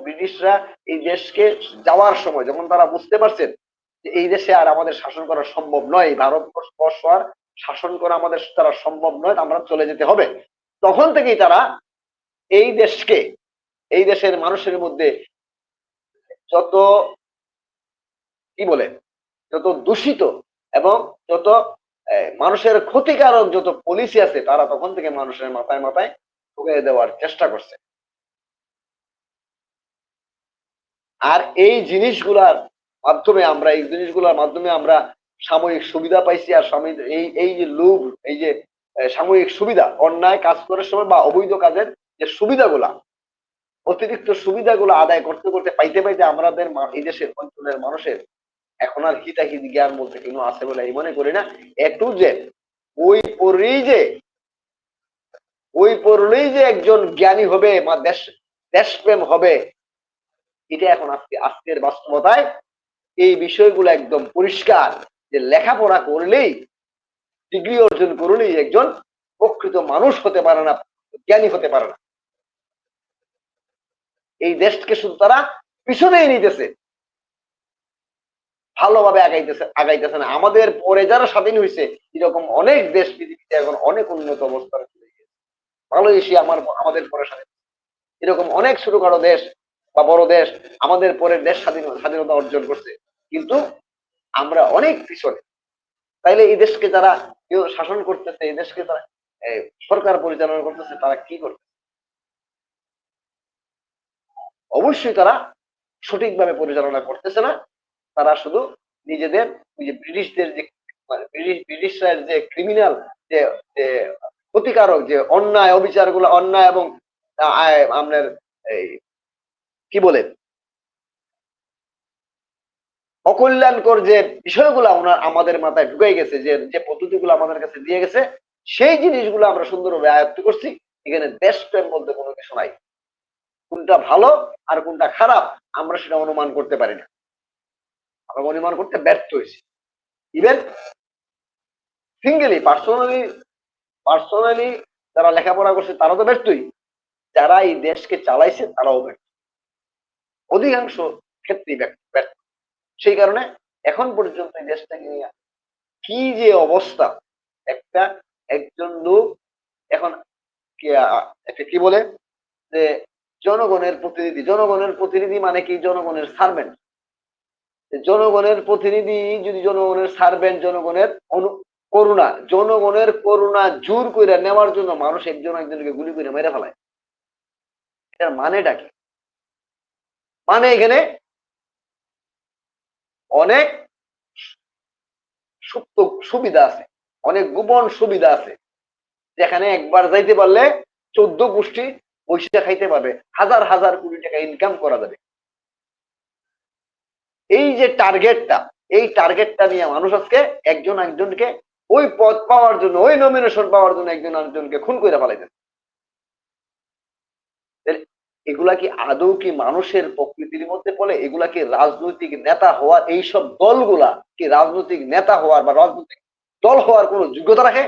Speaker 2: ব্রিটিশরা এই দেশকে যাওয়ার সময় যখন তারা বুঝতে পারছেন যে এই দেশে আর আমাদের শাসন করা সম্ভব নয়, ভারতবর্ষ আর শাসন করা আমাদের দ্বারা সম্ভব নয়, আমরা চলে যেতে হবে। তখন থেকেই তারা এই দেশকে, এই দেশের মানুষের মধ্যে যত কি বলে, যত দূষিত এবং যত মানুষের ক্ষতিকারক যত পলিসি আছে, তারা তখন থেকে মানুষের মাথায় মাথায় ঢুকিয়ে দেওয়ার চেষ্টা করছে। আর এই জিনিসগুলোর মাধ্যমে আমরা সাময়িক সুবিধা পাইছি। আর এই এই যে লোভ, এই যে সাময়িক সুবিধা, অন্যায় কাজ করার সময় বা অবৈধ কাজের যে সুবিধাগুলা, অতিরিক্ত সুবিধাগুলো আদায় করতে করতে পাইতে পাইতে আমাদের এই দেশের অঞ্চলের মানুষের এখন আর হিতাহিত জ্ঞান বলতে কোনো আছে বলে আমি মনে করি না। একটু যে ওই পড়লেই যে একজন জ্ঞানী হবে বা দেশপ্রেম হবে, এটা এখন আজকের বাস্তবতায় এই বিষয়গুলো একদম পরিষ্কার যে লেখাপড়া করলেই, ডিগ্রি অর্জন করলেই একজন প্রকৃত মানুষ হতে পারে না, জ্ঞানী হতে পারে না। এই দেশকে শুধু তারা পিছনেই নিতেছে, ভালোভাবে আগাইতেছে না। আমাদের পরে যারা স্বাধীন হয়েছে, এরকম অনেক দেশ পৃথিবীতে এখন অনেক উন্নত অবস্থানে চলে গেছে। মালয়েশিয়া আমাদের পরে স্বাধীন, এরকম অনেক ছোটখাটো দেশ বা বড় দেশ আমাদের পরে দেশ স্বাধীনতা অর্জন করছে, কিন্তু আমরা অনেক পিছনে। তাইলে এই দেশকে যারা কেউ শাসন করতেছে, এই দেশকে তারা সরকার পরিচালনা করতেছে, তারা কি করতেছে? অবশ্যই তারা সঠিকভাবে পরিচালনা করতেছে না। তারা শুধু নিজেদের ওই যে ব্রিটিশদের যে, মানে ব্রিটিশরা যে ক্রিমিনাল, যে যে ক্ষতিকারক যে অন্যায় অবিচার গুলো, অন্যায় এবং আপনার এই কি বলে অকল্যাণকর যে বিষয়গুলো আমাদের মাথায় ঢুকে গেছে, যে যে পদ্ধতিগুলো আমাদের কাছে দিয়ে গেছে, সেই জিনিসগুলো আমরা সুন্দরভাবে আয়ত্ত করছি। এখানে দেশপ্রেম বলতে কোনো কিছু নাই। কোনটা ভালো আর কোনটা খারাপ আমরা সেটা অনুমান করতে পারি না, আমরা অনুমান করতে ব্যর্থ হয়েছি। ইভেন পার্সোনালি যারা লেখাপড়া করছে তারা তো ব্যর্থই, যারা এই দেশকে চালাইছে তারাও ব্যর্থ, অধিকাংশ ক্ষেত্রেই ব্যর্থ। সেই কারণে এখন পর্যন্ত এই দেশটাকে নিয়ে কি যে অবস্থা, একটা একজন লোক এখন একটা কি বলে যে জনগণের প্রতিনিধি মানে কি? জনগণের সার্ভেন্ট। জনগণের প্রতিনিধি যদি জনগণের সার্ভেন্ট, জনগণের করুণা জোর করে নেওয়ার জন্য মানুষ একজনকে গুলি করে মেরে ফেলায়, এটার মানেটা কি? মানে এখানে অনেক সুপ্ত সুবিধা আছে, অনেক গোপন সুবিধা আছে, যেখানে একবার যাইতে পারলে 14 গোষ্ঠী পয়সা খাইতে পারবে, হাজার হাজার কোটি টাকা ইনকাম করা যাবে। এই যে টার্গেটটা নিয়ে মানুষ আজকে একজনকে ওই পদ পাওয়ার জন্য, ওই নমিনেশন পাওয়ার জন্য একজনকে খুন করে ফেলাইতেন। এগুলা কি আদৌ কি মানুষের প্রকৃতির মধ্যে পড়ে? এগুলা কি রাজনৈতিক নেতা হওয়ার, এইসব দলগুলা কি রাজনৈতিক নেতা হওয়ার বা রাজনৈতিক দল হওয়ার কোন যোগ্যতা রাখে?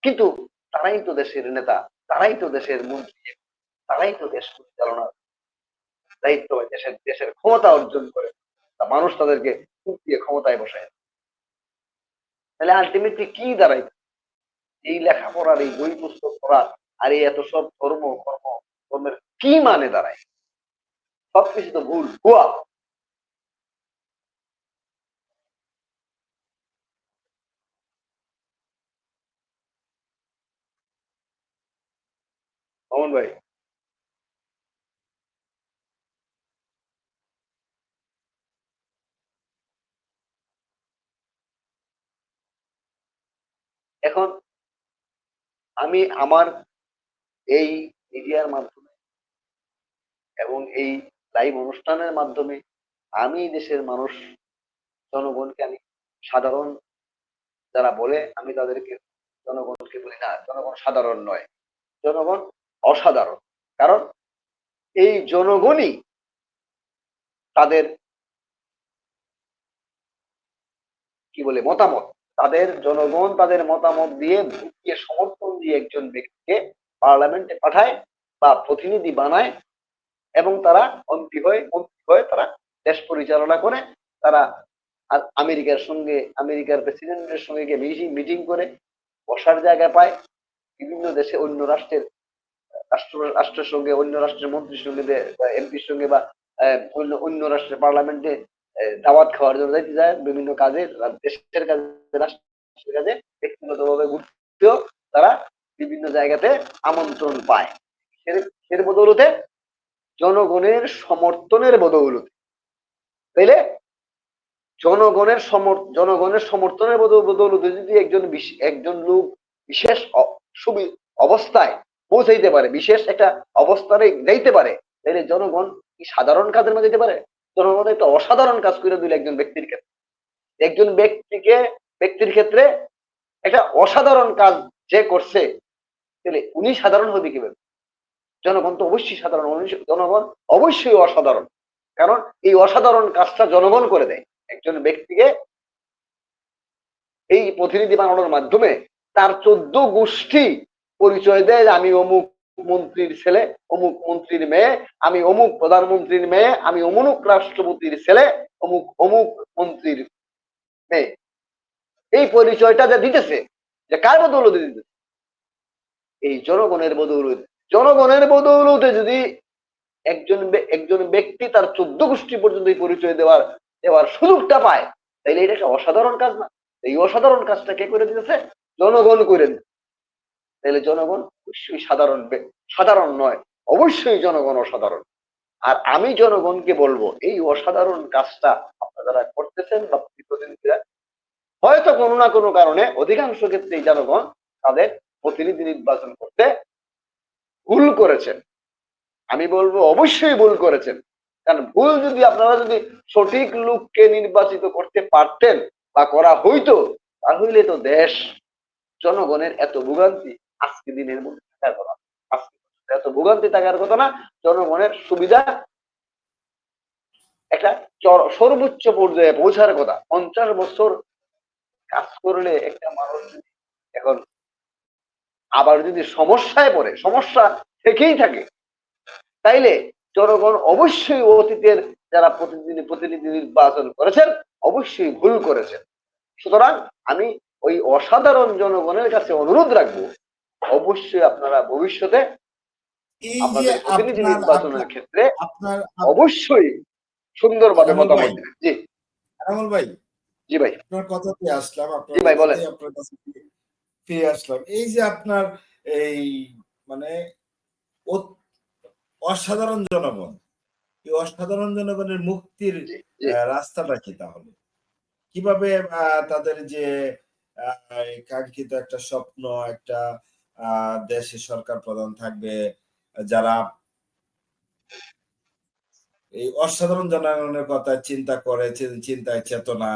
Speaker 2: কিন্তু তারাই তো দেশের নেতা, তারাই তো দেশের মন্ত্রী, তারাই তো দেশ পরিচালনার দায়িত্ব, দেশের ক্ষমতা অর্জন করে, তা মানুষ তাদেরকে দিয়ে ক্ষমতায় বসায়। তাহলে আলটিমেটলি কি দাঁড়ায়? এই লেখাপড়ার, এই বই পুস্তক পড়া আর এই এত সব কর্মের কি মানে দাঁড়ায়? সবকিছু তো ভুল, ভুয়া। অমন ভাই, এখন আমি আমার এই মিডিয়ার মাধ্যমে এবং এই লাইভ অনুষ্ঠানের মাধ্যমে আমি দেশের মানুষ, জনগণকে আমি সাধারণ যারা বলে, আমি তাদেরকে জনগণকে বলি না, জনগণ সাধারণ নয়, জনগণ অসাধারণ। কারণ এই জনগণই তাদের কি বলে মতামত, জনগণ তাদের মতামত দিয়ে ভোটকে সমর্থন দিয়ে একজন ব্যক্তিকে পার্লামেন্টে পাঠায় বা প্রতিনিধি বানায়, এবং তারা মন্ত্রী হয়ে তারা দেশ পরিচালনা করে, তারা আর আমেরিকার প্রেসিডেন্টের সঙ্গে গিয়ে মিটিং করে বসার জায়গা পায়। বিভিন্ন দেশে অন্য রাষ্ট্রের সঙ্গে, অন্য রাষ্ট্রের মন্ত্রীর সঙ্গে, এমপির সঙ্গে, বা অন্য অন্য রাষ্ট্রের পার্লামেন্টে দাওয়াত খাওয়ার জন্য যাইতে যায়, বিভিন্ন কাজে, দেশের কাজে, রাষ্ট্রের কাজে, ব্যক্তিগতভাবে ঘুরতেও তারা বিভিন্ন জায়গাতে আমন্ত্রণ পায়। এর বদৌলতে, জনগণের সমর্থনের বদৌলতে, তাইলে জনগণের সমর্থনের বদৌলতে যদি একজন লোক বিশেষ অবস্থায় পৌঁছাইতে পারে, বিশেষ একটা অবস্থানে যাইতে পারে, তাহলে জনগণ কি সাধারণ কাজের মধ্যে যেতে পারে? জনগণ একটা অসাধারণ কাজ করে দিল একজন ব্যক্তির ক্ষেত্রে। একজন ব্যক্তির ক্ষেত্রে একটা অসাধারণ কাজ যে করছে, তাহলে উনি সাধারণ হবে কিভাবে? জনগণ তো অবশ্যই সাধারণ, জনগণ অবশ্যই অসাধারণ। কারণ এই অসাধারণ কাজটা জনগণ করে দেয়। একজন ব্যক্তিকে এই প্রতিনিধি বানানোর মাধ্যমে তার 14 গোষ্ঠী পরিচয় দেয়, আমি অমুক মন্ত্রীর ছেলে, অমুক মন্ত্রীর মেয়ে, আমি অমুক প্রধানমন্ত্রীর মেয়ে, আমি অমুক রাষ্ট্রপতির ছেলে, অমুক অমুক মন্ত্রীর মেয়ে। এই পরিচয়টা যে দিতেছে, যে কার বদৌলতে দিতেছে? এই জনগণের বদৌলতে। জনগণের বদৌলতে যদি একজন ব্যক্তি তার 14 গোষ্ঠী পর্যন্ত এই পরিচয় দেওয়ার সুযোগটা পায়, তাইলে এটা একটা অসাধারণ কাজ না? এই অসাধারণ কাজটা কে করে দিতেছে? জনগণ করে দিতেছে। তাহলে জনগণ অবশ্যই সাধারণ নয়, অবশ্যই জনগণ অসাধারণ। আর আমি জনগণকে বলবো, এই অসাধারণ কাজটা আপনারা করতেছেন, বা প্রতিনিধিরা হয়তো কোনো না কোনো কারণে, অধিকাংশ ক্ষেত্রেই জনগণ তাদের প্রতিনিধি নির্বাচন করতে ভুল করেছেন। আমি বলবো অবশ্যই ভুল করেছেন। কারণ আপনারা যদি সঠিক লোককে নির্বাচিত করতে পারতেন বা করা হইতো, তাহলে তো দেশ, জনগণের এত ভোগান্তি আজকে দিনের মধ্যে থাকার কথা, আজকে এত ভোগান্তি থাকার কথা না। জনগণের সুবিধা একটা সর্বোচ্চ পর্যায়ে পৌঁছার কথা। 50 বছর কাজ করলে একটা মানুষ এখন আবার যদি সমস্যায় পড়ে, সমস্যা থেকেই থাকে, তাইলে জনগণ অবশ্যই অতীতের যারা প্রতিনিধি নির্বাচন করেছেন অবশ্যই ভুল করেছেন। সুতরাং আমি ওই অসাধারণ জনগণের কাছে অনুরোধ রাখবো, অবশ্যই আপনারা ভবিষ্যতে
Speaker 1: এই যে
Speaker 2: আপনাদের প্রতিনিধি নির্বাচনের ক্ষেত্রে
Speaker 1: আপনার
Speaker 2: অবশ্যই সুন্দরভাবে
Speaker 1: এনামুল ভাই,
Speaker 2: মতামত দিবেন। জি
Speaker 1: এনামুল ভাই,
Speaker 2: জি ভাই,
Speaker 1: আপনার কথাতে আসলাম,
Speaker 2: জি ভাই বলেন।
Speaker 1: আপনার কাছে ফিরে আসলাম। এই যে আপনার এই মানে অসাধারণ জনগণ, এই অসাধারণ জনগণের মুক্তির
Speaker 2: জি জি
Speaker 1: রাস্তাটা কি তাহলে? কিভাবে তাদের যে কাঙ্ক্ষিত একটা স্বপ্ন, একটা দেশে সরকার প্রধান থাকবে, যারা এই অসাধারণ জনগণের কথা চিন্তা করে, চিন্তায় চেতনা,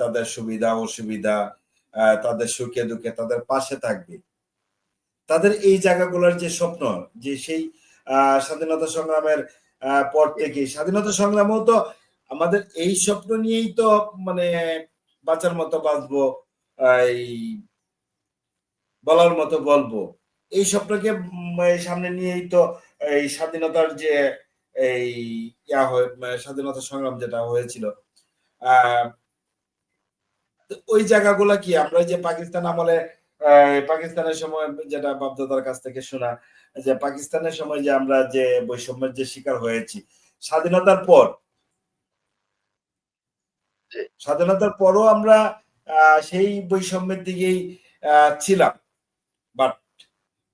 Speaker 1: তাদের সুবিধা অসুবিধা, তাদের সুখে দুঃখে তাদের পাশে থাকবে, তাদের এই জায়গাগুলোর যে স্বপ্ন, যে সেই স্বাধীনতা সংগ্রামের পর থেকে, স্বাধীনতা সংগ্রামও তো আমাদের এই স্বপ্ন নিয়েই তো মানে বাঁচার মতো বাঁচবো, এই বলার মতো বলবো, এই স্বপ্নকে সামনে নিয়েই তো এই স্বাধীনতার যে এই স্বাধীনতা সংগ্রাম যেটা হয়েছিল, আহ ওই জায়গাগুলা কি আমরা যে পাকিস্তান আমলে, পাকিস্তানের সময় যেটা বাপদাদার কাছ থেকে শোনা, যে পাকিস্তানের সময় যে আমরা যে বৈষম্যের যে শিকার হয়েছি, স্বাধীনতার পর, স্বাধীনতার পরও আমরা সেই বৈষম্যের দিকেই ছিলাম। বাট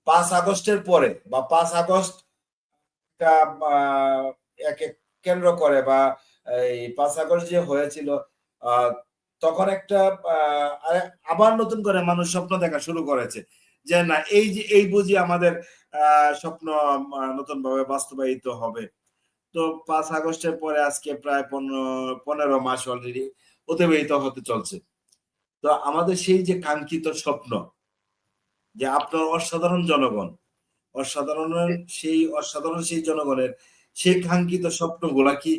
Speaker 1: 5 আগস্টের পরে, বা 5 আগস্ট একে কেন্দ্র করে, বা এই 5 আগস্ট যে হয়েছিল, তখন একটা আবার নতুন করে মানুষ স্বপ্ন দেখা শুরু করেছে, যে না, এই যে এই বুঝি আমাদের স্বপ্ন নতুন ভাবে বাস্তবায়িত হবে। তো 5 আগস্টের পরে আজকে প্রায় 15 মাস অলরেডি অতিবাহিত হতে চলছে। তো আমাদের সেই যে কাঙ্ক্ষিত স্বপ্ন, যে আপনার অসাধারণ জনগণ, অসাধারণ সেই জনগণের সেই কাঙ্ক্ষিত স্বপ্নগুলা কি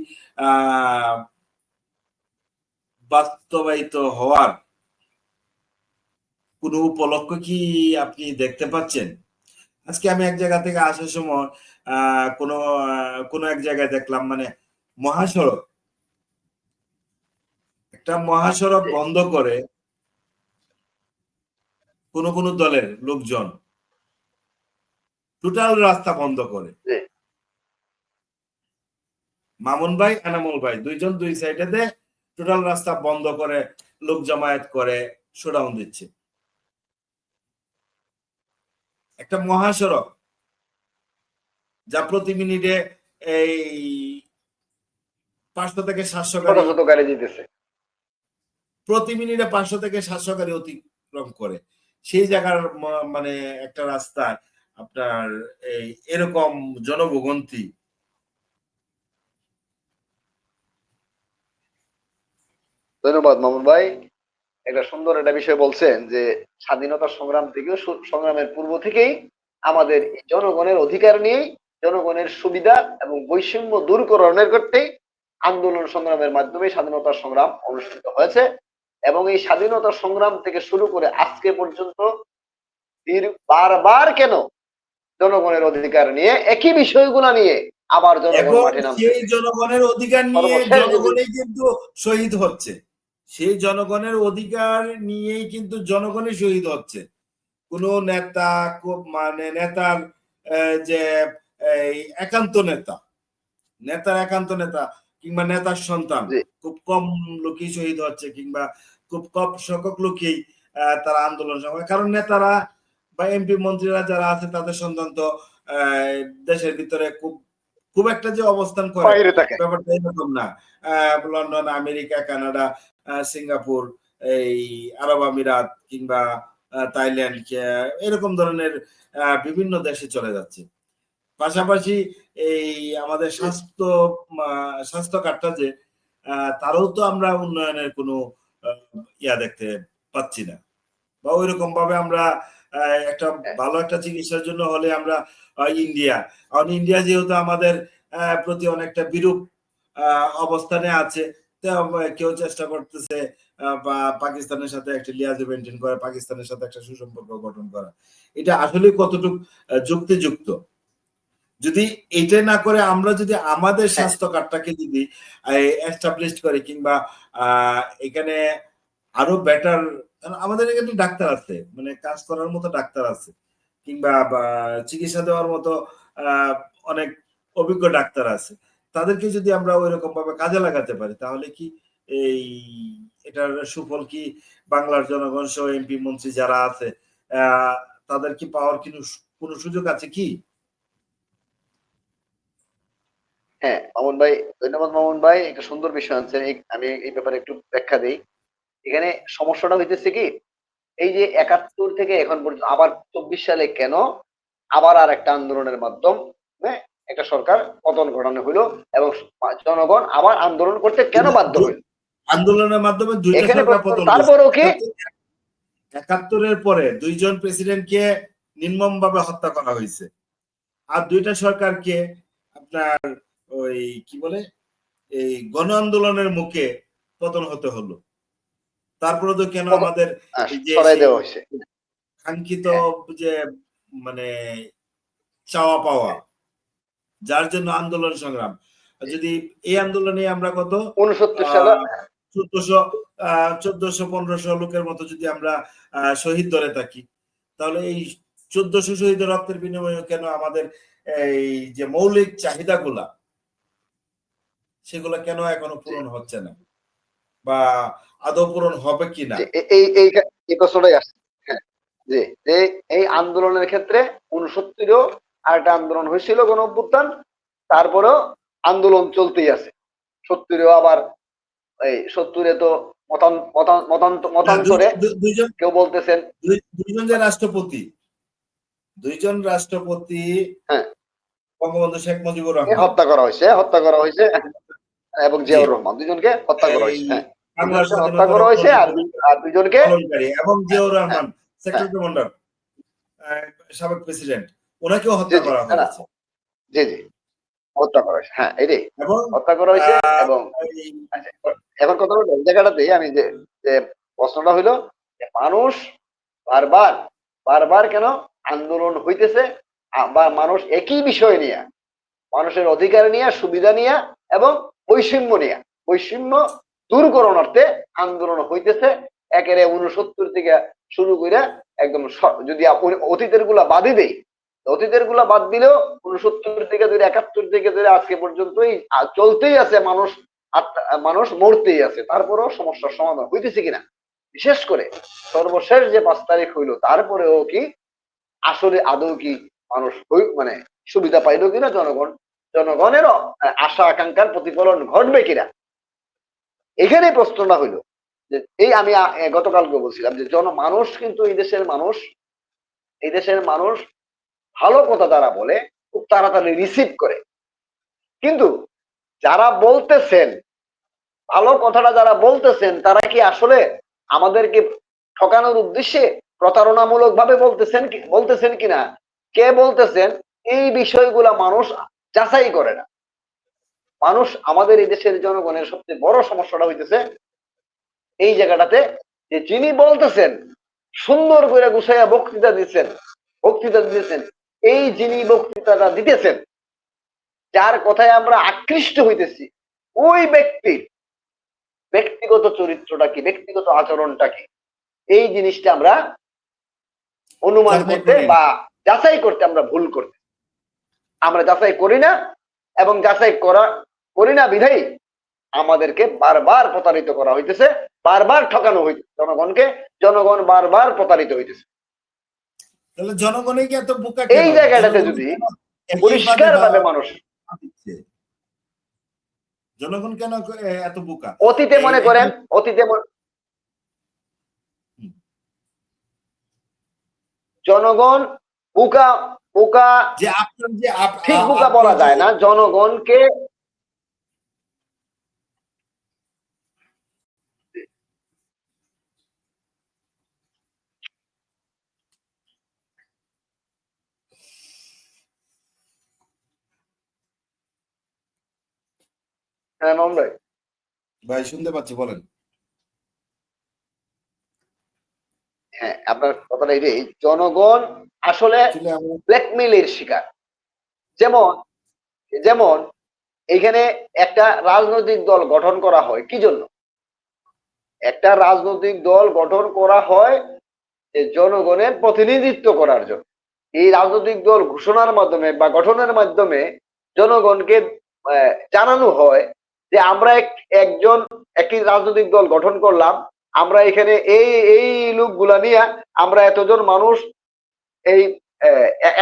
Speaker 1: বাস্তবায়িত হওয়ার কোন উপলক্ষ কি আপনি দেখতে পাচ্ছেন? আজকে আমি এক জায়গা থেকে আসার সময় কোনো এক জায়গায় দেখলাম, মানে মহাসড়ক, একটা মহাসড়ক বন্ধ করে কোন কোন দলের লোকজন টোটাল রাস্তা বন্ধ করে,
Speaker 2: জি
Speaker 1: মামুন ভাই এনামুল ভাই দুইজন দুই সাইডে টোটাল রাস্তা বন্ধ করে লোক জমায়েত করে শোডাউন দিচ্ছে। একটা মহাসড়ক যা প্রতি মিনিটে এই 500 থেকে 700
Speaker 2: শত
Speaker 1: গাড়ি,
Speaker 2: শত গাড়ি যেতেছে।
Speaker 1: প্রতি মিনিটে 500 থেকে 700 গাড়ি অতিক্রম করে, সেই জায়গার মানে একটা রাস্তায় আপনার এই এরকম জনভোগান্তি।
Speaker 2: ধন্যবাদ মামুন ভাই, একটা সুন্দর একটা বিষয় বলছেন যে স্বাধীনতা সংগ্রাম থেকেও সংগ্রামের পূর্ব থেকেই আমাদের এই জনগণের অধিকার নিয়েই, জনগণের সুবিধা এবং বৈষম্য দূরকরণের করতেই আন্দোলন সংগ্রামের মাধ্যমে স্বাধীনতা সংগ্রাম অনুষ্ঠিত হয়েছে। এবং এই স্বাধীনতা সংগ্রাম থেকে শুরু করে আজকে পর্যন্ত বারবার কেন জনগণের অধিকার নিয়ে একই বিষয়গুলো নিয়ে আবার জনগণ
Speaker 1: এবং
Speaker 2: মাঠে নামছে।
Speaker 1: সেই জনগণের অধিকার নিয়ে
Speaker 2: সর্বশেষ যদি
Speaker 1: জনগণই কিন্তু শহীদ হচ্ছে, সেই জনগণের অধিকার নিয়েই কিন্তু জনগণই শহীদ হচ্ছে। কোন নেতা মানে নেতার যে এই একান্ত নেতা, নেতার একান্ত নেতা কিংবা নেতার সন্তান
Speaker 2: জি
Speaker 1: খুব কম লোকই শহীদ হচ্ছে, কিংবা খুব কম সংখ্যক লোকই তারা আন্দোলন সংগ্রাম, কারণ নেতারা বা এমপি মন্ত্রীরা যারা আছে তাদের সন্তান তো দেশের ভিতরে খুব খুব একটা যে অবস্থান করে
Speaker 2: বাইরে থাকে।
Speaker 1: ব্যাপারটা এরকম না। লন্ডন, আমেরিকা, কানাডা, সিঙ্গাপুর, এই আরব আমিরাত কিংবা থাইল্যান্ড এরকম ধরনের বিভিন্ন দেশে চলে যাচ্ছে। পাশাপাশি এই আমাদের স্বাস্থ্য কার্ডটা যে তারও তো আমরা উন্নয়নের কোনো ইয়া দেখতে পাচ্ছি না, বা ওই রকম ভাবে আমরা একটা ভালো একটা চিকিৎসার জন্য হলে আমরা ইন্ডিয়া, কারণ ইন্ডিয়া যেহেতু আমাদের প্রতি অনেকটা বিরূপ অবস্থানে আছে, তো কেউ চেষ্টা করতেছে বা পাকিস্তানের সাথে একটা লিয়াজে মেনটেন করা, পাকিস্তানের সাথে একটা সুসম্পর্ক গঠন করা। এটা আসলে কতটুকু যুক্তিযুক্ত? যদি এটা না করে আমরা যদি আমাদের স্বাস্থ্য কার্ডটাকে যদি এস্টাবলিশ করি, কিংবা এখানে আরো বেটার, আমাদের এখানে ডাক্তার আছে, মানে কাজ করার মতো ডাক্তার আছে, কিংবা চিকিৎসা দেওয়ার মতো অনেক অভিজ্ঞ ডাক্তার আছে, তাদেরকে যদি আমরা ওই রকম ভাবে কাজে লাগাতে পারি, তাহলে কি এই এটার সুফল কি বাংলার জনগণ সহ এমপি মন্ত্রী যারা আছে তাদের কি পাওয়ার কোনো সুযোগ আছে কি?
Speaker 2: হ্যাঁ মামুন ভাই, ধন্যবাদ মামুন ভাই, একটা সুন্দর বিষয় আনছেন। আমি এই ব্যাপারে একটু ব্যাখ্যা দিই। এখানে সমস্যাটা হইতেছে কি, এই যে 71 থেকে এখন পর্যন্ত আবার 24 সালে কেন আবার আর একটা আন্দোলনের মাধ্যমে একটা সরকার পতন ঘটানো হইলো এবং জনগণ আবার আন্দোলন করতে কেন বাধ্য হইল?
Speaker 1: আন্দোলনের মাধ্যমে দুইটা
Speaker 2: এখানে
Speaker 1: সরকার পতন
Speaker 2: তারপরেও কি
Speaker 1: 71-এর পরে দুইজন প্রেসিডেন্টকে নির্মম ভাবে হত্যা করা হয়েছে, আর দুইটা সরকারকে আপনার ওই কি বলে এই গণ আন্দোলনের মুখে পতন হতে হলো। তারপরে তো কেন আমাদের এই যে
Speaker 2: সরাই
Speaker 1: সেই
Speaker 2: দেওয়া হয়েছে।
Speaker 1: কাঙ্ক্ষিত যে মানে চাওয়া পাওয়া, যার জন্য আন্দোলন সংগ্রাম, যদি এই আন্দোলনে আমরা কত
Speaker 2: 69 সালে
Speaker 1: 1400-1500 লোকের মতো যদি আমরা শহীদ ধরে থাকি, তাহলে এই 1400 শহীদের রক্তের বিনিময়ে কেন আমাদের এই যে মৌলিক চাহিদাগুলা সেগুলা কেন এখনো পূরণ হচ্ছে না, বা আদৌ পূরণ হবে কিনা?
Speaker 2: এই এই এই প্রশ্নটাই আসছে। হ্যাঁ জি, যে এই আন্দোলনের ক্ষেত্রে 69-এও আরেকটা আন্দোলন হয়েছিল, গণ অভ্যুত্থান, তারপরেও আন্দোলন চলতেই আছে। 70-এও আবার এই 70-এ তো মতান্তরে কেউ বলতেছেন
Speaker 1: দুইজন যে রাষ্ট্রপতি, দুইজন রাষ্ট্রপতি
Speaker 2: হ্যাঁ
Speaker 1: বঙ্গবন্ধু শেখ মুজিবুর রহমান
Speaker 2: হত্যা করা হয়েছে এবং জিয়াউর রহমান, দুজনকে হত্যা করা হয়েছে। হ্যাঁ হত্যা করা হয়েছে, আর দুজনকে
Speaker 1: এবং জিয়াউর রহমান
Speaker 2: হ্যাঁ
Speaker 1: সেক্টর কমান্ডার, সাবেক প্রেসিডেন্ট, ওনাকেও হত্যা করা হয়েছে।
Speaker 2: জি জি হত্যা করা হয়েছে। হ্যাঁ এটাই
Speaker 1: এবং
Speaker 2: হত্যা করা হয়েছে। এবং এখন কথা হলো এই জায়গাটাতে আমি যে প্রশ্নটা হইলো মানুষ বারবার বারবার কেন আন্দোলন হইতেছে, বা মানুষ একই বিষয় নিয়ে, মানুষের অধিকার নিয়ে, সুবিধা নিয়ে এবং বৈষম্য নিয়ে, বৈষম্য দূরকরণার্থে আন্দোলন হইতেছে। একেবারে 69 থেকে শুরু করে একদম যদি অতীতের গুলা বাদই দেই, অতীতের গুলা বাদ দিলেও 69 থেকে ধরে 71 থেকে ধরে আজকে পর্যন্তই চলতেই আছে, মানুষ মরতেই আছে, তারপরেও সমস্যার সমাধান হইতেছে কিনা। বিশেষ করে সর্বশেষ যে 5 তারিখ হইলো, তারপরেও কি আসলে আদৌ কি মানুষ মানে সুবিধা পাইলো কিনা, জনগণেরও আশা আকাঙ্ক্ষার প্রতিফলন ঘটবে কিনা, এখানে প্রশ্নটা হইলো। যে এই আমি গতকালকে বলছিলাম যে মানুষ কিন্তু এই দেশের মানুষ ভালো কথা যারা বলে খুব তাড়াতাড়ি রিসিভ করে, কিন্তু যারা বলতেছেন ভালো কথাটা, যারা বলতেছেন, তারা কি আসলে আমাদেরকে ঠকানোর উদ্দেশ্যে প্রতারণামূলক ভাবে বলতেছেন কিনা, কে বলতেছেন, এই বিষয়গুলা মানুষ যাচাই করে না। মানুষ, আমাদের এই দেশের জনগণের সবচেয়ে বড় সমস্যাটা হইতেছে এই জায়গাটাতে, যে যিনি বলতেছেন সুন্দর করে গুছাইয়া বক্তৃতা দিতেছেন, এই যিনি বক্তৃতাটা দিতেছেন, যার কথায় আমরা আকৃষ্ট হইতেছি, ওই ব্যক্তির ব্যক্তিগত চরিত্রটা কি, ব্যক্তিগত আচরণটা কি, এই জিনিসটা আমরা অনুমান করতে বা যাচাই করতে আমরা ভুল করতে, আমরা যাচাই করি না, এবং যাচাই করি না বিধায় আমাদেরকে বারবার প্রতারিত করা হইতেছে, বারবার ঠকানো হইতেছে জনগণকে, জনগণ বারবার প্রতারিত হইতেছে।
Speaker 1: তাহলে জনগণে কি এত বোকা?
Speaker 2: এই জায়গাটাতে যদি পরিষ্কার ভাবে মানুষ,
Speaker 1: জনগণ কেন এত বোকা?
Speaker 2: অতীতে মনে করেন, জনগণ বোকা বোকা
Speaker 1: যে আপনার যে
Speaker 2: ঠিক বোকা বলা যায় না, জনগণকে হ্যাঁ মামুন ভাই,
Speaker 1: ভাই শুনতে পাচ্ছি, বলেন।
Speaker 2: হ্যাঁ আপনার কথাটা এটাই, জনগণ আসলে ব্ল্যাকমেইলের শিকার। যেমন যেমন এখানে একটা রাজনৈতিক দল গঠন করা হয় কি জন্য? একটা রাজনৈতিক দল গঠন করা হয় যে জনগণের প্রতিনিধিত্ব করার জন্য। এই রাজনৈতিক দল ঘোষণার মাধ্যমে বা গঠনের মাধ্যমে জনগণকে জানানো হয় যে আমরা একটি রাজনৈতিক দল গঠন করলাম, আমরা এখানে এই এই লোকগুলা নিয়ে আমরা এতজন মানুষ, এই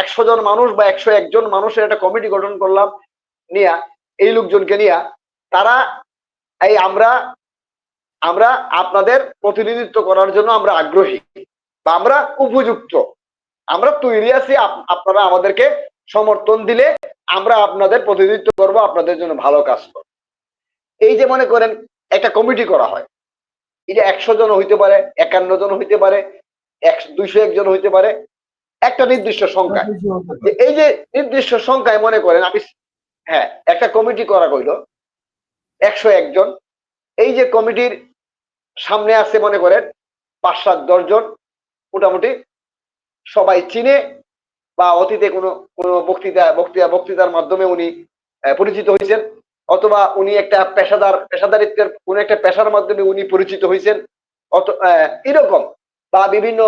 Speaker 2: 100 জন মানুষ বা 101 জন মানুষের একটা কমিটি গঠন করলাম, নিয়া এই লোকজনকে নিয়া তারা এই আমরা আপনাদের প্রতিনিধিত্ব করার জন্য আমরা আগ্রহী বা আমরা উপযুক্ত, আমরা তৈরি আছি, আপনারা আমাদেরকে সমর্থন দিলে আমরা আপনাদের প্রতিনিধিত্ব করব, আপনাদের জন্য ভালো কাজ করব। এই যে মনে করেন একটা কমিটি করা হয়, এটা 100 জন হইতে পারে, 51 জন হইতে পারে, 201 জন হইতে পারে, একটা নির্দিষ্ট সংখ্যায়। এই যে নির্দিষ্ট সংখ্যায় মনে করেন আমি, হ্যাঁ একটা কমিটি করা হইল 101 জন, এই যে কমিটির সামনে আছে মনে করেন 5-7 10 জন, মোটামুটি সবাই চিনে বা অতীতে কোনো কোনো বক্তৃতার মাধ্যমে উনি পরিচিত হয়েছেন, অথবা উনি একটা পেশাদারিত্বের কোন একটা পেশার মাধ্যমে উনি পরিচিত হয়েছেন, এরকম, বা বিভিন্ন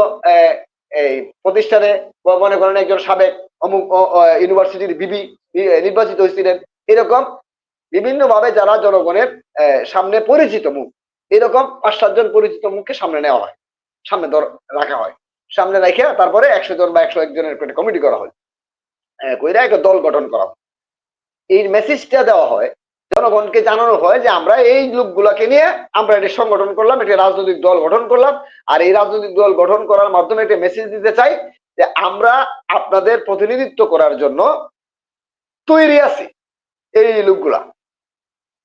Speaker 2: এই প্রতিষ্ঠানে মনে করেন একজন সাবেক অমুক ইউনিভার্সিটির বিবি নির্বাচিত হয়েছিলেন, এরকম বিভিন্ন ভাবে যারা জনগণের সামনে পরিচিত মুখ, এরকম 5-7 জন পরিচিত মুখকে সামনে নেওয়া হয়, সামনে রাখা হয়, সামনে রেখে তারপরে 100 জন বা 101 জনের একটা কমিটি করা হয়, কইরা একটা দল গঠন করা হয়। এই মেসেজটা দেওয়া হয়, জনগণকে জানানো হয় যে আমরা এই লোকগুলাকে নিয়ে আমরা একটা সংগঠন করলাম, একটা রাজনৈতিক দল গঠন করলাম, আর এই রাজনৈতিক দল গঠন করার মাধ্যমে একটা মেসেজ দিতে চাই যে আমরা আপনাদের প্রতিনিধিত্ব করার জন্য তৈরি আছি, এই লোকগুলা।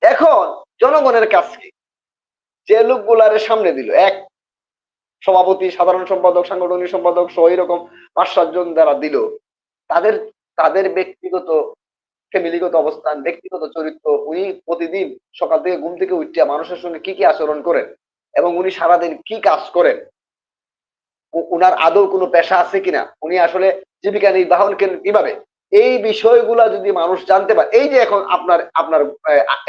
Speaker 2: এখন জনগণের কাজ কি? যে লোকগুলার সামনে দিল, এক সভাপতি, সাধারণ সম্পাদক, সাংগঠনিক সম্পাদক সহ এরকম 5-7 জন যারা দিল, তাদের ব্যক্তিগত ফ্যামিলিগত অবস্থান, ব্যক্তিগত চরিত্র, উনি প্রতিদিন সকাল থেকে ঘুম থেকে উঠিয়া মানুষের সঙ্গে কি কি আচরণ করেন এবং উনি সারাদিন কি কাজ করেন, উনার আদৌ কোনো পেশা আছে কিনা, উনি আসলে জীবিকা নির্বাহন কিভাবে, এই বিষয়গুলা যদি মানুষ জানতে পারে, এই যে এখন আপনার আপনার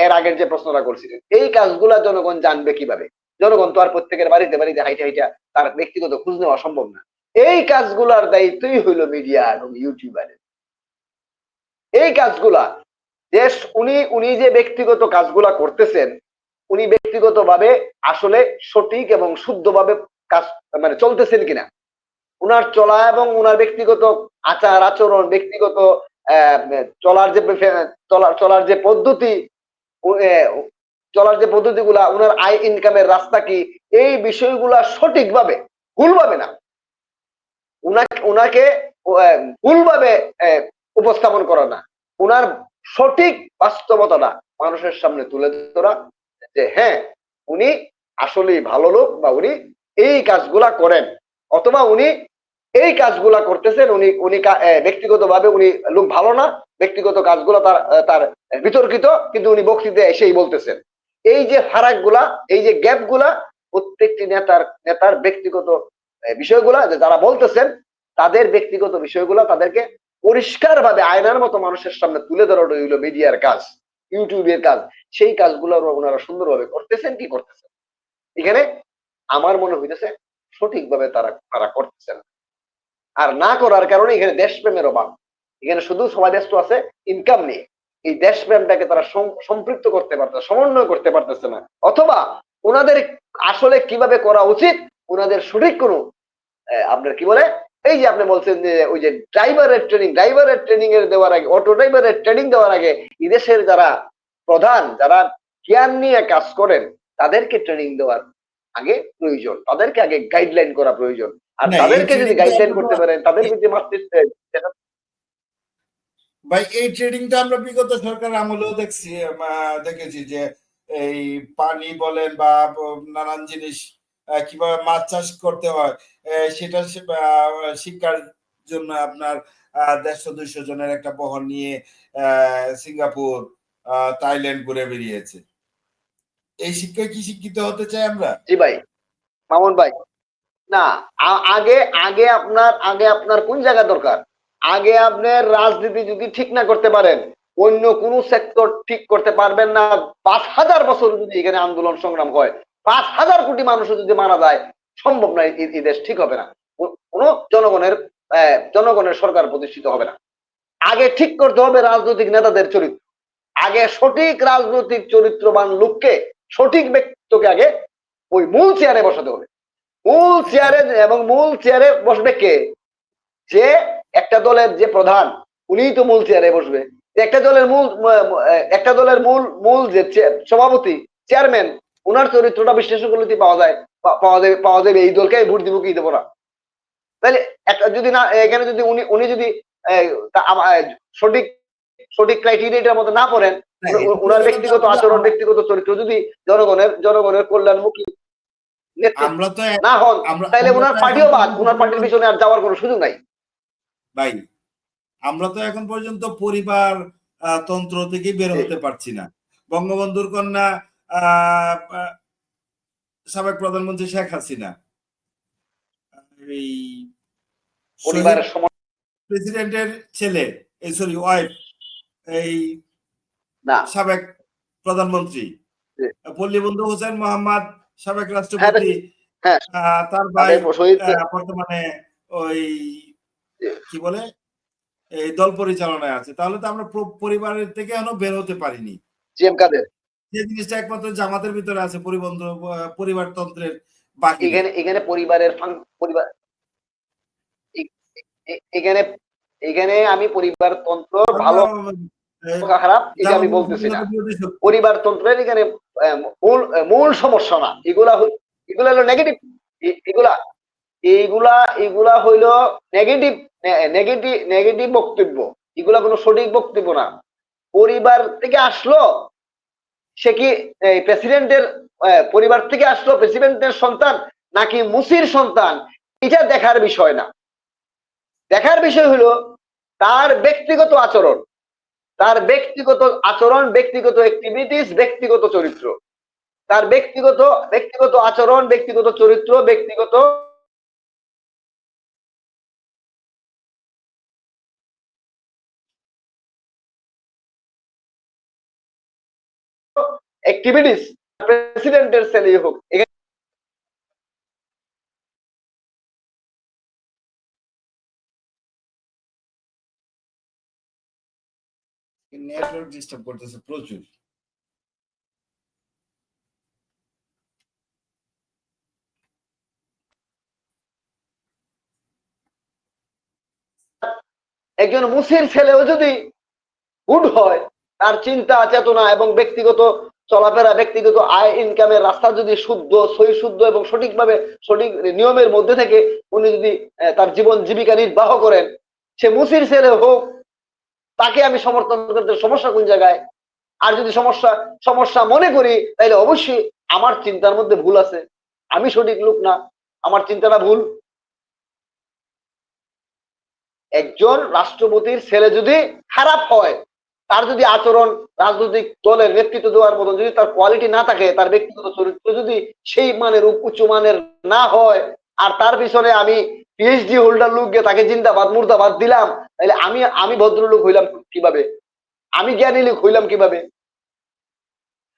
Speaker 2: এর আগের যে প্রশ্নটা করছিলেন, এই কাজগুলা জনগণ জানবে কিভাবে? জনগণ তো আর প্রত্যেকের বাড়িতে বাড়িতে হাইটা হাইটা তার ব্যক্তিগত খোঁজ নেওয়া সম্ভব না। এই কাজগুলার দায়িত্বই হইল মিডিয়া এবং ইউটিউবারের। এই কাজগুলা যে উনি উনি যে ব্যক্তিগত কাজগুলা করতেছেন, উনি ব্যক্তিগতভাবে আসলে সঠিক এবং শুদ্ধভাবে কাজ মানে চলতেছেন কিনা, উনার চলা এবং উনার ব্যক্তিগত আচার আচরণ, ব্যক্তিগত চলার যে চলার যে পদ্ধতি, চলার যে পদ্ধতিগুলা, উনার আয় ইনকামের রাস্তা কি, এই বিষয়গুলা সঠিকভাবে, ভুলভাবে না, উনাকে উনাকে ভুলভাবে উপস্থাপন করা না, উনার সঠিক বাস্তবতাটা মানুষের সামনে তুলে ধরা, যে হ্যাঁ উনি আসলেই ভালো লোক, বা উনি এই কাজগুলা করেন, অথবা উনি এই কাজগুলা করতেছেন, উনি উনি ব্যক্তিগতভাবে উনি লোক ভালো না, ব্যক্তিগত কাজগুলো তার তার বিতর্কিত, কিন্তু উনি বক্তৃতায় এসেই বলতেছেন। এই যে ফারাক গুলা, এই যে গ্যাপ গুলা, প্রত্যেকটি নেতার ব্যক্তিগত বিষয়গুলা যে যারা বলতেছেন, তাদের ব্যক্তিগত বিষয়গুলা তাদেরকে পরিষ্কার ভাবে আয়নার মতো মানুষের সামনে তুলে ধরা হইল মিডিয়ার কাজ, ইউটিউবের কাজ। সেই কাজগুলো ওনারা সুন্দরভাবে করতেছেন কি করতেছেন, এখানে আমার মনে হইতেছে সঠিকভাবে তারা তারা করতেছেন। আর না করার কারণে এখানে দেশপ্রেমের অভাব। এখানে শুধু সবাই ব্যস্ত আছে ইনকাম নিয়ে, এই দেশপ্রেমটাকে তারা সম্পৃক্ত করতে পারতেছে, সমন্বয় করতে পারতেছে না, অথবা ওনাদের আসলে কিভাবে করা উচিত, ওনাদের সঠিক কোনো আপনার কি বলে, এই যে আপনি বলছেন যে ওই যে ড্রাইভারের ট্রেনিং এর দেওয়ার আগে, অটো ড্রাইভারের ট্রেনিং দেওয়ার আগে এদেশের যারা প্রধান, যারা জ্ঞান নিয়ে কাজ করেন, তাদেরকে ট্রেনিং দেওয়ার আগে প্রয়োজন, তাদেরকে আগে গাইডলাইন করা প্রয়োজন। আর
Speaker 1: না এই
Speaker 2: তাদেরকে যদি
Speaker 1: ট্রেডিংটা
Speaker 2: গাইডলাইন
Speaker 1: আমরা
Speaker 2: করতে পারেন, তাদের যে
Speaker 1: ভাই এই ট্রেডিংটা আমরা বিগত সরকার আমলেও দেখেছি যে এই পানি বলেন বা নানান জিনিস কিভাবে মাছ চাষ করতে হয়, সেটা শিক্ষার জন্য আপনার 150-200 জনের একটা বহর নিয়ে সিঙ্গাপুর থাইল্যান্ড ঘুরে বেরিয়েছে। এই শিক্ষায় কি শিক্ষিত হতে চাই আমরা?
Speaker 2: জি ভাই, মামুন ভাই, না, আগে আপনার কোন জায়গা দরকার? আগে আপনার রাজনীতি যদি ঠিক না করতে পারেন, অন্য কোন সেক্টর ঠিক করতে পারবেন না। 5,000 বছর যদি এখানে আন্দোলন সংগ্রাম হয়, 5,000 কোটি মানুষ যদি মারা যায়, সম্ভব না, এই দেশ ঠিক হবে না, কোন জনগণের সরকার প্রতিষ্ঠিত হবে না। আগে ঠিক করতে হবে রাজনৈতিক নেতাদের চরিত্র, আগে সঠিক রাজনৈতিক চরিত্রবান লোককে, সঠিক ব্যক্তিকে আগে ওই মূল চেয়ারে বসাতে হবে। মূল চেয়ারে, এবং মূল চেয়ারে বসবে কে? যে একটা দলের যে প্রধান, উনিই তো মূল চেয়ারে বসবে। একটা দলের মূল যে সভাপতি, চেয়ারম্যান, উনার চরিত্রটা বিশ্লেষণ করলে পাওয়া যাবে এই দলকে ভোট দিব কি দেবো না। তাহলে একটা যদি না, এখানে যদি উনি যদি সঠিক সঠিক ক্রাইটেরিয়াটার মধ্যে না পড়েন, উনার ব্যক্তিগত আচরণ, ব্যক্তিগত চরিত্র যদি জনগণের কল্যাণমুখী
Speaker 1: আমরা তো
Speaker 2: না হন, তাইলে
Speaker 1: আমরা
Speaker 2: উনার
Speaker 1: তো
Speaker 2: পার্টিও বাদ, উনার পার্টির পিছনে আর যাওয়ার কোনো সুযোগ নাই।
Speaker 1: ভাই আমরা তো এখন পর্যন্ত পরিবার তন্ত্র থেকে বের হতে পারছি না। বঙ্গবন্ধুর কন্যা সাবেক প্রধানমন্ত্রী শেখ হাসিনা, এই
Speaker 2: পরিবারের
Speaker 1: প্রেসিডেন্টের ছেলে, এই সরি ওয়াইফ, এই
Speaker 2: না,
Speaker 1: সাবেক প্রধানমন্ত্রী পল্লীবন্ধু হোসেন মোহাম্মদ, সাবেক
Speaker 2: হ্যাঁ
Speaker 1: রাষ্ট্রপতি,
Speaker 2: হ্যাঁ,
Speaker 1: তার ভাই
Speaker 2: শহীদ
Speaker 1: বর্তমানে ওই কি বলে এই দল পরিচালনায় আছে। তাহলে তো আমরা পরিবারের থেকে এখনো বের হতে পারিনি।
Speaker 2: জিএম কাদের,
Speaker 1: যে জিনিসটা একমাত্র জামাতের ভিতরে আছে, পরিবারতন্ত্রের বাকি
Speaker 2: এখানে পরিবারের পরিবার, এখানে এখানে আমি পরিবারতন্ত্র ভালো খারাপ এটা আমি বলতেছি না। পরিবারতন্ত্রের এখানে মূল মূল সমস্যা না, এগুলা হলো নেগেটিভ, এগুলা এইগুলা এগুলা হইলো নেগেটিভ, নেগেটিভ বক্তব্য, এগুলা কোনো সঠিক বক্তব্য না। পরিবার থেকে আসলো, সে কি প্রেসিডেন্টের পরিবার থেকে আসলো, প্রেসিডেন্টের সন্তান নাকি মুসির সন্তান, এটা দেখার বিষয় না। দেখার বিষয় হলো তার ব্যক্তিগত আচরণ, ব্যক্তিগত অ্যাক্টিভিটিস, ব্যক্তিগত চরিত্র, তার ব্যক্তিগত আচরণ, ব্যক্তিগত চরিত্র, ব্যক্তিগত অ্যাক্টিভিটিস প্রেসিডেন্টের ছেলেই হোক,
Speaker 1: নেটওয়ার্ক ডিস্টার্ব করতেছে প্রচুর।
Speaker 2: একজন মুসির ছেলেও যদি গুড হয়, তার চিন্তা চেতনা এবং ব্যক্তিগত চলাফেরা, ব্যক্তিগত আয় ইনকামের রাস্তা যদি শুদ্ধ, সহি শুদ্ধ এবং সঠিকভাবে সঠিক নিয়মের মধ্যে থেকে উনি যদি তার জীবন জীবিকা নির্বাহ করেন, সে মুসির ছেলে হোক, তাকে আমি সমর্থন করতে, সমস্যা কোন জায়গায়? আর যদি সমস্যা মনে করি, তাহলে অবশ্যই আমার চিন্তার মধ্যে ভুল আছে, আমি সঠিক লোক না, আমার চিন্তাটা ভুল। একজন রাষ্ট্রপতির ছেলে যদি খারাপ হয়, তার যদি আচরণ রাজনৈতিক দলের নেতৃত্ব দেওয়ার মতো যদি তার কোয়ালিটি না থাকে, তার ব্যক্তিগত চরিত্র যদি সেই মানের উচ্চ মানের না হয়, আর তার পিছনে আমি পিএইচডি হোল্ডার লোক গিয়ে তাকে জিন্দাবাদ মুর্দাবাদ দিলাম, তাহলে আমি ভদ্রলোক হইলাম কিভাবে? আমি জ্ঞানী লোক হইলাম কিভাবে?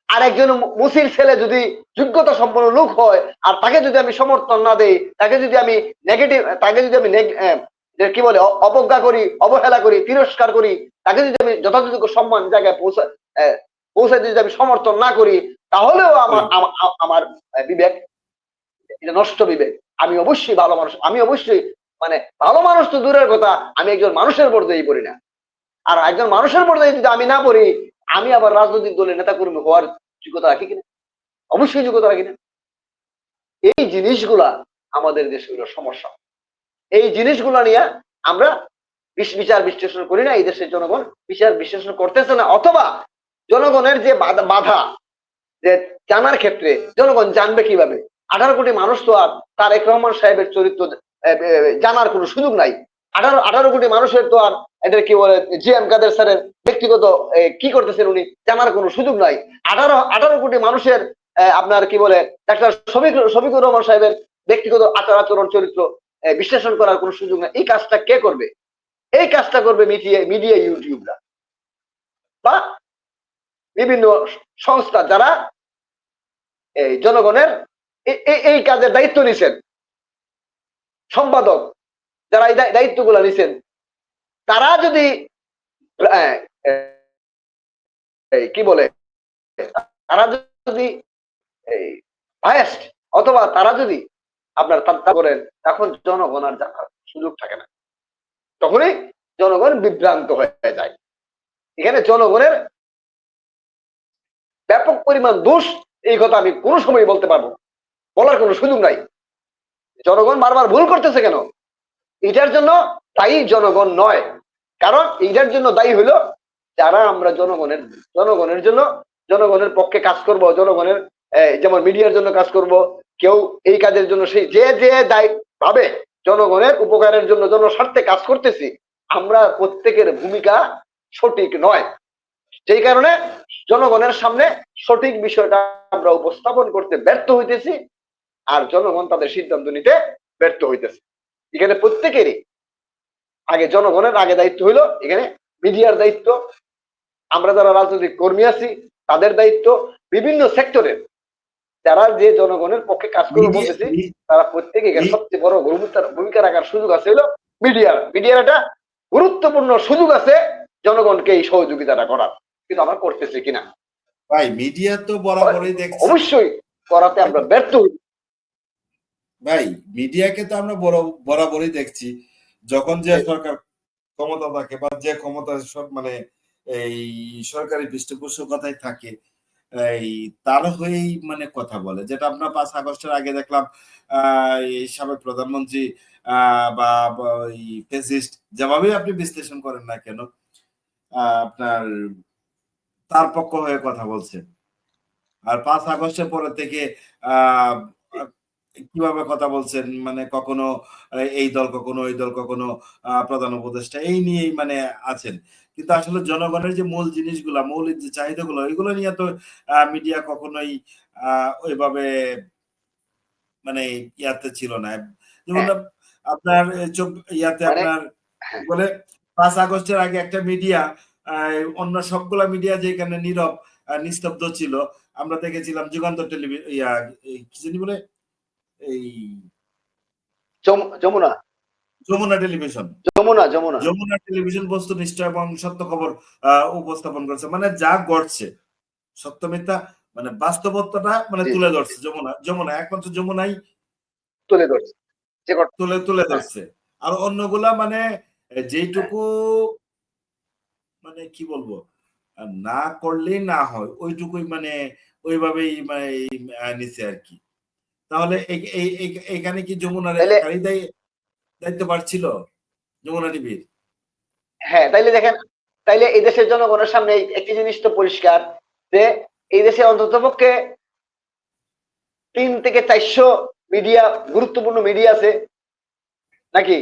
Speaker 2: আর একজন মুসির ছেলে যদি যোগ্যতা সম্পন্ন লোক হয়, আর তাকে যদি আমি সমর্থন না দেই, তাকে যদি আমি নেগেটিভ, তাকে যদি আমি কি বলে অবজ্ঞা করি, অবহেলা করি, তিরস্কার করি, তাকে যদি আমি যথাযথ সম্মান জায়গায় পৌঁছে যদি আমি সমর্থন না করি, তাহলেও আমার বিবেক, এটা নষ্ট বিবেক। আমি অবশ্যই ভালো মানুষ, আমি অবশ্যই মানে ভালো মানুষ তো দূরের কথা, আমি একজন মানুষের পর্যায়ে পড়ি না। আর একজন মানুষের পর্যায়ে যদি আমি না পড়ি, আমি আবার রাজনৈতিক দলের নেতা কর্মী হওয়ার যোগ্যতা রাখি কিনা? অবশ্যই যোগ্যতা রাখি না। এই জিনিসগুলা আমাদের দেশে হলো সমস্যা। এই জিনিসগুলা নিয়ে আমরা বিচার বিশ্লেষণ করি না, এই দেশের জনগণ বিচার বিশ্লেষণ করতেছে না, অথবা জনগণের যে বাধা, যে জানার ক্ষেত্রে জনগণ জানবে কিভাবে? 18 কোটি মানুষ তো আর তারেক রহমান সাহেবের চরিত্র জানার কোনো সুযোগ নাই। 18 কোটি মানুষের তো আর এটা কি বলে জি এম কাদের স্যারের ব্যক্তিগত কি করতেছেন উনি জানার কোনো সুযোগ নাই। 18 কোটি মানুষের আপনার কি বলে ডাক্তার শফিকুর রহমান সাহেবের ব্যক্তিগত আচরণ চরিত্র বিশ্লেষণ করার কোনো সুযোগ নাই। এই কাজটা কে করবে? এই কাজটা করবে মিডিয়া ইউটিউবরা বা বিভিন্ন সংস্থা, যারা এই জনগণের এই কাজের দায়িত্ব নিছেন, সম্পাদক যারা এই দায়িত্বগুলো নিছেন, তারা যদি কি বলে, তারা যদি বায়াসড অথবা তারা যদি আপনার ঠাট্টা করেন, তখন জনগণ আর জানার সুযোগ থাকে না, তখনই জনগণ বিভ্রান্ত হয়ে যায়। এখানে জনগণের ব্যাপক পরিমাণ দোষ, এই কথা আমি কোনো সময় বলতে পারবো, বলার কোনো সুযোগ নাই। জনগণ বারবার ভুল করতেছে কেন? এটার জন্য দায়ী জনগণ নয়, কারণ এটার জন্য দায়ী হলো যারা আমরা জনগণের জন্য, জনগণের পক্ষে কাজ করব, জনগণের যেমন মিডিয়ার জন্য কাজ করব, কেউ এই কাজের জন্য সেই যে দায়ী ভাবে জনগণের উপকারের জন্য জনস্বার্থে কাজ করতেছি, আমরা প্রত্যেকের ভূমিকা সঠিক নয়। সেই কারণে জনগণের সামনে সঠিক বিষয়টা আমরা উপস্থাপন করতে ব্যর্থ হইতেছি, আর জনগণ তাদের সিদ্ধান্ত নিতে ব্যর্থ হইতেছে। এখানে প্রত্যেকেরই আগে জনগণের আগে দায়িত্ব হইলো, এখানে মিডিয়ার দায়িত্ব, আমরা যারা রাজনৈতিক কর্মী আছি তাদের দায়িত্ব, বিভিন্ন সেক্টরের যারা যে জনগণের পক্ষে কাজ করে বলতেছি, তারা প্রত্যেকে এখানে সবচেয়ে বড় ভূমিকা রাখার সুযোগ আছে হলো মিডিয়ার একটা গুরুত্বপূর্ণ সুযোগ আছে জনগণকে এই সহযোগিতাটা করার, কিন্তু আমরা করতেছি কিনা?
Speaker 1: ভাই মিডিয়া তো বরাবরই দেখছি,
Speaker 2: অবশ্যই করাতে আমরা ব্যর্থ হই।
Speaker 1: ভাই মিডিয়াকে তো আমরা বরাবরই দেখছি, যখন যে সরকার ক্ষমতা থাকে বা যে ক্ষমতা সব মানে এই সরকারি পৃষ্ঠপোষকতায় থাকে, এই তার হয়েই মানে কথা বলে, যেটা আপনার 5 আগস্টের আগে দেখলাম এই সাবেক প্রধানমন্ত্রী বা ফেসিস্ট যেভাবে আপনি বিশ্লেষণ করেন না কেন, আপনার তার পক্ষ হয়ে কথা বলছে। আর 5 আগস্টের পরে থেকে কিভাবে কথা বলছেন, মানে কখনো এই দল, কখনো ওই দল, কখনো প্রধান উপদেষ্টা, এই নিয়েই মানে আছেন। কিন্তু আসলে জনগণের যে মূল জিনিসগুলা, মৌলিক যে চাহিদাগুলো, এগুলো নিয়ে তো মিডিয়া কখনোই ওইভাবে মানে ইয়াতে ছিল না। যেমন আপনার ইয়াতে আপনার বলে 5 আগস্টের আগে একটা মিডিয়া অন্য সবগুলা মিডিয়া যেখানে নীরব নিস্তব্ধ ছিল, আমরা দেখেছিলাম যুগান্তর টেলিভিশন, কি জানি বলে, এই
Speaker 2: যমুনা
Speaker 1: যমুনা টেলিভিশন,
Speaker 2: যমুনা যমুনা
Speaker 1: যমুনা টেলিভিশন বস্তুনিষ্ঠ এবং সত্য খবর উপস্থাপন করছে, মানে যা ঘটছে সত্য মিথ্যা মানে বাস্তবতাটা মানে
Speaker 2: জি
Speaker 1: তুলে ধরছে। যমুনা একমাত্র যমুনাই
Speaker 2: তুলে ধরছে যে
Speaker 1: তুলে
Speaker 2: হ্যাঁ
Speaker 1: ধরছে। আর অন্যগুলা মানে যেইটুকু মানে কি বলবো, না করলেই না হয় ওইটুকুই মানে ওইভাবেই মানে নিছে আর কি। তাহলে এখানে কি যমুনার
Speaker 2: তাইলে
Speaker 1: একারই দায়িত্ব পারছিল যমুনা টিভির?
Speaker 2: হ্যাঁ তাইলে দেখেন, তাইলে এই দেশের জনগণের সামনে একটি জিনিস তো পরিষ্কার যে এই দেশে অন্ততপক্ষে 3 থেকে 400 মিডিয়া, গুরুত্বপূর্ণ মিডিয়া আছে নাকি?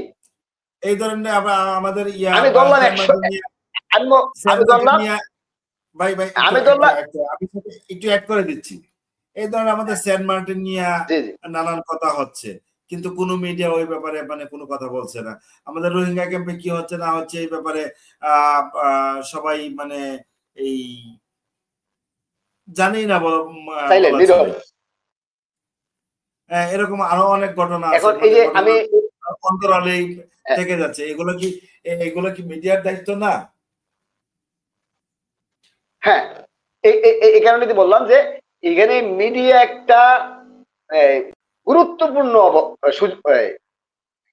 Speaker 1: এই ধরনের আমাদের
Speaker 2: আমি ধরলাম
Speaker 1: সেন
Speaker 2: 100,
Speaker 1: মার্টিন নিয়ে
Speaker 2: আমি
Speaker 1: সেন
Speaker 2: আমি
Speaker 1: মার্টিন
Speaker 2: ধরলাম
Speaker 1: নিয়ে ভাই একটু
Speaker 2: আমি
Speaker 1: একটু
Speaker 2: ধরলাম
Speaker 1: একটু আমি একটু অ্যাড করে দিচ্ছি। এই ধরনের আমাদের সেন্ট মার্টিন নিয়ে
Speaker 2: জি জি
Speaker 1: নানান কথা হচ্ছে, কিন্তু কোনো মিডিয়া ওই ব্যাপারে মানে কোনো কথা বলছে না। আমাদের রোহিঙ্গা ক্যাম্পে কি হচ্ছে না হচ্ছে এই ব্যাপারে সবাই মানে এই জানেই না
Speaker 2: সাইলেন্ট
Speaker 1: বলা
Speaker 2: নীরব।
Speaker 1: চলে। এরকম আরো অনেক ঘটনা আছে
Speaker 2: এখন এই
Speaker 1: মানে
Speaker 2: যে আমি
Speaker 1: ঘটনা অন্তরালেই থেকে যাচ্ছে। এগুলো কি মিডিয়ার দায়িত্ব না?
Speaker 2: হ্যাঁ এই কারণে বললাম যে এখানে মিডিয়া একটা এই, গুরুত্বপূর্ণ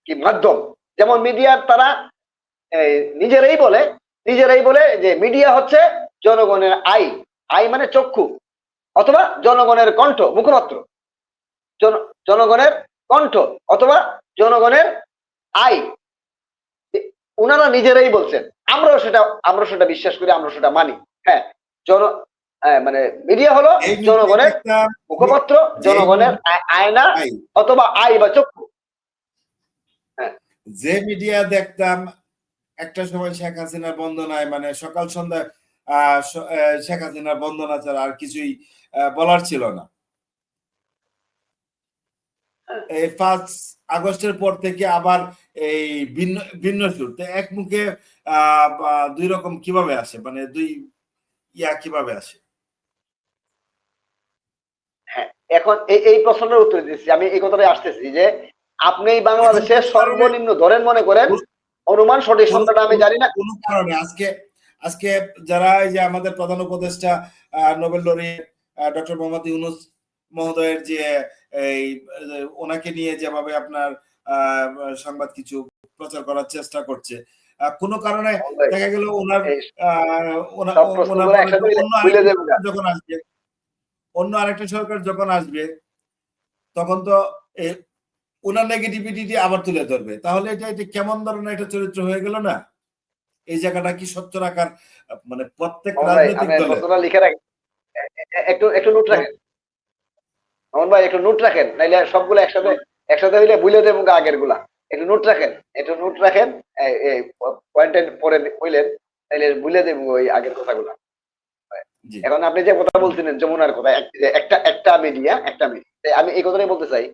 Speaker 2: কি মাধ্যম। যেমন মিডিয়ার তারা এই, নিজেরাই বলে যে মিডিয়া হচ্ছে জনগণের আই, আই মানে চক্ষু, অথবা জনগণের কণ্ঠ, মুখপাত্র, জনগণের কণ্ঠ অথবা জনগণের আই। ওনারা নিজেরাই বলছেন, আমরা সেটা বিশ্বাস করি, আমরা সেটা মানি। হ্যাঁ, জন মানে মিডিয়া হলো
Speaker 1: এই মিডিয়া
Speaker 2: জনগণের
Speaker 1: দেখতাম
Speaker 2: মুখপাত্র,
Speaker 1: যে
Speaker 2: জনগণের আয়না অথবা আই বা চক্ষু। হ্যাঁ
Speaker 1: যে মিডিয়া দেখতাম একটা সময় শেখ হাসিনার বন্দনায় মানে সকাল সন্ধ্যা শেখ হাসিনার বন্দনা ছাড়া আর কিছুই বলার ছিল না। এই 5 আগস্টের পর থেকে আবার এই ভিন্ন ভিন্ন সুর, তো এক মুখে দুই রকম কিভাবে আসে, মানে দুই কিভাবে আসে?
Speaker 2: হ্যাঁ, এখন এই প্রশ্নের উত্তর দিচ্ছি, আমি এই কথাটাই আসতেছি যে আপনি
Speaker 1: এখন
Speaker 2: বাংলাদেশের
Speaker 1: কোনো কারণে
Speaker 2: সর্বনিম্ন ধরেন, মনে করেন, অনুমান সঠিক
Speaker 1: কোনো
Speaker 2: সংখ্যাটা আমি জানি না।
Speaker 1: কোনো কারণে আজকে আজকে যারা এই যে আমাদের প্রধান উপদেষ্টা Nobel laureate doctor Mohammad Yunus মহোদয়ের যে এই ওনাকে নিয়ে যেভাবে আপনার সংবাদ কিছু প্রচার করার চেষ্টা করছে, কোনো কারণে দেখা গেল ওনার
Speaker 2: এই
Speaker 1: ওনার
Speaker 2: সব প্রশ্নগুলো
Speaker 1: পরে
Speaker 2: একসাথে
Speaker 1: অন্য
Speaker 2: মিলে
Speaker 1: আরেকটা
Speaker 2: যাবে না।
Speaker 1: সরকার যখন আসবে, অন্য আরেকটা সরকার যখন আসবে তখন তো ওনার নেগেটিভিটি আবার তুলে ধরবে। তাহলে এটা কেমন ধরনের একটা চরিত্র হয়ে গেল না? এই জায়গাটা কি স্বচ্ছ রাখার মানে প্রত্যেক
Speaker 2: মোহন ভাই,
Speaker 1: রাজনৈতিক
Speaker 2: আমি
Speaker 1: দলের
Speaker 2: প্রশ্নটা লিখে রাখেন, একটু একটু নোট রাখেন। মোহন ভাই একটু নোট রাখেন, নাইলে সবগুলো একসাথে একসাথে হইলে বুঝলে দেবো আগের গুলা। একটু নোট রাখেন, একটু নোট রাখেন, পয়েন্ট পরে হইলেন, তাইলে বুঝলে দেবো ওই আগের কথাগুলা।
Speaker 1: জি
Speaker 2: এখন আপনি যে কথা বলছিলেন যমুনার কথা, একটা মিডিয়া, আমি এই কথাটাই বলতে চাই।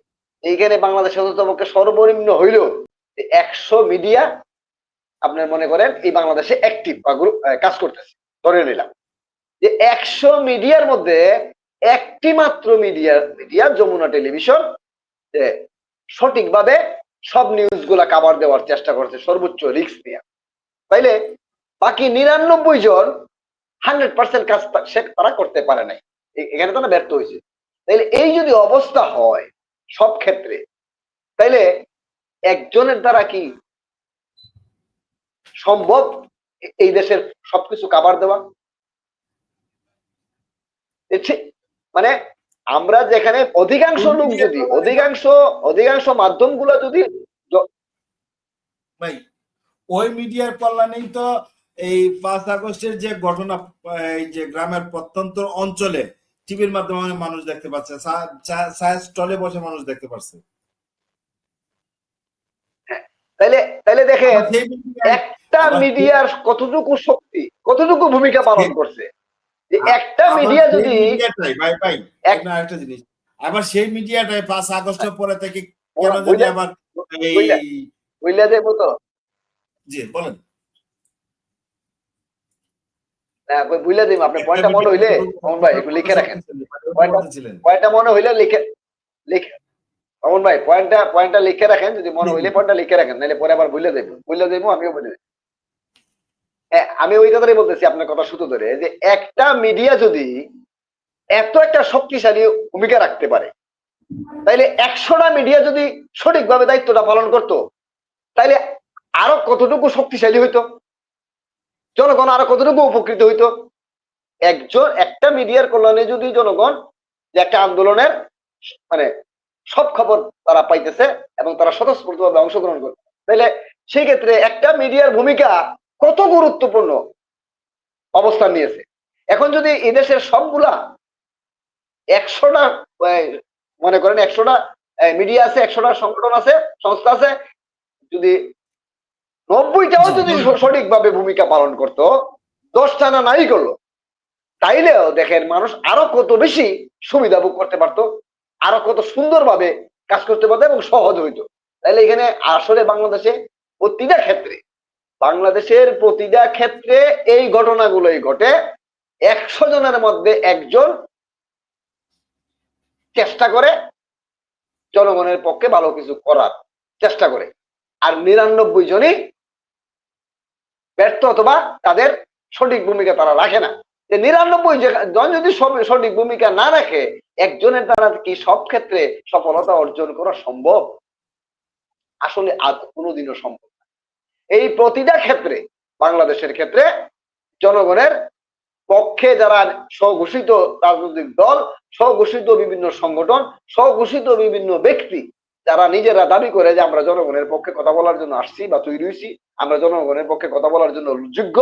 Speaker 2: এইখানে বাংলাদেশের অন্ততপক্ষে সর্বনিম্ন হইলেও 100 মিডিয়া আপনার মনে করেন এই বাংলাদেশে অ্যাক্টিভ বা গ্রুপ কাজ করতেছে, ধরে নিলাম যে 100 মিডিয়ার মধ্যে একটি মাত্র মিডিয়া যমুনা টেলিভিশন যে সঠিকভাবে সব নিউজ গুলা কাভার দেওয়ার চেষ্টা করছে সর্বোচ্চ রিস্ক নিয়ে। তাইলে বাকি 99 জন 100% কাজ তারা করতে পারে নাই, এখানে তারা ব্যর্থ হয়েছে। তাইলে এই যদি অবস্থা হয় সব ক্ষেত্রে, তাইলে একজনের দ্বারা কি সম্ভব এই দেশের সবকিছু কাভার দেওয়া? মানে আমরা যেখানে অধিকাংশ
Speaker 1: ওই
Speaker 2: লোক
Speaker 1: মিডিয়ার
Speaker 2: যদি
Speaker 1: কল্যাণে তো
Speaker 2: অধিকাংশ মাধ্যমগুলো যদি
Speaker 1: ভাই ওই মিডিয়ার কল্যাণেই তো এই 5 আগস্টের যে ঘটনা, এই যে গ্রামের প্রত্যন্ত অঞ্চলে টিভির মাধ্যমে মানুষ দেখতে পাচ্ছে, চায়ের স্টলে বসে মানুষ দেখতে পাচ্ছে।
Speaker 2: তাইলে তাইলে দেখেন
Speaker 1: আবার সেই মিডিয়ায়
Speaker 2: একটা
Speaker 1: আবার
Speaker 2: মিডিয়ার কতটুকু শক্তি, কতটুকু ভূমিকা পালন করছে, যে একটা
Speaker 1: আবার
Speaker 2: মিডিয়া
Speaker 1: সেই
Speaker 2: যদি
Speaker 1: মিডিয়াটাই ভাই
Speaker 2: এক
Speaker 1: এখানে আরেকটা জিনিস, আবার সেই মিডিয়াটাই 5 আগস্টের পরে থেকে কেন জানি আবার এই
Speaker 2: বুঝলে দেবো তো,
Speaker 1: জি বলেন
Speaker 2: বুঝলে দেবো আপনার
Speaker 1: একটা
Speaker 2: পয়েন্টটা মনে
Speaker 1: মিডিয়া
Speaker 2: হইলে মোহন ভাই একটু লিখে রাখেন।
Speaker 1: বলতেছিলেন।
Speaker 2: পয়েন্টটা মনে হইলে লিখে লিখে অমন ভাই পয়েন্টটা লিখে রাখেন, যদি মনে হইলে পয়েন্টটা লিখে রাখেন, নাহলে পরে আবার ভুলে যাইবো আমিও বলে দেব। হ্যাঁ, আমি ওই কথাটাই বলতেছি আপনার কথা সূত্র ধরে, যে একটা মিডিয়া যদি এত একটা শক্তিশালী ভূমিকা রাখতে পারে, তাইলে 100টা মিডিয়া যদি সঠিকভাবে দায়িত্বটা পালন করত, তাইলে আরো কতটুকু শক্তিশালী হইতো, জনগণ আরো কতটুকু উপকৃত হইতো। একটা মিডিয়ার কল্যাণে যদি জনগণ, যে একটা আন্দোলনের মানে সব খবর তারা পাইতেছে এবং তারা স্বতঃস্ফূর্তভাবে অংশগ্রহণ করে, তাহলে সেই ক্ষেত্রে একটা মিডিয়ার ভূমিকা কত গুরুত্বপূর্ণ অবস্থান নিয়েছে। এখন যদি এদেশের সবগুলা 100টা মনে করেন 100টা মিডিয়া আছে, 100টা সংগঠন আছে, সংস্থা আছে, যদি 90টাও যদি সঠিকভাবে ভূমিকা পালন করতো, 10টা না নাই করলো, তাইলেও দেখেন মানুষ আরো কত বেশি সুবিধা ভোগ করতে পারতো, আরো কত সুন্দরভাবে কাজ করতে পারতো এবং সহজ হইতো। তাইলে এখানে আসলে বাংলাদেশের প্রতিটা ক্ষেত্রে এই ঘটনাগুলোই ঘটে। 100 জনের মধ্যে একজন চেষ্টা করে জনগণের পক্ষে ভালো কিছু করার চেষ্টা করে, আর 99 জনই ব্যর্থ অথবা তাদের সঠিক ভূমিকা তারা রাখে না। 99 জন যদি সঠিক ভূমিকা না রাখে, একজনের দ্বারা কি সব ক্ষেত্রে সফলতা অর্জন করা সম্ভব? আসলে আজ কোনোদিনও সম্ভব না। এই প্রতিটা ক্ষেত্রে, বাংলাদেশের ক্ষেত্রে জনগণের পক্ষে যারা স্বঘোষিত রাজনৈতিক দল, স্বঘোষিত বিভিন্ন সংগঠন, স্বঘোষিত বিভিন্ন ব্যক্তি, যারা নিজেরা দাবি করে যে আমরা জনগণের পক্ষে কথা বলার জন্য আসছি বা তৈরি হয়েছি, আমরা জনগণের পক্ষে কথা বলার জন্য যোগ্য,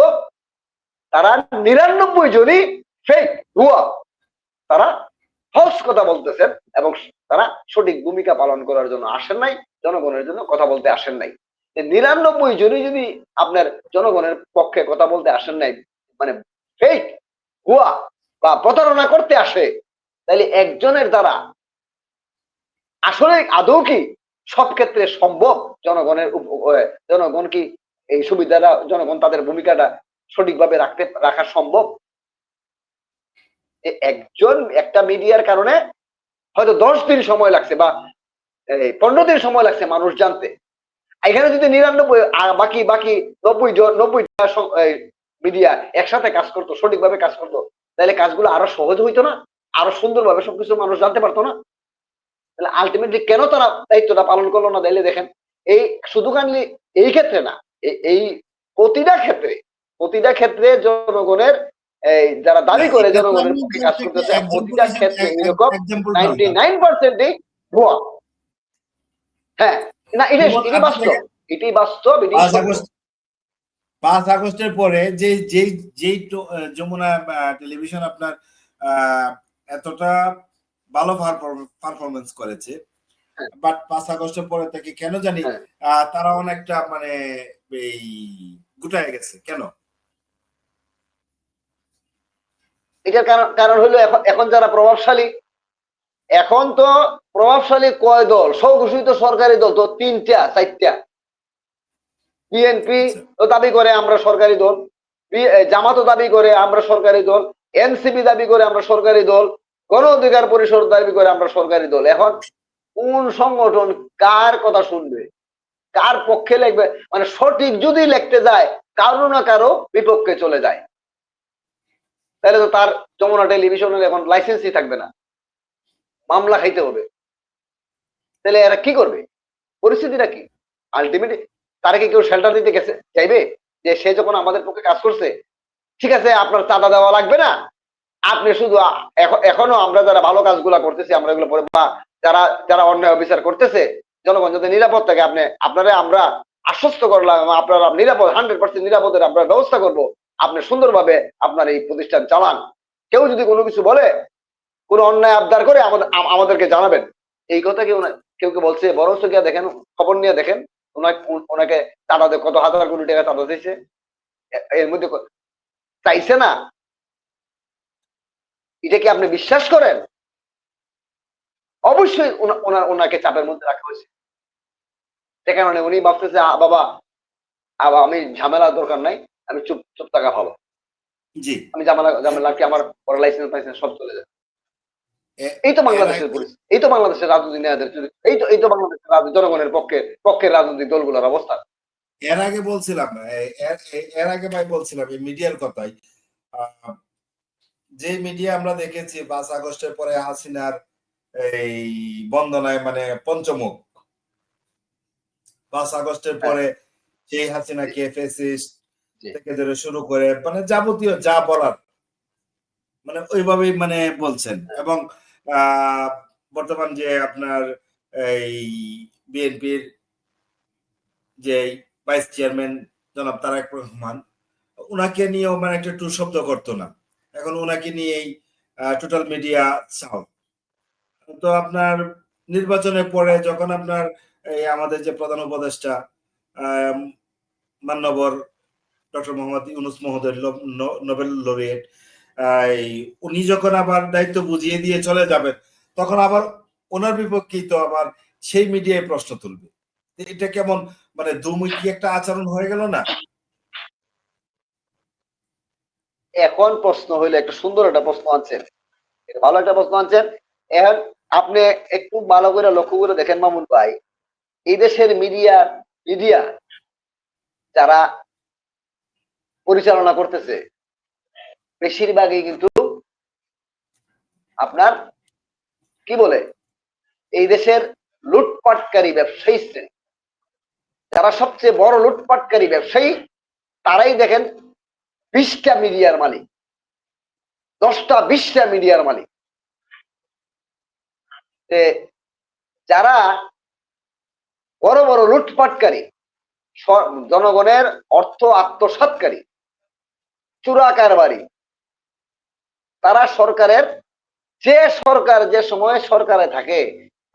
Speaker 2: তারা 99 জনই ফেক, ভুয়া। তারা ফলস কথা বলতেছেন এবং তারা সঠিক ভূমিকা পালন করার জন্য আসেন নাই, জনগণের জন্য কথা বলতে আসেন নাই। 99 জনই যদি আপনার জনগণের পক্ষে কথা বলতে আসেন নাই, মানে ফেক, ভুয়া বা প্রতারণা করতে আসে, তাহলে একজনের দ্বারা আসলে আদৌ কি সব ক্ষেত্রে সম্ভব জনগণ কি এই সুবিধাটা, জনগণ তাদের ভূমিকাটা সঠিকভাবে রাখা সম্ভব? একটা মিডিয়ার কারণে হয়তো 10 দিন সময় লাগছে বা 15 দিন সময় লাগছে মানুষ জানতে। এখানে যদি 99 বাকি 90টা মিডিয়া একসাথে কাজ করতো, সঠিকভাবে কাজ করতো, তাহলে কাজগুলো আরো সহজ হইতো না, আরো সুন্দরভাবে সবকিছু মানুষ জানতে পারতো না। তাহলে আলটিমেটলি কেন তারা দায়িত্বটা পালন করলো না? তাইলে দেখেন, এই শুধু কানলি এই ক্ষেত্রে না, এই প্রতিটা ক্ষেত্রে জনগণের যারা দাবি করে জনগণের পক্ষে কাজ করতেছে, প্রতিটা ক্ষেত্রে এরকম 99%ই ভুয়া। হ্যাঁ, না এটাই বাস্তব, এটাই বাস্তব, এটাই সত্য।
Speaker 1: 5 আগস্টের পরে যেই যমুনা টেলিভিশন আপনার এতটা ভালো পারফরমেন্স করেছে, বাট 5 আগস্টের পরে থেকে কেন জানি তারা অনেকটা মানে এই গুটায় গেছে। কেন?
Speaker 2: এটার কারণ হলো এখন যারা প্রভাবশালী, এখন তো প্রভাবশালী কয় দল? স্বঘোষিত সরকারি দল তো 3টা 4টা। বিএনপি তো দাবি করে আমরা সরকারি দল, জামাতও দাবি করে আমরা সরকারি দল, এনসিপি দাবি করে আমরা সরকারি দল, গণ অধিকার পরিষদ দাবি করে আমরা সরকারি দল। এখন কোন সংগঠন কার কথা শুনবে, কার পক্ষে লিখবে? মানে সঠিক যদি লিখতে যায়, কারো না কারো বিপক্ষে চলে যায়, তাহলে তো তার যমুনা টেলিভিশনের এখন লাইসেন্সই থাকবে না, মামলা খাইতে হবে। তাহলে এরা কি করবে? পরিস্থিতিটা কি? আলটিমেটলি তারা কি কেউ শেল্টার দিতে গেছে চাইবে যে সে যখন আমাদের পক্ষে কাজ করছে, ঠিক আছে আপনার চাঁদা দেওয়া লাগবে না, আপনি শুধু এখনো আমরা যারা ভালো কাজগুলা করতেছি আমরা এগুলো পরে, বা যারা অন্যায় অবিচার করতেছে, জনগণ যাতে নিরাপদ থাকে, আপনারা আমরা আশ্বস্ত করলাম, আপনারা নিরাপদ 100% নিরাপদের আমরা ব্যবস্থা করব, আপনি সুন্দরভাবে আপনার এই প্রতিষ্ঠান চালান। কেউ যদি কোনো কিছু বলে, কোনো অন্যায় আবদার করে আমাদেরকে জানাবেন। এই কথা কেউ বলছে? বরঞ্চ গিয়ে দেখেন, খবর নিয়ে দেখেন ওনাকে চাঁদা দিয়ে কত হাজার কোটি টাকা চাঁদা দিয়েছে, এর মধ্যে চাইছে না। এটা কি আপনি বিশ্বাস করেন? অবশ্যই ওনাকে চাপের মধ্যে রাখা হয়েছে। সে কারণে উনি ভাবতেছে বাবা আমি ঝামেলার দরকার নাই, আমি চুপ থাকা ভালো, আমি ঝামেলা কি আমার লাইসেন্স সব চলে যাবে। এই তো
Speaker 1: এর
Speaker 2: বাংলাদেশের
Speaker 1: আগে
Speaker 2: পরিস্থিতি, এই তো বাংলাদেশের রাজনৈতিক নেতাদের চরিত্র, এই তো বাংলাদেশের জনগণের পক্ষের রাজনৈতিক দলগুলোর অবস্থা।
Speaker 1: এর আগে বলছিলাম, এর আগে ভাই বলছিলাম এই মিডিয়ার কথাই। আহ, যে মিডিয়া আমরা দেখেছি 5 আগস্টের পরে হাসিনার এই বন্দনায় মানে পঞ্চমুখ, 5 আগস্টের
Speaker 2: হ্যাঁ,
Speaker 1: পরে সেই হাসিনাকে ফেসিস্ট
Speaker 2: জি,
Speaker 1: থেকে ধরে শুরু করে মানে যাবতীয় যা বলার মানে ওইভাবেই মানে বলছেন। এবং আহ, বর্তমান যে আপনার এই বিএনপির যে ভাইস চেয়ারম্যান জনাব তারেক রহমান, ওনাকে নিয়েও মানে একটা টু শব্দ করতো না, এখন ওনাকে নিয়েই টোটাল মিডিয়া চাও। তো আপনার নির্বাচনের পরে যখন আপনার এই আমাদের যে প্রধান উপদেষ্টা আহ, মাননীয় ডক্টর মোহাম্মদ ইউনূস মহোদয় নোবেল লরিয়েট, এই উনি যখন আবার দায়িত্ব বুঝিয়ে দিয়ে চলে যাবেন, তখন আবার ওনার বিপক্ষেই তো আবার সেই মিডিয়ায় প্রশ্ন তুলবে। এটা কেমন মানে দুমুখী একটা আচরণ হয়ে গেল না?
Speaker 2: এখন প্রশ্ন হইলে একটা সুন্দর একটা প্রশ্ন আনছেন, ভালো একটা প্রশ্ন আনছেন। এখন আপনি একটু ভালো করে লক্ষ্য করে দেখেন মামুন ভাই, এই দেশের মিডিয়া যারা পরিচালনা করতেছে বেশিরভাগই কিন্তু আপনার কি বলে এই দেশের লুটপাটকারী ব্যবসায়ী শ্রেণী। যারা সবচেয়ে বড় লুটপাটকারী ব্যবসায়ী, তারাই দেখেন 20টা মিডিয়ার মালিক, 10টা 20টা মিডিয়ার মালিক। যারা বড় বড় লুটপাটকারী, জনগণের অর্থ আত্মসাৎকারী, চোরা কারবারি, তারা যে সরকার যে সময় সরকারে থাকে,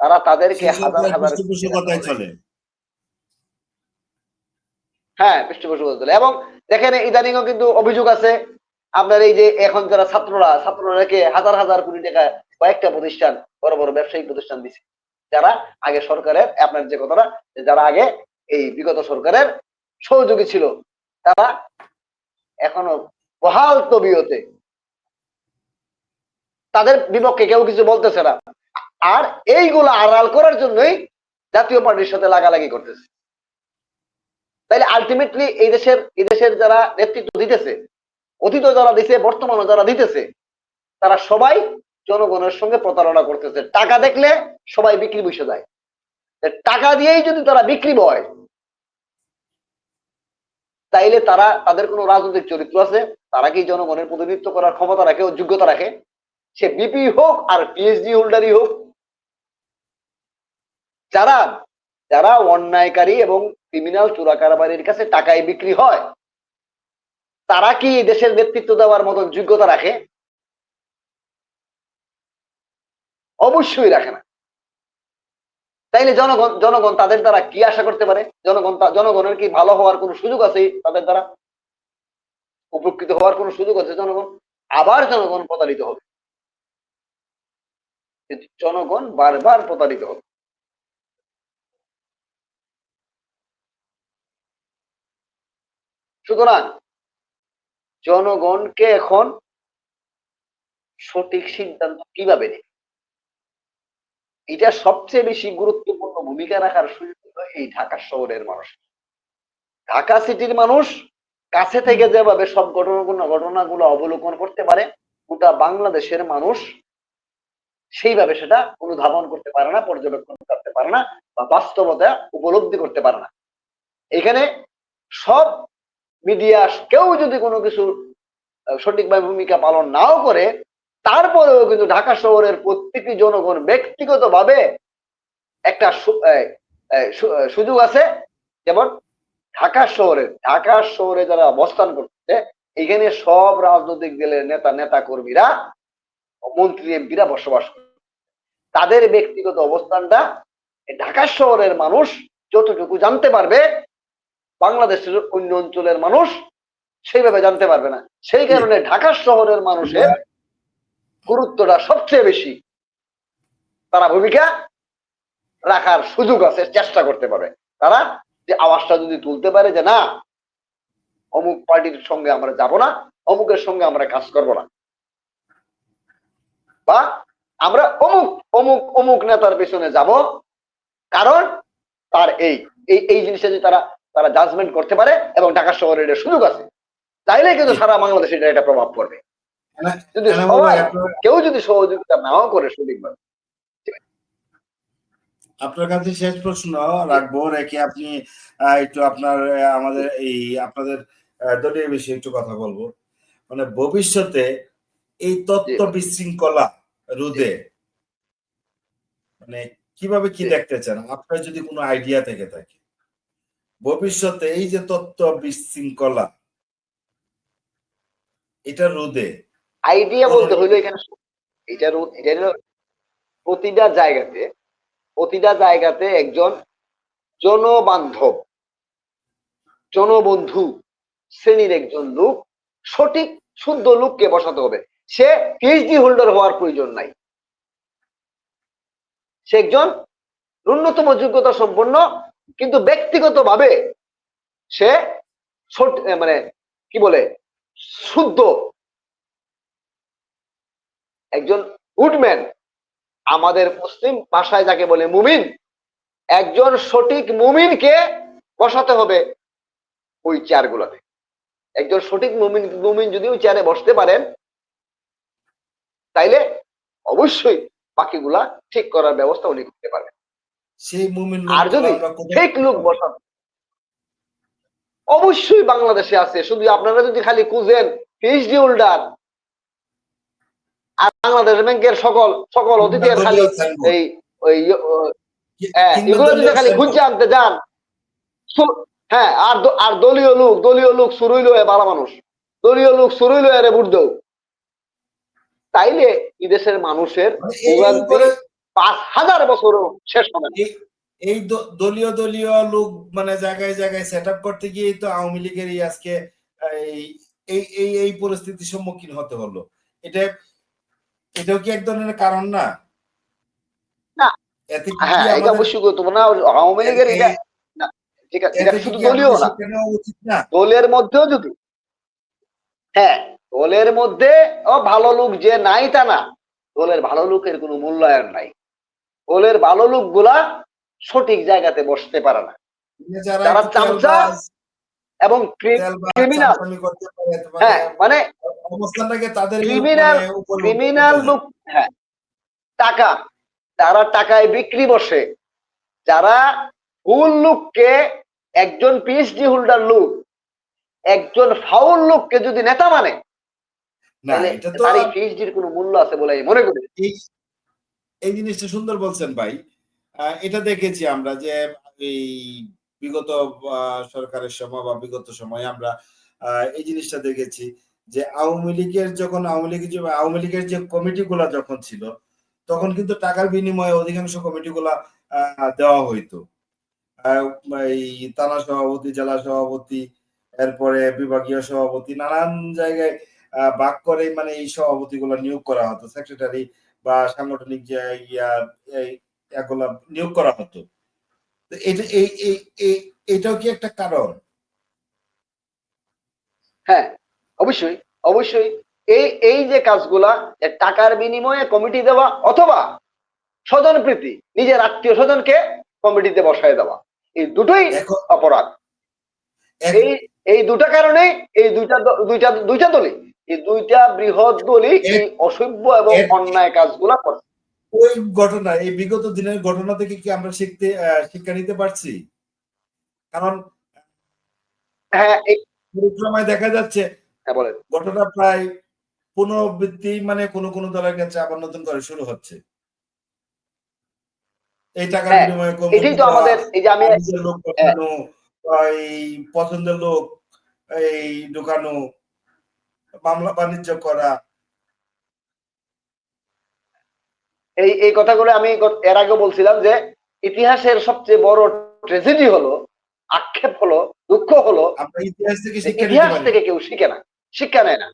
Speaker 2: তারা তাদেরকে
Speaker 1: সেই
Speaker 2: হাজার
Speaker 1: সরকার
Speaker 2: হাজার কোটি টাকা
Speaker 1: পৃষ্ঠপোষকতায়
Speaker 2: দেয়।
Speaker 1: চলে।
Speaker 2: হ্যাঁ, পৃষ্ঠপোষকতা চলে। এবং দেখেন ইদানিংও কিন্তু অভিযোগ আছে, আপনার এই যে এখন যারা ছাত্ররাকে হাজার হাজার কোটি টাকা কয়েকটা প্রতিষ্ঠান, বড় বড় ব্যবসায়িক প্রতিষ্ঠান দিচ্ছে, যারা আগে সরকারের, আপনার যে কথাটা, যারা আগে এই বিগত সরকারের সহযোগী ছিল, তারা এখনো বহাল তবিয়তে, তাদের বিপক্ষে কেউ কিছু বলতেছে না। আর এইগুলো আড়াল করার জন্যই জাতীয় পার্টির সাথে লাগালাগি করতেছে। তাইলে আলটিমেটলি এই দেশের যারা নেতৃত্ব দিতেছে, অতীত যারা দিছে, বর্তমানে যারা দিতেছে, তারা সবাই জনগণের সঙ্গে প্রতারণা করতেছে। টাকা দেখলে সবাই বিক্রি বসে যায়। টাকা দিয়েই যদি তারা বিক্রি হয়, তাইলে তাদের কোনো রাজনৈতিক চরিত্র আছে? তারা কি জনগণের প্রতিনিধিত্ব করার ক্ষমতা রাখে ও যোগ্যতা রাখে? সে বিপি হোক আর পিএইচডি হোল্ডারই হোক, যারা যারা অন্যায়কারী এবং ক্রিমিনাল চোরা কারবারির কাছে টাকায় বিক্রি হয়, তারা কি দেশের নেতৃত্ব দেওয়ার মতন যোগ্যতা রাখে? অবশ্যই রাখে না। তাইলে জনগণ তাদের দ্বারা কি আশা করতে পারে? জনগণের কি ভালো হওয়ার কোন সুযোগ আছে? তাদের দ্বারা উপকৃত হওয়ার কোন সুযোগ আছে জনগণ? আবার জনগণ প্রতারিত হবে, জনগণ বারবার প্রতারিত হবে। সুতরাং জনগণকে এখন সঠিক সিদ্ধান্ত কিভাবে নেবে, এটা সবচেয়ে বেশি গুরুত্বপূর্ণ ভূমিকা রাখার সুযোগ এই ঢাকা শহরের মানুষ। ঢাকা সিটির মানুষ কাছে থেকে যেভাবে সব ঘটনাগুলো অবলোকন করতে পারে, গোটা বাংলাদেশের মানুষ সেইভাবে সেটা অনুধাবন করতে পারে না, পর্যবেক্ষণ করতে পারে না, বা বাস্তবতা উপলব্ধি করতে পারে না। এখানে সব মিডিয়া কেউ যদি কোনো কিছু সঠিকভাবে ভূমিকা পালন নাও করে, তারপরেও কিন্তু ঢাকা শহরের প্রত্যেকটি জনগণ ব্যক্তিগতভাবে একটা সুযোগ আছে। যেমন ঢাকা শহরে যারা অবস্থান করছে, এখানে সব রাজনৈতিক দলের নেতা কর্মীরা, মন্ত্রী এমপিরা বসবাস করে। তাদের ব্যক্তিগত অবস্থানটা ঢাকা শহরের মানুষ যতটুকু জানতে পারবে, বাংলাদেশের অন্য অঞ্চলের মানুষ সেইভাবে জানতে পারবে না। সেই কারণে ঢাকা শহরের মানুষের গুরুত্বটা সবচেয়ে বেশি, তারা ভূমিকা রাখার সুযোগ আছে, চেষ্টা করতে পারে। তারা যে আওয়াজটা যদি তুলতে পারে যে না, অমুক পার্টির সঙ্গে আমরা যাব না, অমুকের সঙ্গে আমরা কাজ করব না, বা আমরা অমুক অমুক অমুক নেতার পেছনে যাব, কারণ তার এই এই এই জিনিসটা যদি তারা তারা জাজমেন্ট করতে পারে এবং ঢাকা শহরে এটা সুযোগ আছে, তাইলে কিন্তু
Speaker 1: জি।
Speaker 2: সারা বাংলাদেশে এটা প্রভাব পড়বে। যদি
Speaker 1: এনামুল ভাই,
Speaker 2: সবাই কেউ যদি সহযোগিতা নাও করে সঠিকভাবে।
Speaker 1: আপনার কাছে শেষ প্রশ্ন রাখবো, রেখে আপনি একটু আপনার আমাদের এই আপনাদের দলীয় বিষয়ে একটু কথা বলবো। মানে ভবিষ্যতে এই
Speaker 2: জি
Speaker 1: তত্ত্ব বিশৃঙ্খলা রোধে মানে কিভাবে কি
Speaker 2: জি
Speaker 1: দেখতে চান, আপনার যদি কোনো আইডিয়া থেকে থাকে ভবিষ্যতে এই যে তত্ত্ব বিশৃঙ্খলা এটা রোধে
Speaker 2: আইডিয়া বলতে
Speaker 1: করণীয়
Speaker 2: হইলো এখানে এটা এটা হলো প্রতিটা জায়গাতে প্রতিটা জায়গাতে একজন জনবান্ধব জনবন্ধু শ্রেণীর একজন লোক, সঠিক শুদ্ধ লোককে বসাতে হবে। সে পিএইচডি হোল্ডার হওয়ার প্রয়োজন নাই, সে একজন ন্যূনতম যোগ্যতা সম্পন্ন, কিন্তু ব্যক্তিগতভাবে সে মানে কি বলে শুদ্ধ একজন গুডম্যান। আমাদের মুসলিম ভাষায় যাকে বলে মুমিন, একজন সঠিক মুমিনকে বসাতে হবে ওই চেয়ারগুলোতে। একজন সঠিক মুমিন মুমিন যদি ওই চেয়ারে বসতে পারেন, তাইলে অবশ্যই বাকিগুলা ঠিক করার ব্যবস্থা উনি করতে পারবেন।
Speaker 1: সেই মুমিন
Speaker 2: আর
Speaker 1: লোকগুলো
Speaker 2: যদি
Speaker 1: আমরা কোথায়
Speaker 2: ফেক লোক বসান, অবশ্যই বাংলাদেশে আছে। শুধু আপনারা যদি খালি খুঁজেন পিএইচডি হোল্ডার, আর বাংলাদেশ ব্যাংকের সকল সকল
Speaker 1: কিংবা
Speaker 2: অতিথির খালি
Speaker 1: দলীয় সাইনবোর্ড,
Speaker 2: এই ওই
Speaker 1: কিংবা
Speaker 2: এগুলো যদি
Speaker 1: দলীয়
Speaker 2: খালি
Speaker 1: সাইনবোর্ড,
Speaker 2: খুঁজে আনতে যান, হ্যাঁ, আর দলীয় লোক শুরুই লয়ে ভালো মানুষ, দলীয় লোক শুরুই লয়ে রে ভোট দেও, তাইলে বিদেশের মানুষের
Speaker 1: মানে এই
Speaker 2: ভোগান্তি
Speaker 1: উপরে
Speaker 2: ৫,০০০ বছরও শেষ হবে না।
Speaker 1: এই এই দলীয় দলীয় লোক মানে জায়গায় জায়গায় সেট আপ করতে গিয়ে তো আওয়ামী লীগেরই আজকে এই এই এই এই পরিস্থিতির সম্মুখীন হতে হলো। এটা এটাও কি এক ধরনের কারণ না?
Speaker 2: না,
Speaker 1: এতে কি
Speaker 2: হ্যাঁ, এটা
Speaker 1: আমাদের
Speaker 2: অবশ্যই গুরুত্বপূর্ণ। আওয়ামী লীগের এটা না, ঠিক আছে, এটা
Speaker 1: এতে
Speaker 2: শুধু
Speaker 1: কি
Speaker 2: দলীয়
Speaker 1: আমাদের
Speaker 2: না,
Speaker 1: শিক্ষা নেওয়া উচিত না?
Speaker 2: দলের মধ্যেও যদি, হ্যাঁ, দলের মধ্যে ভালো লোক যে নাই তা না, দলের ভালো লোকের কোনো মূল্যায়ন নাই। দলের ভালো লোকগুলা সঠিক জায়গাতে বসতে পারে না,
Speaker 1: যারা
Speaker 2: যারা
Speaker 1: একটু
Speaker 2: চামচা
Speaker 1: তেলবাজ
Speaker 2: এবং
Speaker 1: তেলবাজ
Speaker 2: ক্রিমিনাল,
Speaker 1: চামচামি করতে পারে, মানে
Speaker 2: হ্যাঁ, মানে
Speaker 1: অবস্থানটাকে তাদের মানে
Speaker 2: ক্রিমিনাল
Speaker 1: উপরে উঠতে
Speaker 2: ক্রিমিনাল
Speaker 1: হয়।
Speaker 2: লোক, হ্যাঁ, টাকা, যারা টাকায় বিক্রি বসে, যারা ভুল লোককে, একজন পিএইচডি হোল্ডার লোক একজন ফাউল লোককে যদি নেতা মানে,
Speaker 1: না,
Speaker 2: তাহলে
Speaker 1: এটা তো
Speaker 2: তার এই পিএইচডির কোনো মূল্য আছে বলে আমি মনে করি।
Speaker 1: এই এই জিনিসটা সুন্দর বলছেন ভাই। এটা দেখেছি আমরা যে এই বিগত সরকারের সময় বা বিগত সময়ে আমরা এই জিনিসটা দেখেছি যে আওয়ামী লীগের যে কমিটিগুলা যখন ছিল তখন কিন্তু টাকার বিনিময়ে অধিকাংশ কমিটিগুলা দেওয়া হইতো। আহ, এই থানা সভাপতি, জেলা সভাপতি, এরপরে বিভাগীয় সভাপতি, নানান জায়গায় ভাগ করে মানে এই সভাপতি গুলো নিয়োগ করা হতো, সেক্রেটারি বা সাংগঠনিক যে এগুলা নিয়োগ করা হতো। তো এটা এটাও কি একটা কারণ?
Speaker 2: হ্যাঁ, অবশ্যই অবশ্যই। এই এই যে কাজগুলা, টাকার বিনিময়ে কমিটি দেওয়া অথবা স্বজনপ্রীতি, নিজের আত্মীয় স্বজনকে কমিটিতে বসায় দেওয়া, এই দুটোই
Speaker 1: এখন
Speaker 2: অপরাধ।
Speaker 1: এক-
Speaker 2: এই এই দুটা কারণে এই দুইটা দলই, এই দুইটা বৃহৎ দলই এই
Speaker 1: এক-
Speaker 2: অসভ্য এবং
Speaker 1: এক-
Speaker 2: অন্যায় কাজগুলা করে।
Speaker 1: ওই ঘটনা, এই বিগত দিনের ঘটনা থেকে কি আমরা শিক্ষা নিতে পারছি? কারণ
Speaker 2: হ্যাঁ,
Speaker 1: পরিক্রমায় দেখা যাচ্ছে
Speaker 2: হ্যাঁ, বলেন।
Speaker 1: ঘটনা প্রায় পুনরাবৃত্তি, মানে কোন কোন দলের ক্ষেত্রে আবার নতুন করে শুরু হচ্ছে। এই টাকার
Speaker 2: হ্যাঁ,
Speaker 1: বিনিময়ে
Speaker 2: এটাই
Speaker 1: কমিটি
Speaker 2: তো
Speaker 1: দেওয়া,
Speaker 2: আমাদের, এই যে আমি,
Speaker 1: নিজের লোক
Speaker 2: হ্যাঁ,
Speaker 1: পাঠানো, এই পছন্দের লোক এই ঢুকানো, মামলা বাণিজ্য করা।
Speaker 2: এই এই কথাগুলো আমি এর আগে বলছিলাম যে ইতিহাসের সবচেয়ে বড় ট্রেজেডি হলো, আক্ষেপ হলো, দুঃখ হলো,
Speaker 1: আমরা ইতিহাস থেকে
Speaker 2: যে
Speaker 1: শিক্ষা নিতে
Speaker 2: ইতিহাস
Speaker 1: পারি না।
Speaker 2: থেকে কেউ শিখে না, শিক্ষা নেয় না,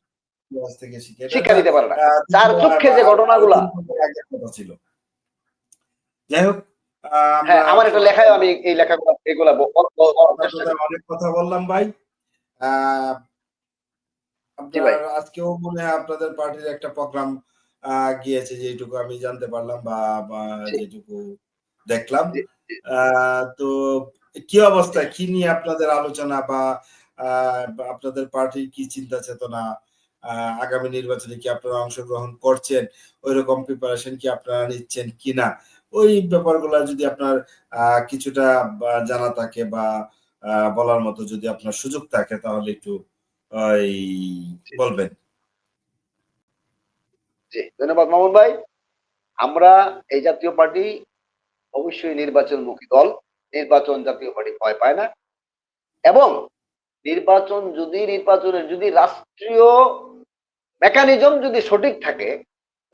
Speaker 1: ইতিহাস থেকে শিখে, এটা
Speaker 2: শিক্ষা নিতে পারে না। তার
Speaker 1: দ্বিতীয়
Speaker 2: চোখে যে
Speaker 1: আরো
Speaker 2: ঘটনাগুলা,
Speaker 1: 3 বছর আগের কথা ছিল। যাই হোক,
Speaker 2: হ্যাঁ,
Speaker 1: আমরা
Speaker 2: আমার একটা লেখায় আমি এই লেখাগুলো এগুলা বলার চেষ্টা করি।
Speaker 1: অনেক কথা বললাম ভাই। আহ
Speaker 2: জি
Speaker 1: আপনার
Speaker 2: ভাই।
Speaker 1: আজকেও মনে হয় আপনাদের পার্টির একটা প্রোগ্রাম গিয়েছে, যেটুকু আমি জানতে পারলাম বা
Speaker 2: জি,
Speaker 1: যেটুকু দেখলাম।
Speaker 2: জি, জি,
Speaker 1: তো কি অবস্থা, কি নিয়ে আপনাদের আলোচনা বা আপনাদের পার্টির কি চিন্তা চেতনা, আগামী নির্বাচনে কি আপনারা অংশগ্রহণ করছেন, ওইরকম প্রিপারেশন কি আপনারা নিচ্ছেন কিনা, ওই ব্যাপারগুলা যদি আপনার কিছুটা জানা থাকে বা বলার মতো যদি আপনার সুযোগ থাকে তাহলে একটু ওই
Speaker 2: জি,
Speaker 1: বলবেন।
Speaker 2: জি। ধন্যবাদ মামুন ভাই। আমরা এই জাতীয় পার্টি অবশ্যই নির্বাচনমুখী দল। নির্বাচন জাতীয় পার্টি ভয় পায় না। এবং নির্বাচনের যদি রাষ্ট্রীয় মেকানিজম যদি সঠিক থাকে,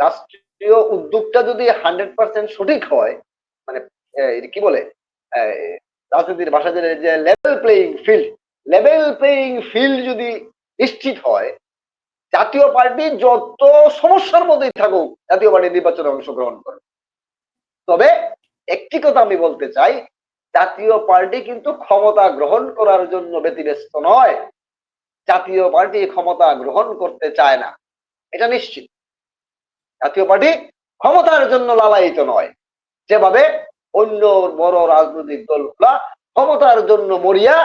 Speaker 2: রাষ্ট্রীয় উদ্যোগটা যদি 100% সঠিক হয়, মানে কি বলে আহ, রাজনীতির ভাষা যে লেভেল প্লেইং ফিল্ড যদি নিশ্চিত হয়, জাতীয় পার্টি যত সমস্যার মধ্যেই থাকুক জাতীয় পার্টি নির্বাচনে অংশগ্রহণ করে। তবে একটি কথা আমি বলতে চাই, জাতীয় পার্টি কিন্তু ক্ষমতা গ্রহণ করার জন্য ব্যতিব্যস্ত নয়। জাতীয় পার্টি ক্ষমতা গ্রহণ করতে চায় না, এটা নিশ্চিত। জাতীয় পার্টি ক্ষমতার জন্য লালায়িত নয়, যেভাবে অন্য বড় রাজনৈতিক দলগুলা ক্ষমতার জন্য মরিয়া,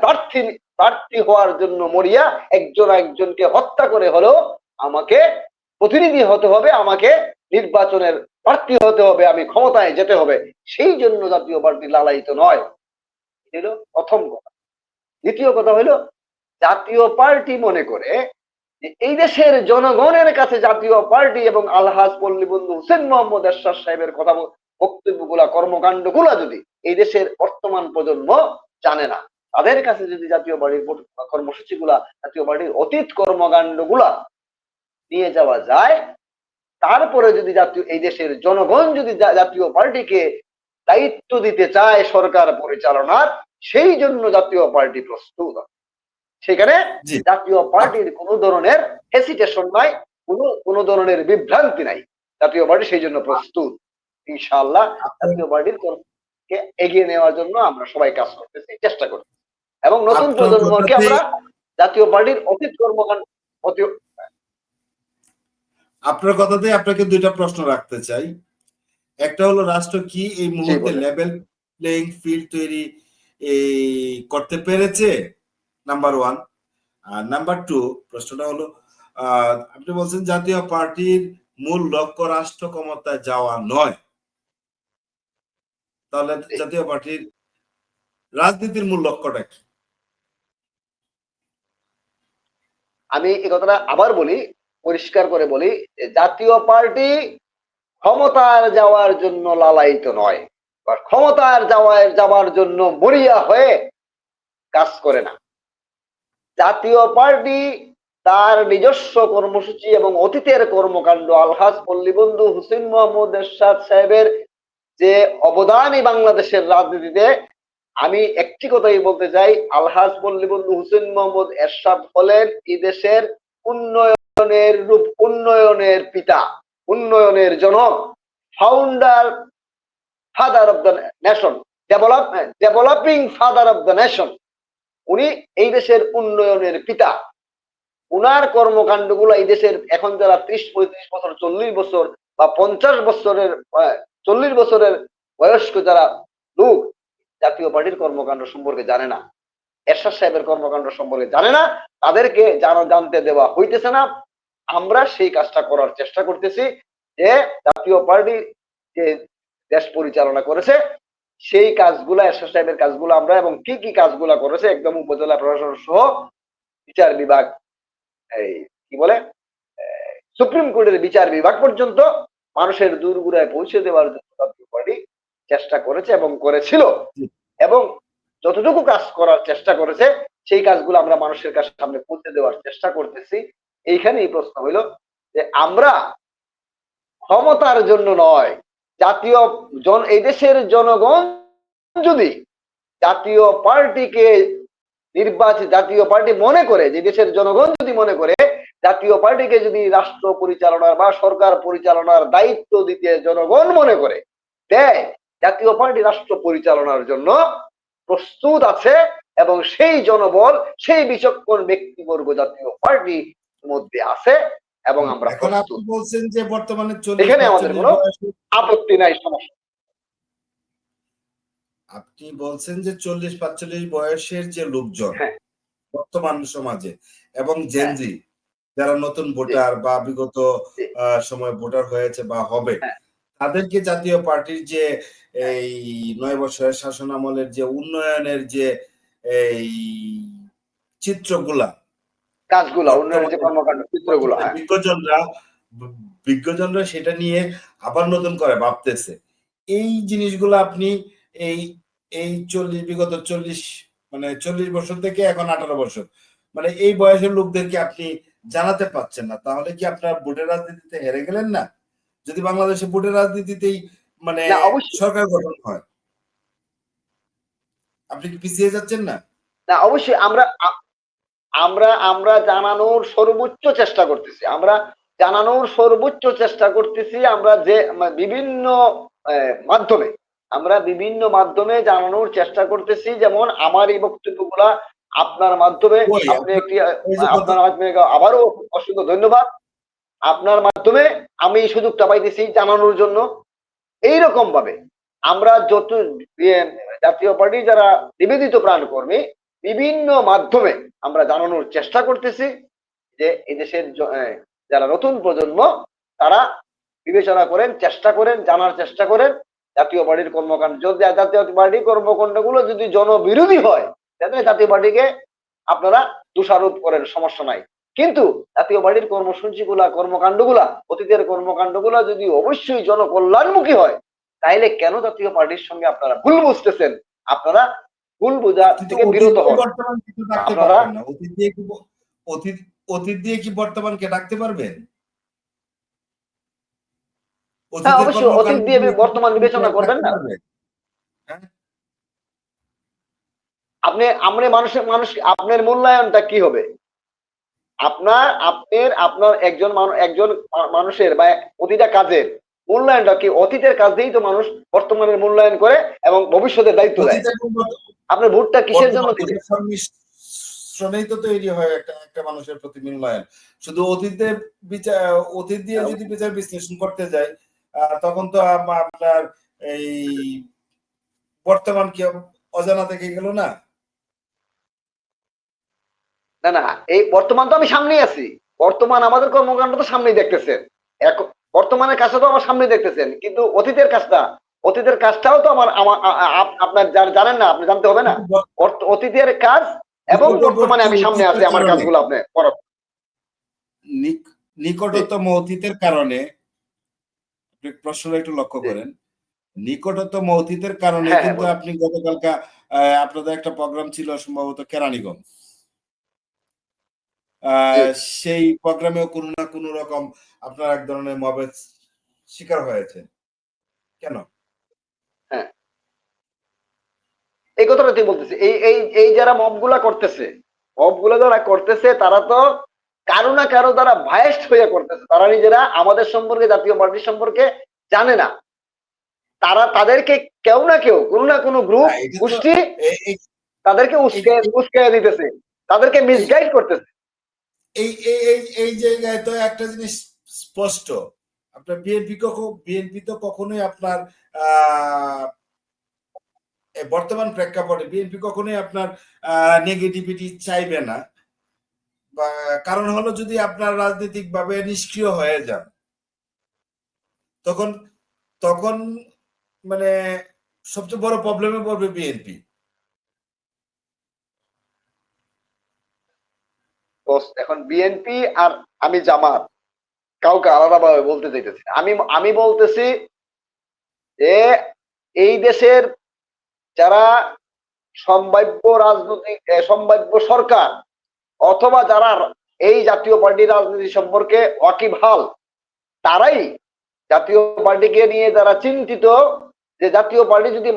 Speaker 2: প্রার্থী প্রার্থী হওয়ার জন্য মরিয়া, একজনকে হত্যা করে হলেও আমাকে প্রতিনিধি হতে হবে, আমাকে নির্বাচনের প্রার্থী হতে হবে, আমি ক্ষমতায় যেতে হবে, সেই জন্য জাতীয় পার্টি লালায়িত নয়। এটা হলো প্রথম কথা। দ্বিতীয় কথা হলো, জাতীয় পার্টি মনে করে যে এই দেশের জনগণের কাছে জাতীয় পার্টি এবং আলহাজ পল্লীবন্ধু হুসেন মোহাম্মদ এরশাদ সাহেবের কথা, বক্তব্যগুলা, কর্মকাণ্ডগুলা যদি এই দেশের বর্তমান প্রজন্ম জানে না, তাদের কাছে যদি জাতীয় পার্টির কর্মসূচিগুলা, জাতীয় পার্টির অতীত কর্মকাণ্ডগুলা নিয়ে যাওয়া যায়, তারপরে যদি এই দেশের জনগণ যদি জাতীয় পার্টিকে দায়িত্ব দিতে চায় সরকার পরিচালনার, সেই জন্য জাতীয় পার্টি প্রস্তুত। সেখানে
Speaker 1: জি।
Speaker 2: জাতীয় পার্টির কোনো ধরনের হেসিটেশন নাই, কোনো ধরনের বিভ্রান্তি নাই। জাতীয় পার্টি সেই জন্য প্রস্তুত। ইনশাআল্লাহ
Speaker 1: আপনার
Speaker 2: জাতীয় পার্টির কর্মকে এগিয়ে নেওয়ার জন্য আমরা সবাই কাজ করতেছি, চেষ্টা করছি, এবং নতুন
Speaker 1: আপনার
Speaker 2: প্রজন্মকে
Speaker 1: কথাতেই
Speaker 2: আমরা জাতীয় পার্টির অতীত কর্মকাণ্ড
Speaker 1: আপনার কথাতেই আপনাকে দুইটা প্রশ্ন রাখতে চাই। একটা হলো, রাষ্ট্র কি এই
Speaker 2: জি
Speaker 1: মুহূর্তে
Speaker 2: বলেন।
Speaker 1: লেভেল প্লেইং ফিল্ড তৈরি এই করতে পেরেছে? Number one. আর নাম্বার টু, প্রশ্নটা হলো, আপনি বলছেন জাতীয় পার্টির মূল লক্ষ্য রাষ্ট্র ক্ষমতায় যাওয়া নয়, তাহলে
Speaker 2: জি।
Speaker 1: জাতীয় পার্টির রাজনীতির মূল লক্ষ্যটা কি?
Speaker 2: আমি এই কথাটা আবার বলি, পরিষ্কার করে বলি, যে জাতীয় পার্টি ক্ষমতার যাওয়ার জন্য লালায়িত নয়, বা ক্ষমতার যাওয়ার জন্য মরিয়া হয়ে কাজ করে না। জাতীয় পার্টি তার নিজস্ব কর্মসূচি এবং অতীতের কর্মকাণ্ড, আলহাজ পল্লীবন্ধু হুসেন মোহাম্মদ এরশাদ সাহেবের যে অবদানই বাংলাদেশের রাজনীতিতে, আমি একটি কথাই বলতে চাই, আলহাজ পল্লীবন্ধু হুসেন মোহাম্মদ এরশাদ হলেন এই দেশের উন্নয়নের পিতা, উন্নয়নের জনক, founder, father of the nation, developing father of the nation. উনি এই দেশের উন্নয়নের পিতা। উনার কর্মকাণ্ডগুলো এই দেশের এখন যারা 30-35 বছর, 40 বছর বা 50 বছরের, 40 বছরের বয়স্ক যারা লোক জাতীয় পার্টির কর্মকাণ্ড সম্পর্কে জানে না, এরশাদ সাহেবের কর্মকাণ্ড সম্পর্কে জানে না, তাদেরকে জানতে দেওয়া হইতেছে না। আমরা সেই কাজটা করার চেষ্টা করতেছি, যে জাতীয় পার্টি যে দেশ পরিচালনা করেছে সেই কাজগুলা, এরশাদ সাহেবের কাজগুলো আমরা, এবং কি কি কাজগুলা করেছে একদম উপজেলা প্রশাসন সহ বিচার বিভাগ, এই কি বলে সুপ্রিম কোর্টের বিচার বিভাগ পর্যন্ত মানুষের দূরগুড়ায় পৌঁছে দেওয়ার জন্য জাতীয় পার্টি চেষ্টা করেছে এবং করেছিল,
Speaker 1: জি,
Speaker 2: এবং যতটুকু কাজ করার চেষ্টা করেছে সেই কাজগুলো আমরা মানুষের কাছে সামনে পৌঁছে দেওয়ার চেষ্টা করতেছি। এইখানেই প্রশ্ন হইল যে আমরা ক্ষমতার জন্য নয়, জাতীয় এই দেশের জনগণ যদি জাতীয় পার্টিকে জাতীয় পার্টি মনে করে, যে দেশের জনগণ যদি মনে করে জাতীয় পার্টিকে যদি রাষ্ট্র পরিচালনার বা সরকার পরিচালনার দায়িত্ব দিতে জনগণ মনে করে দেয়, জাতীয় পার্টি রাষ্ট্র পরিচালনার জন্য প্রস্তুত আছে, এবং সেই জনবল, সেই বিচক্ষণ ব্যক্তিবর্গ জাতীয় পার্টির মধ্যে আছে, এবং আমরা
Speaker 1: এখন আপনি
Speaker 2: প্রস্তুত।
Speaker 1: বলছেন যে বর্তমানে
Speaker 2: এখানে আমাদের
Speaker 1: 40-45
Speaker 2: কোনো
Speaker 1: বয়সে,
Speaker 2: আপত্তি নাই, সমস্যা।
Speaker 1: আপনি বলছেন যে 40-45 বয়সের যে লোকজন
Speaker 2: হ্যাঁ,
Speaker 1: বর্তমান সমাজে এবং
Speaker 2: হ্যাঁ,
Speaker 1: জেনজি যারা নতুন
Speaker 2: জি,
Speaker 1: ভোটার বা বিগত
Speaker 2: জি,
Speaker 1: সময় ভোটার হয়েছে বা হবে,
Speaker 2: হ্যাঁ,
Speaker 1: তাদেরকে জাতীয় পার্টির যে
Speaker 2: হ্যাঁ,
Speaker 1: এই 9 বছরের শাসনামলের যে উন্নয়নের যে এই চিত্রগুলা
Speaker 2: কাজগুলা, উন্নয়নের যে
Speaker 1: বর্তমানে
Speaker 2: কর্মকাণ্ড চিত্রগুলো,
Speaker 1: বর্তমানে
Speaker 2: হ্যাঁ।
Speaker 1: বিজ্ঞজনরা সেটা নিয়ে আবার নতুন করে ভাবতেছে। এই জিনিসগুলো আপনি এই এই 40 মানে 40 বছর থেকে এখন 18 বছর, মানে এই বয়সের লোকদেরকে আপনি জানাতে পারছেন না, তাহলে কি আপনার ভোটের রাজনীতিতে হেরে গেলেন না? যদি বাংলাদেশে ভোটের রাজনীতিতেই মানে
Speaker 2: না, অবশ্যই,
Speaker 1: সরকার গঠন হয়, আপনি কি পিছিয়ে যাচ্ছেন না?
Speaker 2: না, অবশ্যই আমরা আমরা আমরা জানানোর সর্বোচ্চ চেষ্টা করতেছি। আমরা জানানোর সর্বোচ্চ চেষ্টা করতেছি। আমরা যে বিভিন্ন মাধ্যমে, আমরা বিভিন্ন মাধ্যমে জানানোর চেষ্টা করতেছি। যেমন আমার এই বক্তব্যগুলা আপনার মাধ্যমে,
Speaker 1: ওই
Speaker 2: আপনি
Speaker 1: আপনার
Speaker 2: একটি
Speaker 1: ওই যে কথা,
Speaker 2: আপনার মাধ্যমে আবারও অসংখ্য ধন্যবাদ। আপনার মাধ্যমে আমি এই সুযোগটা পাইতেছি জানানোর জন্য। এইরকম ভাবে আমরা যত ইয়ে, জাতীয় পার্টি যারা নিবেদিত প্রাণ কর্মী, বিভিন্ন মাধ্যমে আমরা জানানোর চেষ্টা করতেছি যে এই দেশের যারা নতুন প্রজন্ম, তারা বিবেচনা করেন, চেষ্টা করেন, জানার চেষ্টা করেন জাতীয় পার্টির কর্মকাণ্ড। যদি জাতীয় পার্টির কর্মকাণ্ড গুলো যদি জনবিরোধী হয়, তাহলে জাতীয় পার্টিকে আপনারা দোষারোপ করেন, সমস্যা নাই। কিন্তু জাতীয় পার্টির কর্মসূচি গুলা, কর্মকাণ্ড গুলা, অতীতের কর্মকাণ্ড গুলা যদি অবশ্যই জনকল্যাণমুখী হয়, তাইলে কেন জাতীয় পার্টির সঙ্গে আপনারা ভুল বুঝতেছেন? আপনারা ভুল বোঝা
Speaker 1: আপনি তো
Speaker 2: থেকে
Speaker 1: অতীত
Speaker 2: বিরত
Speaker 1: দিয়ে
Speaker 2: হন।
Speaker 1: বর্তমান কিছু ডাকতে
Speaker 2: আপনারা,
Speaker 1: পারবেন না। অতীত দিয়ে কি অতীত অতীত দিয়ে কি বর্তমানকে ডাকতে পারবেন?
Speaker 2: হ্যাঁ,
Speaker 1: অতীতের
Speaker 2: অবশ্যই অতীত
Speaker 1: কর্মকাণ্ড
Speaker 2: দিয়ে
Speaker 1: দিয়ে কি
Speaker 2: বর্তমান বিবেচনা
Speaker 1: বর্তমানকে
Speaker 2: করবেন
Speaker 1: ডাকতে
Speaker 2: না।
Speaker 1: পারবেন? হ্যাঁ?
Speaker 2: আমরা মানুষ আপনার মূল্যায়নটা কি হবে? আপনার একজন মানুষের বা প্রতিটা কাজের মূল্যায়নটা কি? অতীতের কাজ দিয়েই তো মানুষ বর্তমানের মূল্যায়ন করে এবং ভবিষ্যতের দায়িত্ব দেয়।
Speaker 1: অতীত এবং
Speaker 2: আপনার ভোটটা কিসের জন্য
Speaker 1: বর্তমান
Speaker 2: দিবে?
Speaker 1: দুটোর সংমিশ্রণেই তো তৈরি হয় একটা একটা মানুষের প্রতি মূল্যায়ন। শুধু বিচার অতীত দিয়ে যদি বিচার বিশ্লেষণ করতে যাই, তখন তো আপনার এই বর্তমান কি অজানা থেকে গেল না?
Speaker 2: না, না, এই বর্তমান তো আমি সামনেই আছি। বর্তমান আমাদের কর্মকাণ্ড তো সামনেই দেখতেছেন। এখন বর্তমানের কাজটা তো আমার সামনেই দেখতেছেন। কিন্তু অতীতের কাজটাও তো আপনার জানেন না, আপনি জানতে হবে না।
Speaker 1: কিন্তু
Speaker 2: অতীতের কাজ এবং বর্তমানে
Speaker 1: নিকটবর্তী
Speaker 2: আমি সামনে আছি,
Speaker 1: অতীতের
Speaker 2: আমার
Speaker 1: কারণে,
Speaker 2: কাজগুলো আপনি করেন। জি,
Speaker 1: নিকটতম অতীতের কারণে, প্রশ্নটা একটু লক্ষ্য
Speaker 2: জি।
Speaker 1: করেন, নিকটতম অতীতের কারণে
Speaker 2: হ্যাঁ, হ্যাঁ,
Speaker 1: কিন্তু
Speaker 2: বলেন।
Speaker 1: আপনি গতকালকা আপনাদের একটা প্রোগ্রাম ছিল সম্ভবত কেরানীগঞ্জ,
Speaker 2: জি,
Speaker 1: সেই প্রোগ্রামেও কোনো না কোনো রকম আপনার এক ধরনের মবের শিকার হয়েছে কেন?
Speaker 2: হ্যাঁ। এই কথাটা ঠিক বলতেছি। এই যারা মবগুলা যারা করতেছে, তারা তো কারো না কারো দ্বারা বায়াসড হয়ে করতেছে। তারা নিজেরা আমাদের সম্পর্কে, জাতীয় পার্টির সম্পর্কে জানে না। তাদেরকে কেউ না কেউ, কোনো না কোনো গ্রুপ,
Speaker 1: এটা তো
Speaker 2: গোষ্ঠী
Speaker 1: এ- এ-
Speaker 2: তাদেরকে
Speaker 1: এই
Speaker 2: উস্কাইয়া দিতেছে, তাদেরকে
Speaker 1: এই
Speaker 2: মিসগাইড করতেছে।
Speaker 1: এই এই এই এই জায়গায় তো একটা জিনিস স্পষ্ট, আপনার বিএনপি তো কখনোই আপনার আহ বর্তমান প্রেক্ষাপটে বিএনপি কখনোই আপনার নেগেটিভিটি চাইবে না, বা কারণ হলো যদি আপনার রাজনৈতিক ভাবে নিষ্ক্রিয় হয়ে যান, তখন তখন মানে সবচেয়ে বড় প্রবলেমে পড়বে বিএনপি।
Speaker 2: এখন বিএনপি আর আমি জামাত কাউকে আলাদাভাবে বলতে চাইতেছি না। আমি বলতেছি যে এই দেশের যারা সম্ভাব্য সরকার, অথবা যারা এই জাতীয় পার্টির রাজনীতি সম্পর্কে ওয়াকিবহাল, তারাই জাতীয় পার্টিকে নিয়ে যারা চিন্তিত, যে জাতীয় পার্টি যদি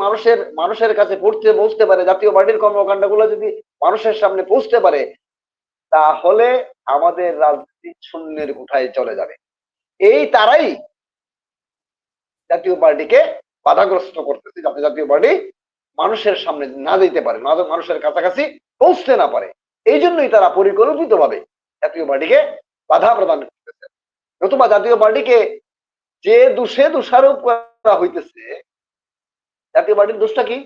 Speaker 2: মানুষের কাছে পৌঁছতে পারে, জাতীয় পার্টির কর্মকাণ্ড গুলো যদি মানুষের সামনে পৌঁছতে পারে, তাহলে আমাদের রাজনীতি শূন্যের কোঠায় চলে যাবে। তারাই জাতীয় পার্টিকে বাধাগ্রস্ত করতেছে, যাতে জাতীয় পার্টি মানুষের সামনে না যেতে পারে, মানুষের কাছাকাছি পৌঁছতে না পারে। এই জন্যই তারা পরিকল্পিত ভাবে জাতীয় পার্টিকে বাধা প্রদান করতেছে। নতুবা জাতীয় পার্টিকে যে দোষে দোষারোপ করা হইতেছে, জাতীয় পার্টির দোষটা কি?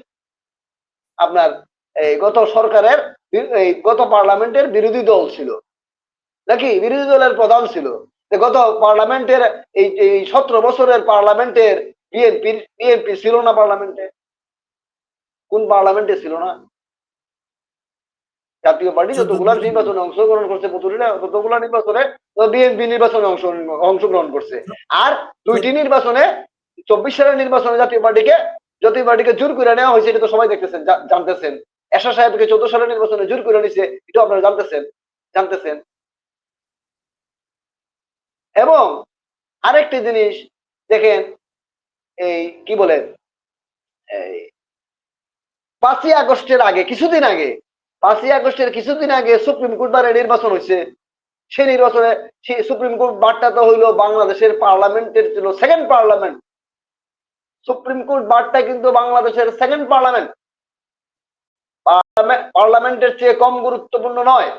Speaker 2: আপনার এই গত সরকারের এই গত পার্লামেন্টের বিরোধী দল ছিল, নাকি বিরোধী দলের প্রধান ছিল। গত পার্লামেন্টের এই 17 বছরের পার্লামেন্টের বিএনপি ছিল না পার্লামেন্টে? কোন পার্লামেন্টে ছিল না? জাতীয় পার্টি যতগুলা নির্বাচনে অংশগ্রহণ করছে পুতুরিরা, ততগুলা নির্বাচনে বিএনপি নির্বাচনে অংশগ্রহণ করছে। আর 2টি নির্বাচনে 24 সালের নির্বাচনে জাতীয় পার্টিকে জোর করে নেওয়া হয়েছে, এটা তো সবাই দেখতেছেন, জানতেছেন। এরশাদ সাহেবকে 14 সালের নির্বাচনে জোর করে নিছে, এটা আপনারা জানতেছেন। এবং আরেকটি জিনিস দেখেন, এই কি বলে, এই 5ই আগস্টের আগে কিছুদিন আগে 5ই আগস্টের কিছুদিন আগে সুপ্রিম কোর্ট বারে নির্বাচন হয়েছে। সেই নির্বাচনে সুপ্রিম কোর্ট বারটা তো হইলো বাংলাদেশের পার্লামেন্টের ছিল সেকেন্ড পার্লামেন্ট। সুপ্রিম কোর্ট বারটা কিন্তু বাংলাদেশের সেকেন্ড পার্লামেন্ট, পার্লামেন্টের চেয়ে কম গুরুত্বপূর্ণ নয়।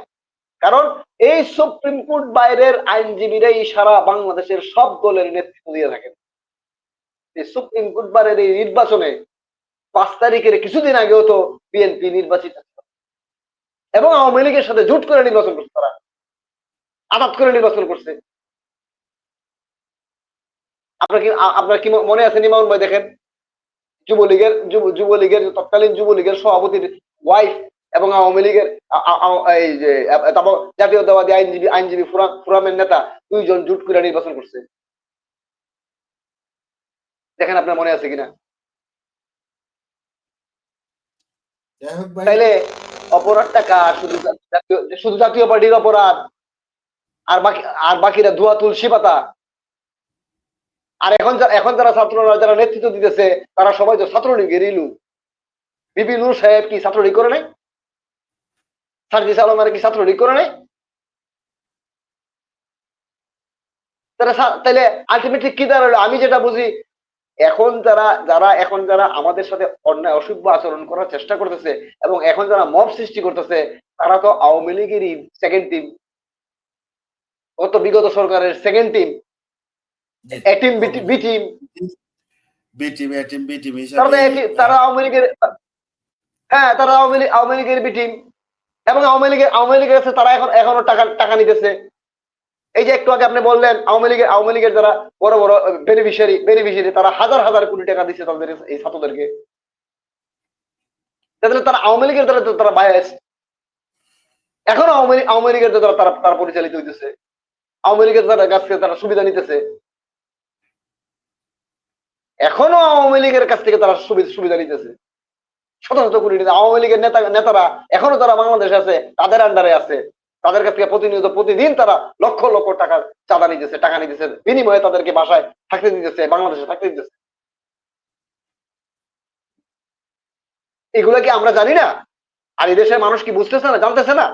Speaker 2: কারণ এই সুপ্রিম কোর্ট বাইরের আইনজীবীরাই সারা বাংলাদেশের সব দলের নেতৃত্ব দিয়ে থাকেন। এই সুপ্রিম কোর্ট বারের এই নির্বাচনে 5 তারিখের কিছুদিন আগেও তো বিএনপি নির্বাচিত এবং আওয়ামী লীগের সাথে জোট করে নির্বাচন করছে, তারা আঘাত করে নির্বাচন করছে। আপনার কি মনে আছে নিমাউন ভাই? দেখেন, যুবলীগের তৎকালীন যুবলীগের সভাপতির ওয়াইফ এবং আওয়ামী লীগের এই যে জাতীয়তাবাদী আইনজীবী ফোরামের নেতা 2 জন জোট করে নির্বাচন করছে। দেখেন আপনার মনে আছে কিনা। তাইলে অপরাধটা কার? শুধু জাতীয় পার্টির অপরাধ, আর বাকিরা ধোয়া তুলসী পাতা। আর এখন যারা ছাত্ররা যারা নেতৃত্ব দিতেছে তারা সবাই তো ছাত্রলীগেরই লোক। বিপি নূর সাহেব কি ছাত্রলীগ করে নাই? সার্জিস আলমের কি ছাত্রলীগ করে নাই? তাহলে আলটিমেটলি কি দাঁড়ালো? আমি যেটা বুঝি, এখন যারা আমাদের সাথে অন্যায় অসভ্য আচরণ করার চেষ্টা করতেছে এবং এখন যারা মব সৃষ্টি করতেছে, তারা তো আওয়ামী লীগেরই সেকেন্ড টিম, বিগত সরকারের সেকেন্ড টিম, এ টিম বি টিম। তারা আওয়ামী লীগের, হ্যাঁ, তারা আওয়ামী লীগের বি টিম এবং আওয়ামী লীগের কাছে তারা এখনো টাকা নিতেছে। এই যে একটু আগে আপনি বললেন আওয়ামী লীগের যারা বড় বড় বেনিফিশিয়ারি তারা হাজার হাজার কোটি টাকা দিচ্ছে তাদের এই ছাত্রদেরকে। তাহলে তারা আওয়ামী লীগের দ্বারা তারা বায়াস, এখনো আওয়ামী লীগের দ্বারা তারা পরিচালিত হইতেছে, আওয়ামী লীগের কাছ থেকে তারা সুবিধা নিতেছে, এখনো আওয়ামী লীগের কাছ থেকে তারা সুবিধা নিতেছে। শত শত কোটি টাকা আওয়ামী লীগের নেতারা এখনো তারা বাংলাদেশে আছে, তাদের আন্ডারে আছে, তাদের কাছ থেকে প্রতিদিন তারা লক্ষ লক্ষ টাকা চাঁদা নিতেছে, টাকা নিতেছে, বিনিময়ে তাদেরকে বাসায় থাকতে দিতেছে, বাংলাদেশে থাকতে দিতেছে। এগুলা কি আমরা জানি না? আর এই দেশের মানুষ কি বুঝতেছে না, জানতেছে না?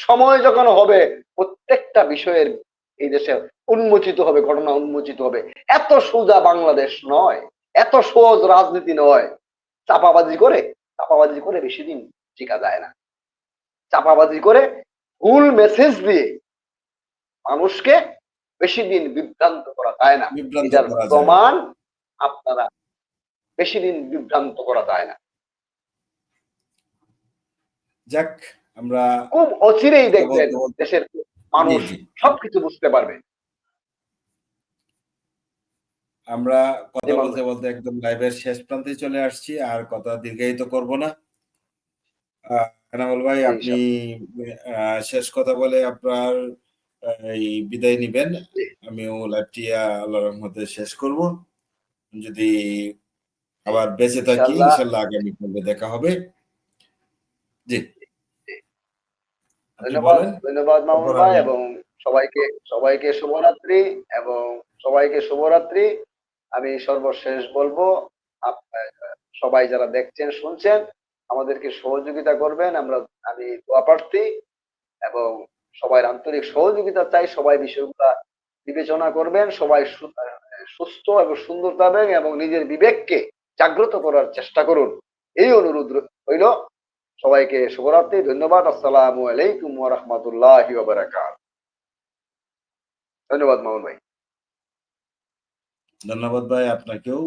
Speaker 2: সময় যখন হবে প্রত্যেকটা বিষয়ের এই দেশে উন্মোচিত হবে, ঘটনা উন্মোচিত হবে। এত সোজা বাংলাদেশ নয়, এত সহজ রাজনীতি নয়। চাপাবাজি করে বেশি দিন টিকা যায় না। চাপাবাজি করে ভুল মেসেজ দিয়ে মানুষকে বেশি দিন বিভ্রান্ত করা যায় না। এটার প্রমাণ আপনারা, বেশি দিন বিভ্রান্ত করা যায় না।
Speaker 1: যাক, আমরা
Speaker 2: খুব অচিরেই দেখবেন দেশের মানুষ সবকিছু বুঝতে পারবে।
Speaker 1: আমরা কথা বলতে বলতে একদম লাইভের শেষ প্রান্তে চলে আসছি, আর কথা দীর্ঘায়িত করব না। এনামুল ভাই, আপনি শেষ কথা বলে আপনার এই বিদায় নিবেন। আমিও লাইভটি আল্লাহর রহমতে শেষ করব। যদি আবার বেঁচে থাকি ইনশাআল্লাহ আগামী পর্বে দেখা হবে। জি,
Speaker 2: ধন্যবাদ মামুন ভাই, এবং সবাইকে শুভরাত্রি, এবং সবাইকে শুভরাত্রি। আমি সর্বশেষ বলবো, সবাই যারা দেখছেন শুনছেন আমাদেরকে সহযোগিতা করবেন। আমি দোয়া প্রার্থী এবং সবাই আন্তরিক সহযোগিতা চাই। সবাই বিষয়গুলা বিবেচনা করবেন, সবাই সুস্থ এবং সুন্দর থাকবেন এবং নিজের বিবেককে জাগ্রত করার চেষ্টা করুন, এই অনুরোধ হইল। সবাইকে শুভরাত্রি, ধন্যবাদ। আসসালামু আলাইকুম ওয়া রাহমাতুল্লাহি ওয়া বারাকাতুহু। ধন্যবাদ মামুন ভাই।
Speaker 1: ধন্যবাদ ভাই আপনাকেও।